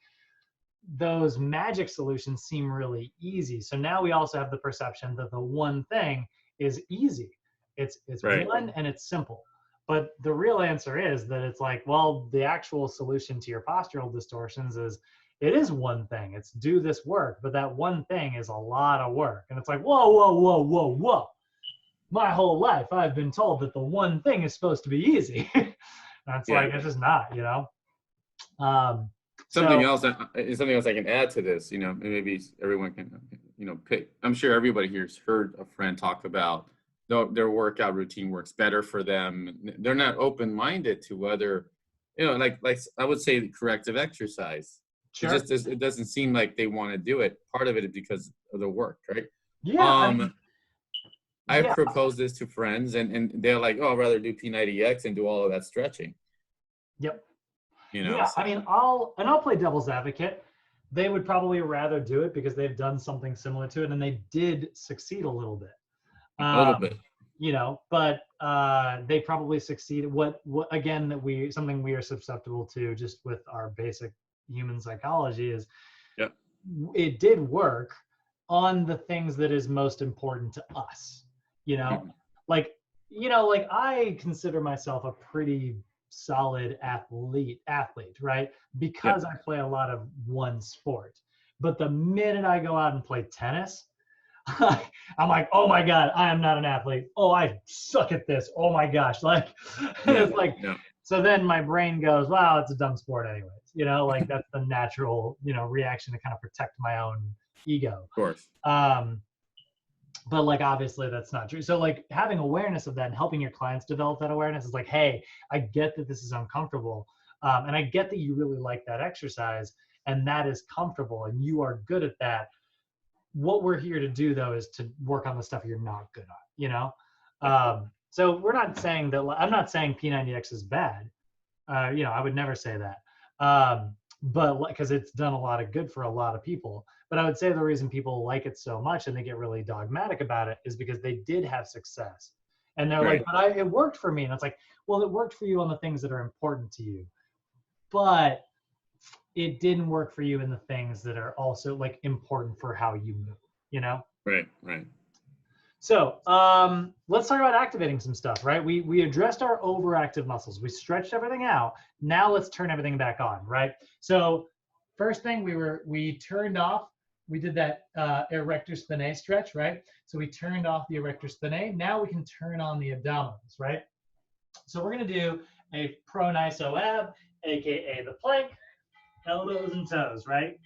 those magic solutions seem really easy. So now we also have the perception that the one thing is easy. It's one and it's simple. But the real answer is that it's like, well, the actual solution to your postural distortions is, it is one thing. It's do this work, but that one thing is a lot of work. And it's like, whoa, whoa, whoa, whoa, whoa. My whole life, I've been told that the one thing is supposed to be easy. That's like, it's just not, you know? Something else I can add to this, you know, maybe everyone can, you know, pick. I'm sure everybody here's heard a friend talk about their workout routine works better for them. They're not open-minded to whether, you know, like I would say corrective exercise. Sure. It doesn't seem like they want to do it. Part of it is because of the work, right? Yeah. I've proposed this to friends, and they're like, "Oh, I'd rather do P90X and do all of that stretching." Yep. You know. Yeah, so. I mean, I'll play devil's advocate. They would probably rather do it because they've done something similar to it, and they did succeed a little bit. A little bit. You know, but they probably succeeded. What again that something we are susceptible to just with our basic human psychology is, it did work on the things that is most important to us. You know, like I consider myself a pretty solid athlete, right? Because I play a lot of one sport. But the minute I go out and play tennis, I'm like, oh my God, I am not an athlete. Oh, I suck at this. Oh my gosh. Like, it's like, so then my brain goes, wow, it's a dumb sport anyways. You know, like that's the natural, you know, reaction to kind of protect my own ego. Of course. But like, obviously that's not true. So like having awareness of that and helping your clients develop that awareness is like, hey, I get that this is uncomfortable. And I get that you really like that exercise and that is comfortable and you are good at that. What we're here to do though, is to work on the stuff you're not good at, you know? So we're not saying that, I'm not saying P90X is bad. You know, I would never say that. But because it's done a lot of good for a lot of people. But I would say the reason people like it so much and they get really dogmatic about it is because they did have success. And they're like, but it worked for me. And it's like, well, it worked for you on the things that are important to you. But it didn't work for you in the things that are also like important for how you move, you know? Right. So let's talk about activating some stuff, right? We addressed our overactive muscles. We stretched everything out. Now let's turn everything back on, right? So first thing we turned off, we did that erector spinae stretch, right? So we turned off the erector spinae. Now we can turn on the abdominals, right? So we're gonna do a pronation ab, AKA the plank, elbows and toes, right?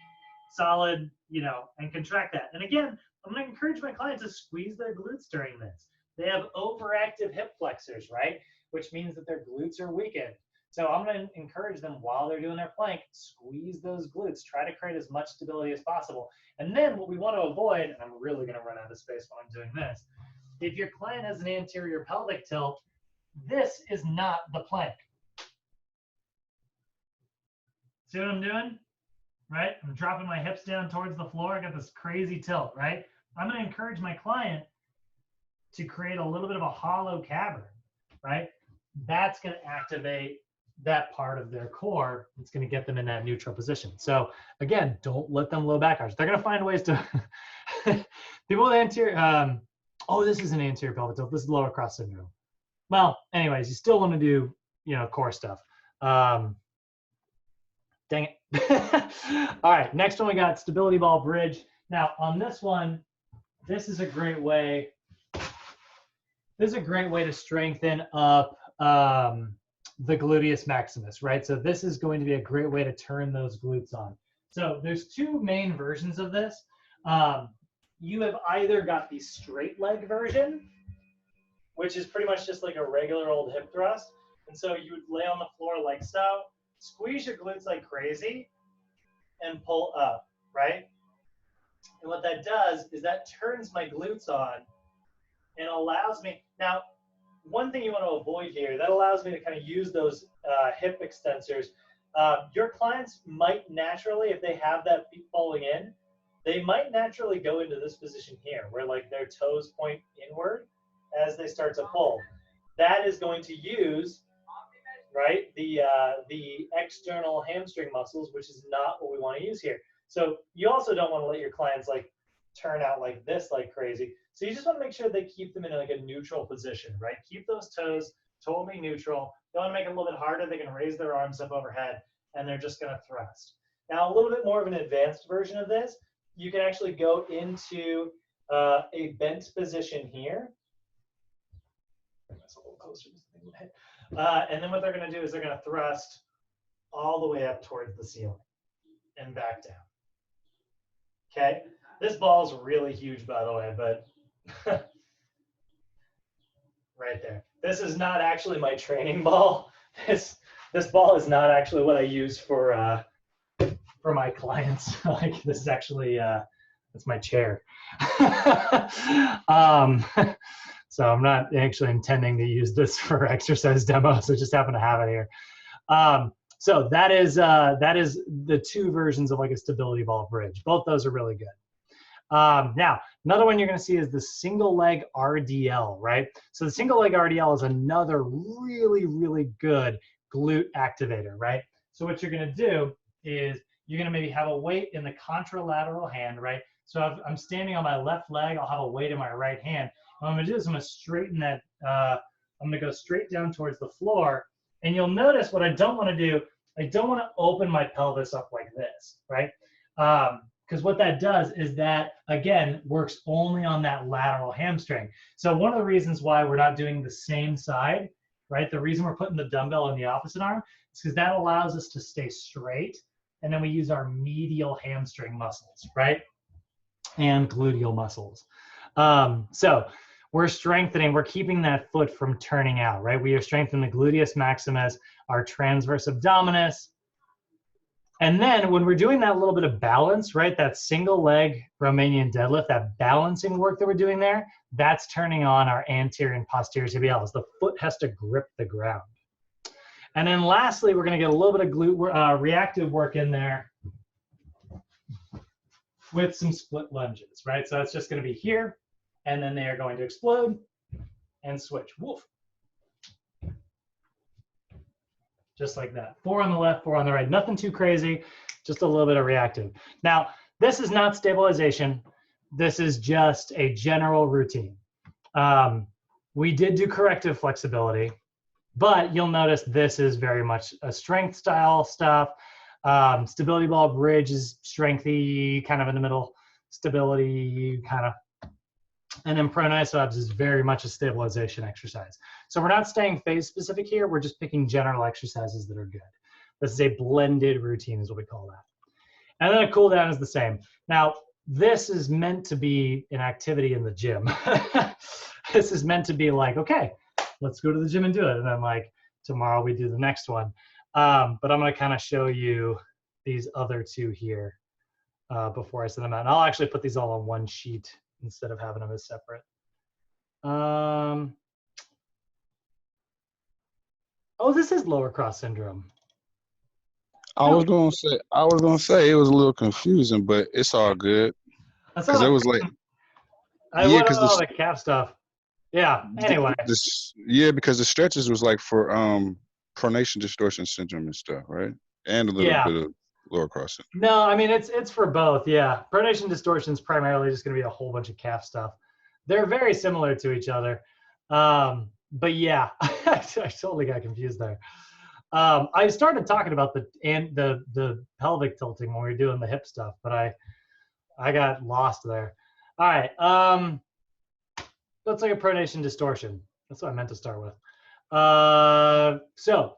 Solid, you know, and contract that. And again, I'm going to encourage my clients to squeeze their glutes during this. They have overactive hip flexors, right? Which means that their glutes are weakened. So I'm going to encourage them while they're doing their plank, squeeze those glutes, try to create as much stability as possible. And then what we want to avoid, and I'm really going to run out of space while I'm doing this, if your client has an anterior pelvic tilt, this is not the plank. See what I'm doing? Right? I'm dropping my hips down towards the floor. I got this crazy tilt, right? I'm going to encourage my client to create a little bit of a hollow cavern, right? That's going to activate that part of their core. It's going to get them in that neutral position. So again, don't let them low back arch. They're going to find ways to people with anterior, oh, this is an anterior pelvic tilt. This is lower cross syndrome. Well, anyways, you still want to do, you know, core stuff. Dang it. All right, next one we got stability ball bridge. Now on this one, this is a great way. This is a great way to strengthen up the gluteus maximus, right? So this is going to be a great way to turn those glutes on. So there's two main versions of this. You have either got the straight leg version, which is pretty much just like a regular old hip thrust. And so you would lay on the floor like so, squeeze your glutes like crazy, and pull up, right? And what that does is that turns my glutes on and allows me, now, one thing you want to avoid here, that allows me to kind of use those hip extensors. Your clients might naturally, if they have that feet falling in, they might naturally go into this position here, where like their toes point inward as they start to pull. That is going to use, right, the external hamstring muscles, which is not what we want to use here. So you also don't want to let your clients like turn out like this like crazy. So you just want to make sure they keep them in like a neutral position, right? Keep those toes totally neutral. You want to make it a little bit harder. They can raise their arms up overhead and they're just going to thrust. Now, a little bit more of an advanced version of this, you can actually go into a bent position here. Bring this a little closer. And then what they're going to do is they're going to thrust all the way up towards the ceiling and back down. Okay, this ball is really huge, by the way, but right there. This is not actually my training ball. This ball is not actually what I use for my clients. Like this is actually that's my chair. So I'm not actually intending to use this for exercise demos. I just happen to have it here. So that is the two versions of like a stability ball bridge. Both those are really good. Now, another one you're going to see is the single leg RDL, right? So the single leg RDL is another really, really good glute activator, right? So what you're going to do is you're going to maybe have a weight in the contralateral hand, right? So if I'm standing on my left leg, I'll have a weight in my right hand. What I'm going to do is I'm going to straighten that. I'm going to go straight down towards the floor. And you'll notice what I don't want to do, I don't want to open my pelvis up like this, right? Because what that does is that, again, works only on that lateral hamstring. So one of the reasons why we're not doing the same side, right? The reason we're putting the dumbbell in the opposite arm is because that allows us to stay straight. And then we use our medial hamstring muscles, right? And gluteal muscles. So we're strengthening, we're keeping that foot from turning out, right? We are strengthening the gluteus maximus, our transverse abdominis. And then when we're doing that little bit of balance, right, that single leg Romanian deadlift, that balancing work that we're doing there, that's turning on our anterior and posterior tibialis. The foot has to grip the ground. And then lastly, we're going to get a little bit of glute reactive work in there with some split lunges, right? So it's just going to be here, and then they are going to explode and switch. Woof. Just like that. 4 on the left, 4 on the right. Nothing too crazy, just a little bit of reactive. Now, this is not stabilization. This is just a general routine. We did do corrective flexibility, but you'll notice this is very much a strength style stuff. Stability ball bridge is strengthy, kind of in the middle, stability kind of. And then pronation abs is very much a stabilization exercise. So we're not staying phase specific here. We're just picking general exercises that are good. This is a blended routine is what we call that. And then a cool down is the same. Now, this is meant to be an activity in the gym. This is meant to be like, okay, let's go to the gym and do it. And then like tomorrow we do the next one. But I'm going to kind of show you these other two here before I send them out. And I'll actually put these all on one sheet instead of having them as separate. Oh, this is lower cross syndrome. I was gonna say it was a little confusing, but it's all good. Because it was like, yeah, because the calf stuff. Yeah. Anyway. Because the stretches was like for pronation distortion syndrome and stuff, right? And a little bit of lower cross syndrome. No, I mean it's for both. Yeah, pronation distortion is primarily just going to be a whole bunch of calf stuff. They're very similar to each other, but yeah, I totally got confused there. I started talking about the pelvic tilting when we were doing the hip stuff, but I got lost there. All right, let's look at pronation distortion. That's what I meant to start with. So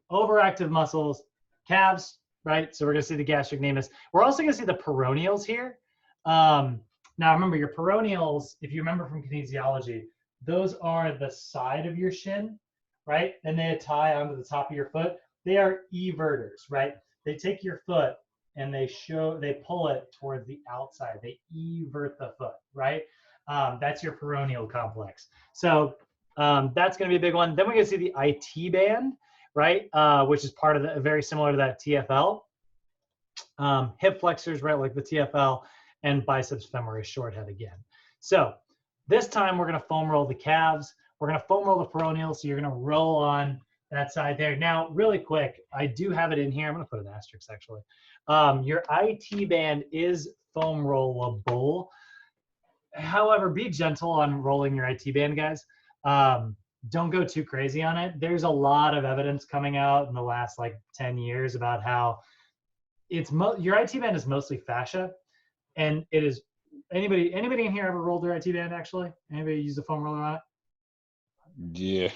overactive muscles, calves, right? So we're going to see the gastrocnemius. We're also going to see the peroneals here. Now remember, your peroneals, if you remember from kinesiology, those are the side of your shin, right? And they tie onto the top of your foot. They are everters, right? They take your foot and they pull it towards the outside. They evert the foot, right? That's your peroneal complex. So that's going to be a big one. Then we're going to see the IT band, right? Which is part of very similar to that TFL. Hip flexors, right? Like the TFL, and biceps femoris short head again. So this time we're going to foam roll the calves. We're going to foam roll the peroneal. So you're going to roll on that side there. Now, really quick, I do have it in here. I'm going to put an asterisk actually. Your IT band is foam rollable. However, be gentle on rolling your IT band, guys. Don't go too crazy on it. There's a lot of evidence coming out in the last like 10 years about how your IT band is mostly fascia, and it is anybody in here ever rolled their IT band actually? Anybody use a foam roller on it? Yeah.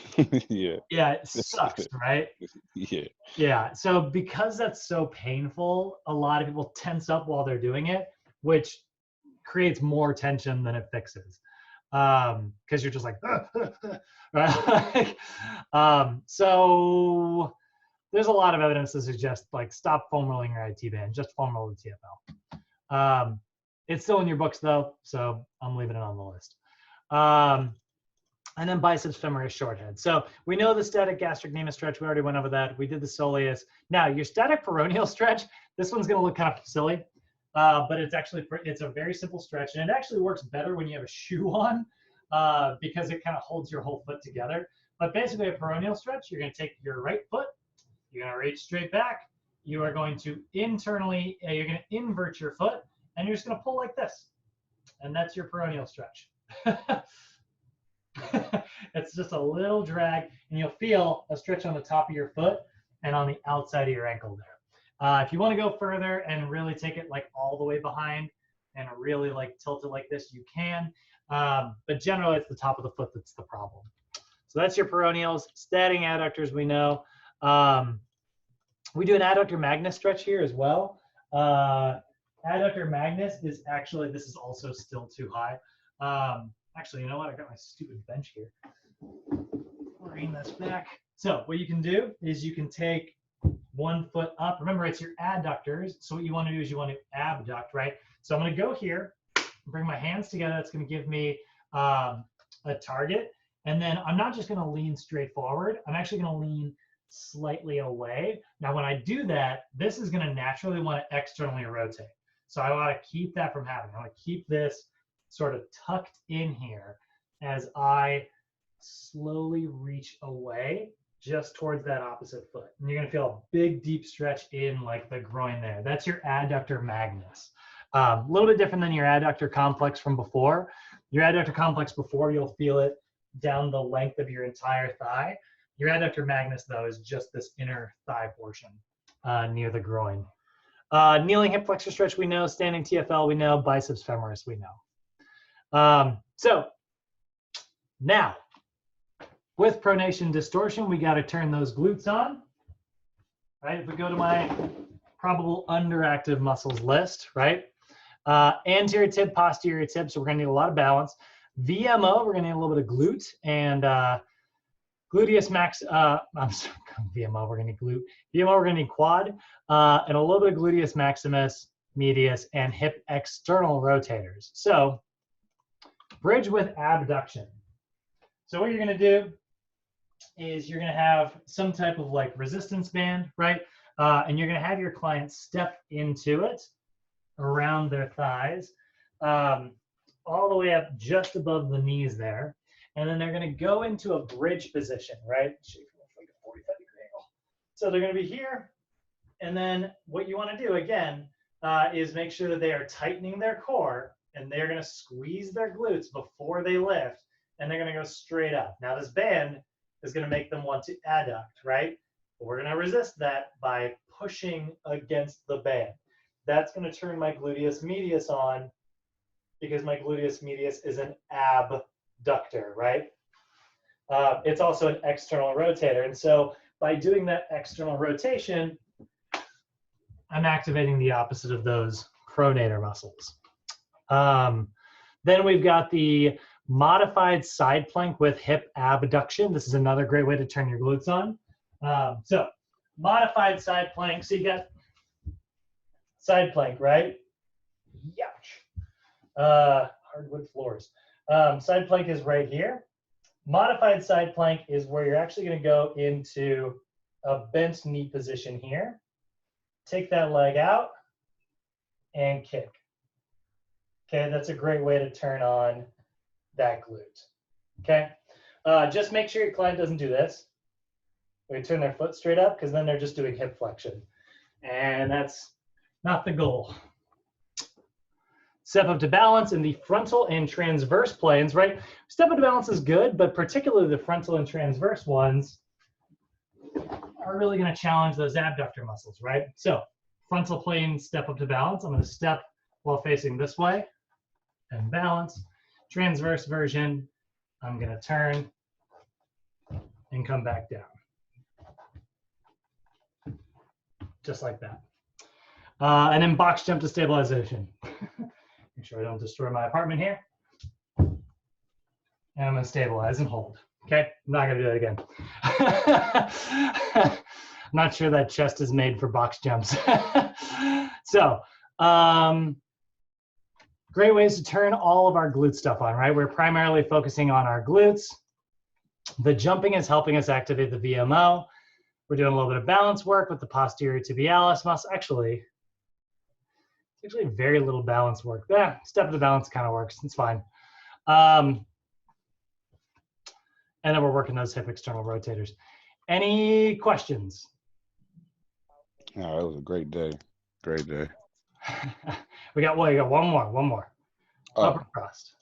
Yeah. Yeah, it sucks, right? Yeah. Yeah. So because that's so painful, a lot of people tense up while they're doing it, which creates more tension than it fixes. Because you're just like, right? So there's a lot of evidence to suggest like stop foam rolling your IT band, just foam roll the TFL. It's still in your books though, so I'm leaving it on the list. And then biceps femoris short head. So we know the static gastrocnemius stretch. We already went over that. We did the soleus. Now your static peroneal stretch, this one's gonna look kind of silly, but it's a very simple stretch, and it actually works better when you have a shoe on because it kind of holds your whole foot together. But basically a peroneal stretch, you're gonna take your right foot, you're gonna reach straight back, you are going to internally, you're gonna invert your foot, and you're just gonna pull like this. And that's your peroneal stretch. It's just a little drag, and you'll feel a stretch on the top of your foot and on the outside of your ankle there. If you want to go further and really take it like all the way behind and really like tilt it like this, you can. But generally, it's the top of the foot that's the problem. So that's your peroneals. Static adductors, we know. We do an adductor magnus stretch here as well. Adductor magnus is actually, this is also still too high. Actually, you know what? I got my stupid bench here. Bring this back. So what you can do is you can take one foot up. Remember, it's your adductors. So what you want to do is you want to abduct, right? So I'm going to go here, bring my hands together. That's going to give me a target. And then I'm not just going to lean straight forward. I'm actually going to lean slightly away. Now, when I do that, this is going to naturally want to externally rotate. So I want to keep that from happening. I want to keep this sort of tucked in here as I slowly reach away just towards that opposite foot. And you're going to feel a big, deep stretch in like the groin there. That's your adductor magnus. A little bit different than your adductor complex from before. Your adductor complex before, you'll feel it down the length of your entire thigh. Your adductor magnus, though, is just this inner thigh portion near the groin. Kneeling hip flexor stretch, we know. Standing TFL, we know. Biceps femoris, we know. So now, with pronation distortion, we got to turn those glutes on. Right? If we go to my probable underactive muscles list, right? Anterior tib, posterior tib, so we're gonna need a lot of balance. VMO, we're gonna need a little bit of glute and gluteus max, I'm sorry, VMO, we're gonna need glute. VMO, we're gonna need quad, and a little bit of gluteus maximus, medius, and hip external rotators. So bridge with abduction. So what you're gonna do is you're gonna have some type of like resistance band, right? And you're gonna have your client step into it around their thighs, all the way up just above the knees there. And then they're gonna go into a bridge position, right? Like a 45-degree angle. So they're gonna be here. And then what you wanna do, again, is make sure that they are tightening their core and they're gonna squeeze their glutes before they lift, and they're gonna go straight up. Now this band is gonna make them want to adduct, right? But we're gonna resist that by pushing against the band. That's gonna turn my gluteus medius on, because my gluteus medius is an abductor, right? It's also an external rotator. And so by doing that external rotation, I'm activating the opposite of those pronator muscles. Then we've got the modified side plank with hip abduction. This is another great way to turn your glutes on. So modified side plank. So you got side plank, right? Youch. Hardwood floors. Side plank is right here. Modified side plank is where you're actually going to go into a bent knee position here. Take that leg out and kick. Okay, that's a great way to turn on that glute. Okay, just make sure your client doesn't do this. We turn their foot straight up, because then they're just doing hip flexion. And that's not the goal. Step up to balance in the frontal and transverse planes, right? Step up to balance is good, but particularly the frontal and transverse ones are really going to challenge those abductor muscles, right? So frontal plane, step up to balance. I'm going to step while facing this way and balance. Transverse version, I'm going to turn and come back down. Just like that. And then box jump to stabilization. Make sure I don't destroy my apartment here. And I'm going to stabilize and hold. Okay, I'm not going to do that again. I'm not sure that chest is made for box jumps. So, great ways to turn all of our glute stuff on, right? We're primarily focusing on our glutes. The jumping is helping us activate the VMO. We're doing a little bit of balance work with the posterior tibialis muscle. Actually very little balance work. Yeah, step of the balance kind of works. It's fine. And then we're working those hip external rotators. Any questions? Oh, it was a great day. Great day. we got one more. Oh. Upper crust.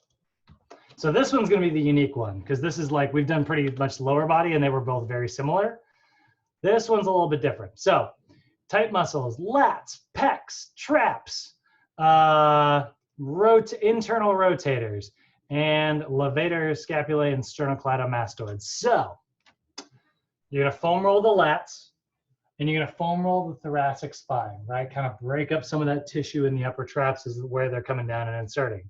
So this one's going to be the unique one, because this is like, we've done pretty much lower body and they were both very similar. This one's a little bit different. So tight muscles, lats, pecs, traps, internal rotators, and levator, scapulae, and sternocleidomastoids. So you're going to foam roll the lats, and you're going to foam roll the thoracic spine, right? Kind of break up some of that tissue in the upper traps is where they're coming down and inserting.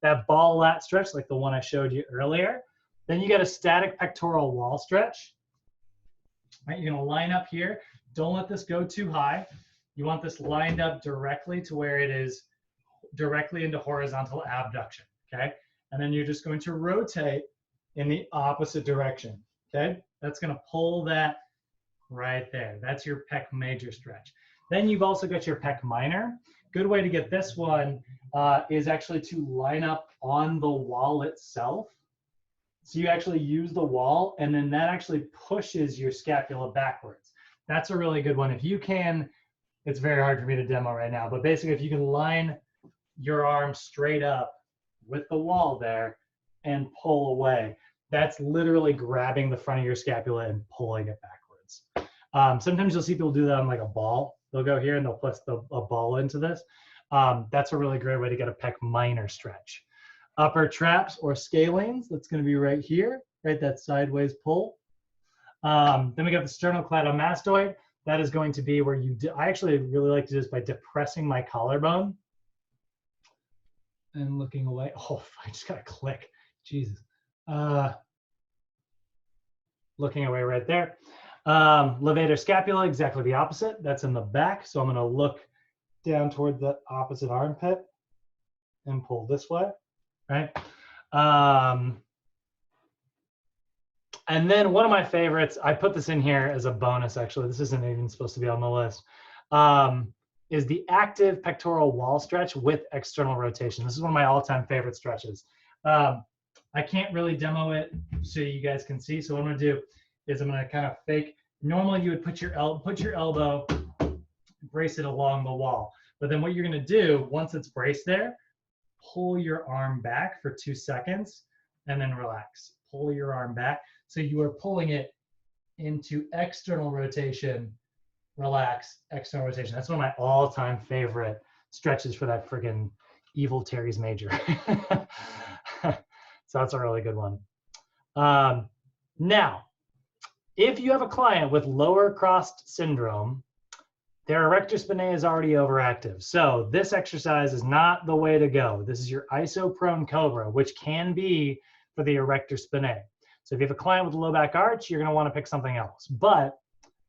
That ball lat stretch, like the one I showed you earlier. Then you got a static pectoral wall stretch. Right? You're going to line up here. Don't let this go too high. You want this lined up directly to where it is directly into horizontal abduction, okay? And then you're just going to rotate in the opposite direction, okay? That's going to pull that right there. That's your pec major stretch. Then you've also got your pec minor. Good way to get this one is actually to line up on the wall itself. So you actually use the wall, and then that actually pushes your scapula backwards. That's a really good one. If you can, it's very hard for me to demo right now, but basically if you can line your arm straight up with the wall there and pull away, that's literally grabbing the front of your scapula and pulling it backwards. Sometimes you'll see people do that on like a ball. They'll go here and they'll place a ball into this. That's a really great way to get a pec minor stretch. Upper traps or scalenes, that's going to be right here, right? That sideways pull. Then we got the sternocleidomastoid. That is going to be where you I actually really like to do this by depressing my collarbone and looking away. Oh, I just got to click. Jesus. Looking away right there. Levator scapula, exactly the opposite. That's in the back. So I'm going to look down toward the opposite armpit and pull this way, right? And then one of my favorites, I put this in here as a bonus, actually. This isn't even supposed to be on the list, is the active pectoral wall stretch with external rotation. This is one of my all-time favorite stretches. I can't really demo it so you guys can see. So what I'm going to do is I'm going to kind of fake. Normally you would put your elbow, brace it along the wall. But then what you're going to do, once it's braced there, pull your arm back for 2 seconds and then relax. Pull your arm back. So you are pulling it into external rotation, relax, external rotation. That's one of my all-time favorite stretches for that friggin' evil teres major. So that's a really good one. Now, if you have a client with lower crossed syndrome, their erector spinae is already overactive. So this exercise is not the way to go. This is your isoprone cobra, which can be for the erector spinae. So if you have a client with a low back arch, you're going to want to pick something else. But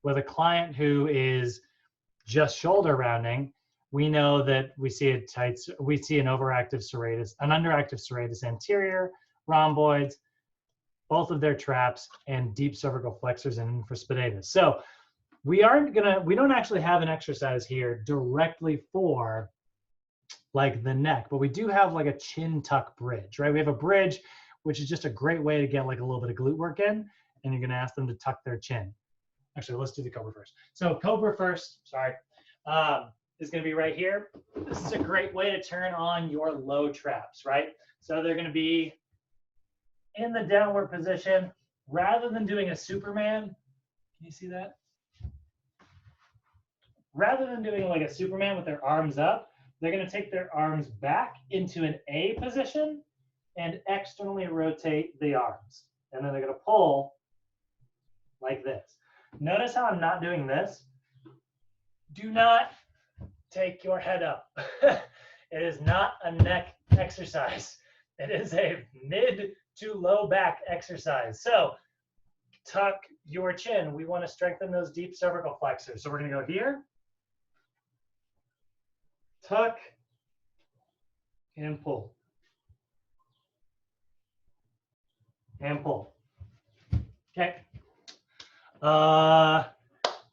with a client who is just shoulder rounding, we know that we see an overactive serratus, an underactive serratus anterior, rhomboids, both of their traps, and deep cervical flexors and infraspinatus. So we don't actually have an exercise here directly for like the neck, but we do have like a chin tuck bridge, right? We have a bridge, which is just a great way to get like a little bit of glute work in, and you're gonna ask them to tuck their chin. Actually, let's do the cobra first. So cobra first, sorry, is gonna be right here. This is a great way to turn on your low traps, right? So they're gonna be in the downward position. Rather than doing a Superman, can you see that? Rather than doing like a Superman with their arms up, they're gonna take their arms back into an A position and externally rotate the arms. And then they're gonna pull like this. Notice how I'm not doing this. Do not take your head up. It is not a neck exercise. It is a mid to low back exercise. So tuck your chin. We wanna strengthen those deep cervical flexors. So we're gonna go here, tuck, and pull. And pull. Okay.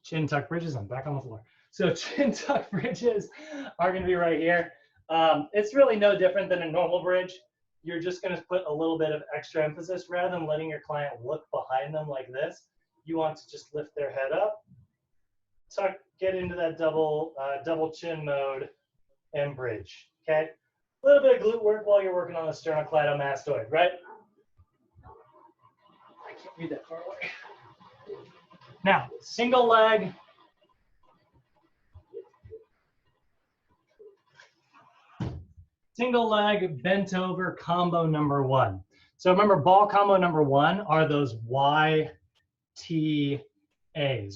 Chin tuck bridges. I'm back on the floor. So chin tuck bridges are going to be right here. It's really no different than a normal bridge. You're just going to put a little bit of extra emphasis rather than letting your client look behind them like this. You want to just lift their head up, tuck, get into that double chin mode, and bridge. Okay. A little bit of glute work while you're working on the sternocleidomastoid, right? I can't read that far away. Now, single leg. Single leg bent over combo number 1. So remember, ball combo number 1 are those YTAs,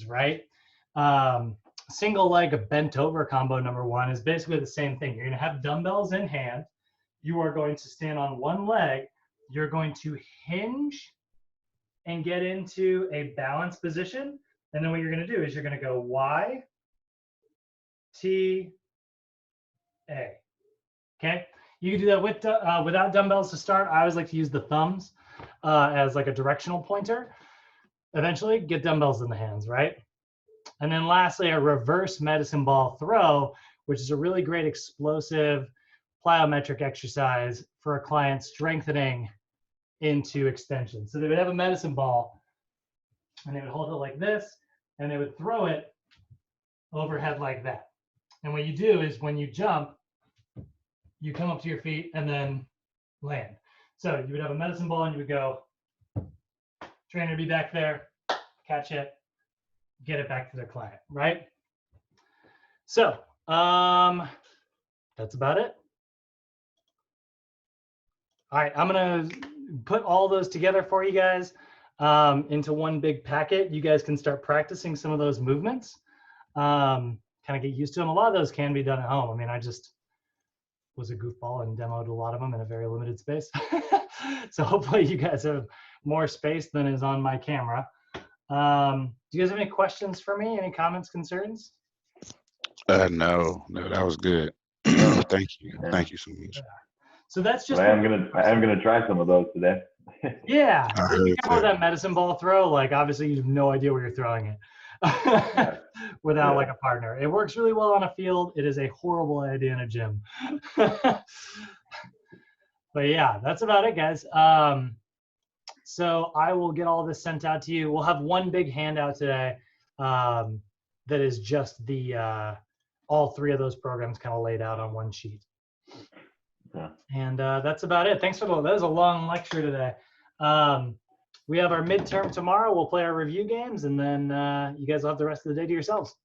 right? Single leg bent over combo number 1 is basically the same thing. You're going to have dumbbells in hand. You are going to stand on one leg. You're going to hinge and get into a balanced position. And then what you're going to do is you're going to go Y, T, A. Okay? You can do that with without dumbbells to start. I always like to use the thumbs as like a directional pointer. Eventually, get dumbbells in the hands, right? And then lastly, a reverse medicine ball throw, which is a really great explosive plyometric exercise for a client strengthening into extension. So they would have a medicine ball and they would hold it like this and they would throw it overhead like that. And what you do is when you jump, you come up to your feet and then land. So you would have a medicine ball and you would go, trainer be back there, catch it, get it back to the client, right? So that's about it. All right, I'm gonna put all those together for you guys into one big packet. You guys can start practicing some of those movements, kind of get used to them. A lot of those can be done at home. I mean, I just was a goofball and demoed a lot of them in a very limited space. So hopefully you guys have more space than is on my camera. Do you guys have any questions for me? Any comments, concerns? No, that was good. Thank you. Yeah. Thank you so much. Yeah. So that's just. But I am gonna try some of those today. Yeah. I Just be heard careful with that. that medicine ball throw. Like obviously you have no idea where you're throwing it without like a partner. It works really well on a field. It is a horrible idea in a gym. But yeah, that's about it, guys. So I will get all this sent out to you. We'll have one big handout today that is just the all three of those programs kind of laid out on one sheet. Yeah. And that's about it. Thanks for that was a long lecture today. We have our midterm tomorrow. We'll play our review games, and then you guys will have the rest of the day to yourselves.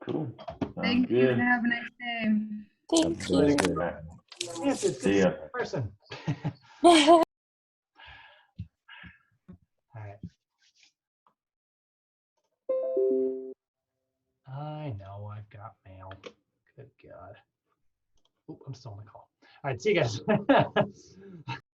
Cool. Thank you and have a nice day. Thank you. Yes, it's good to see you in person. All right. I know I've got mail. Good God. Oop, I'm still on the call. All right, see you guys.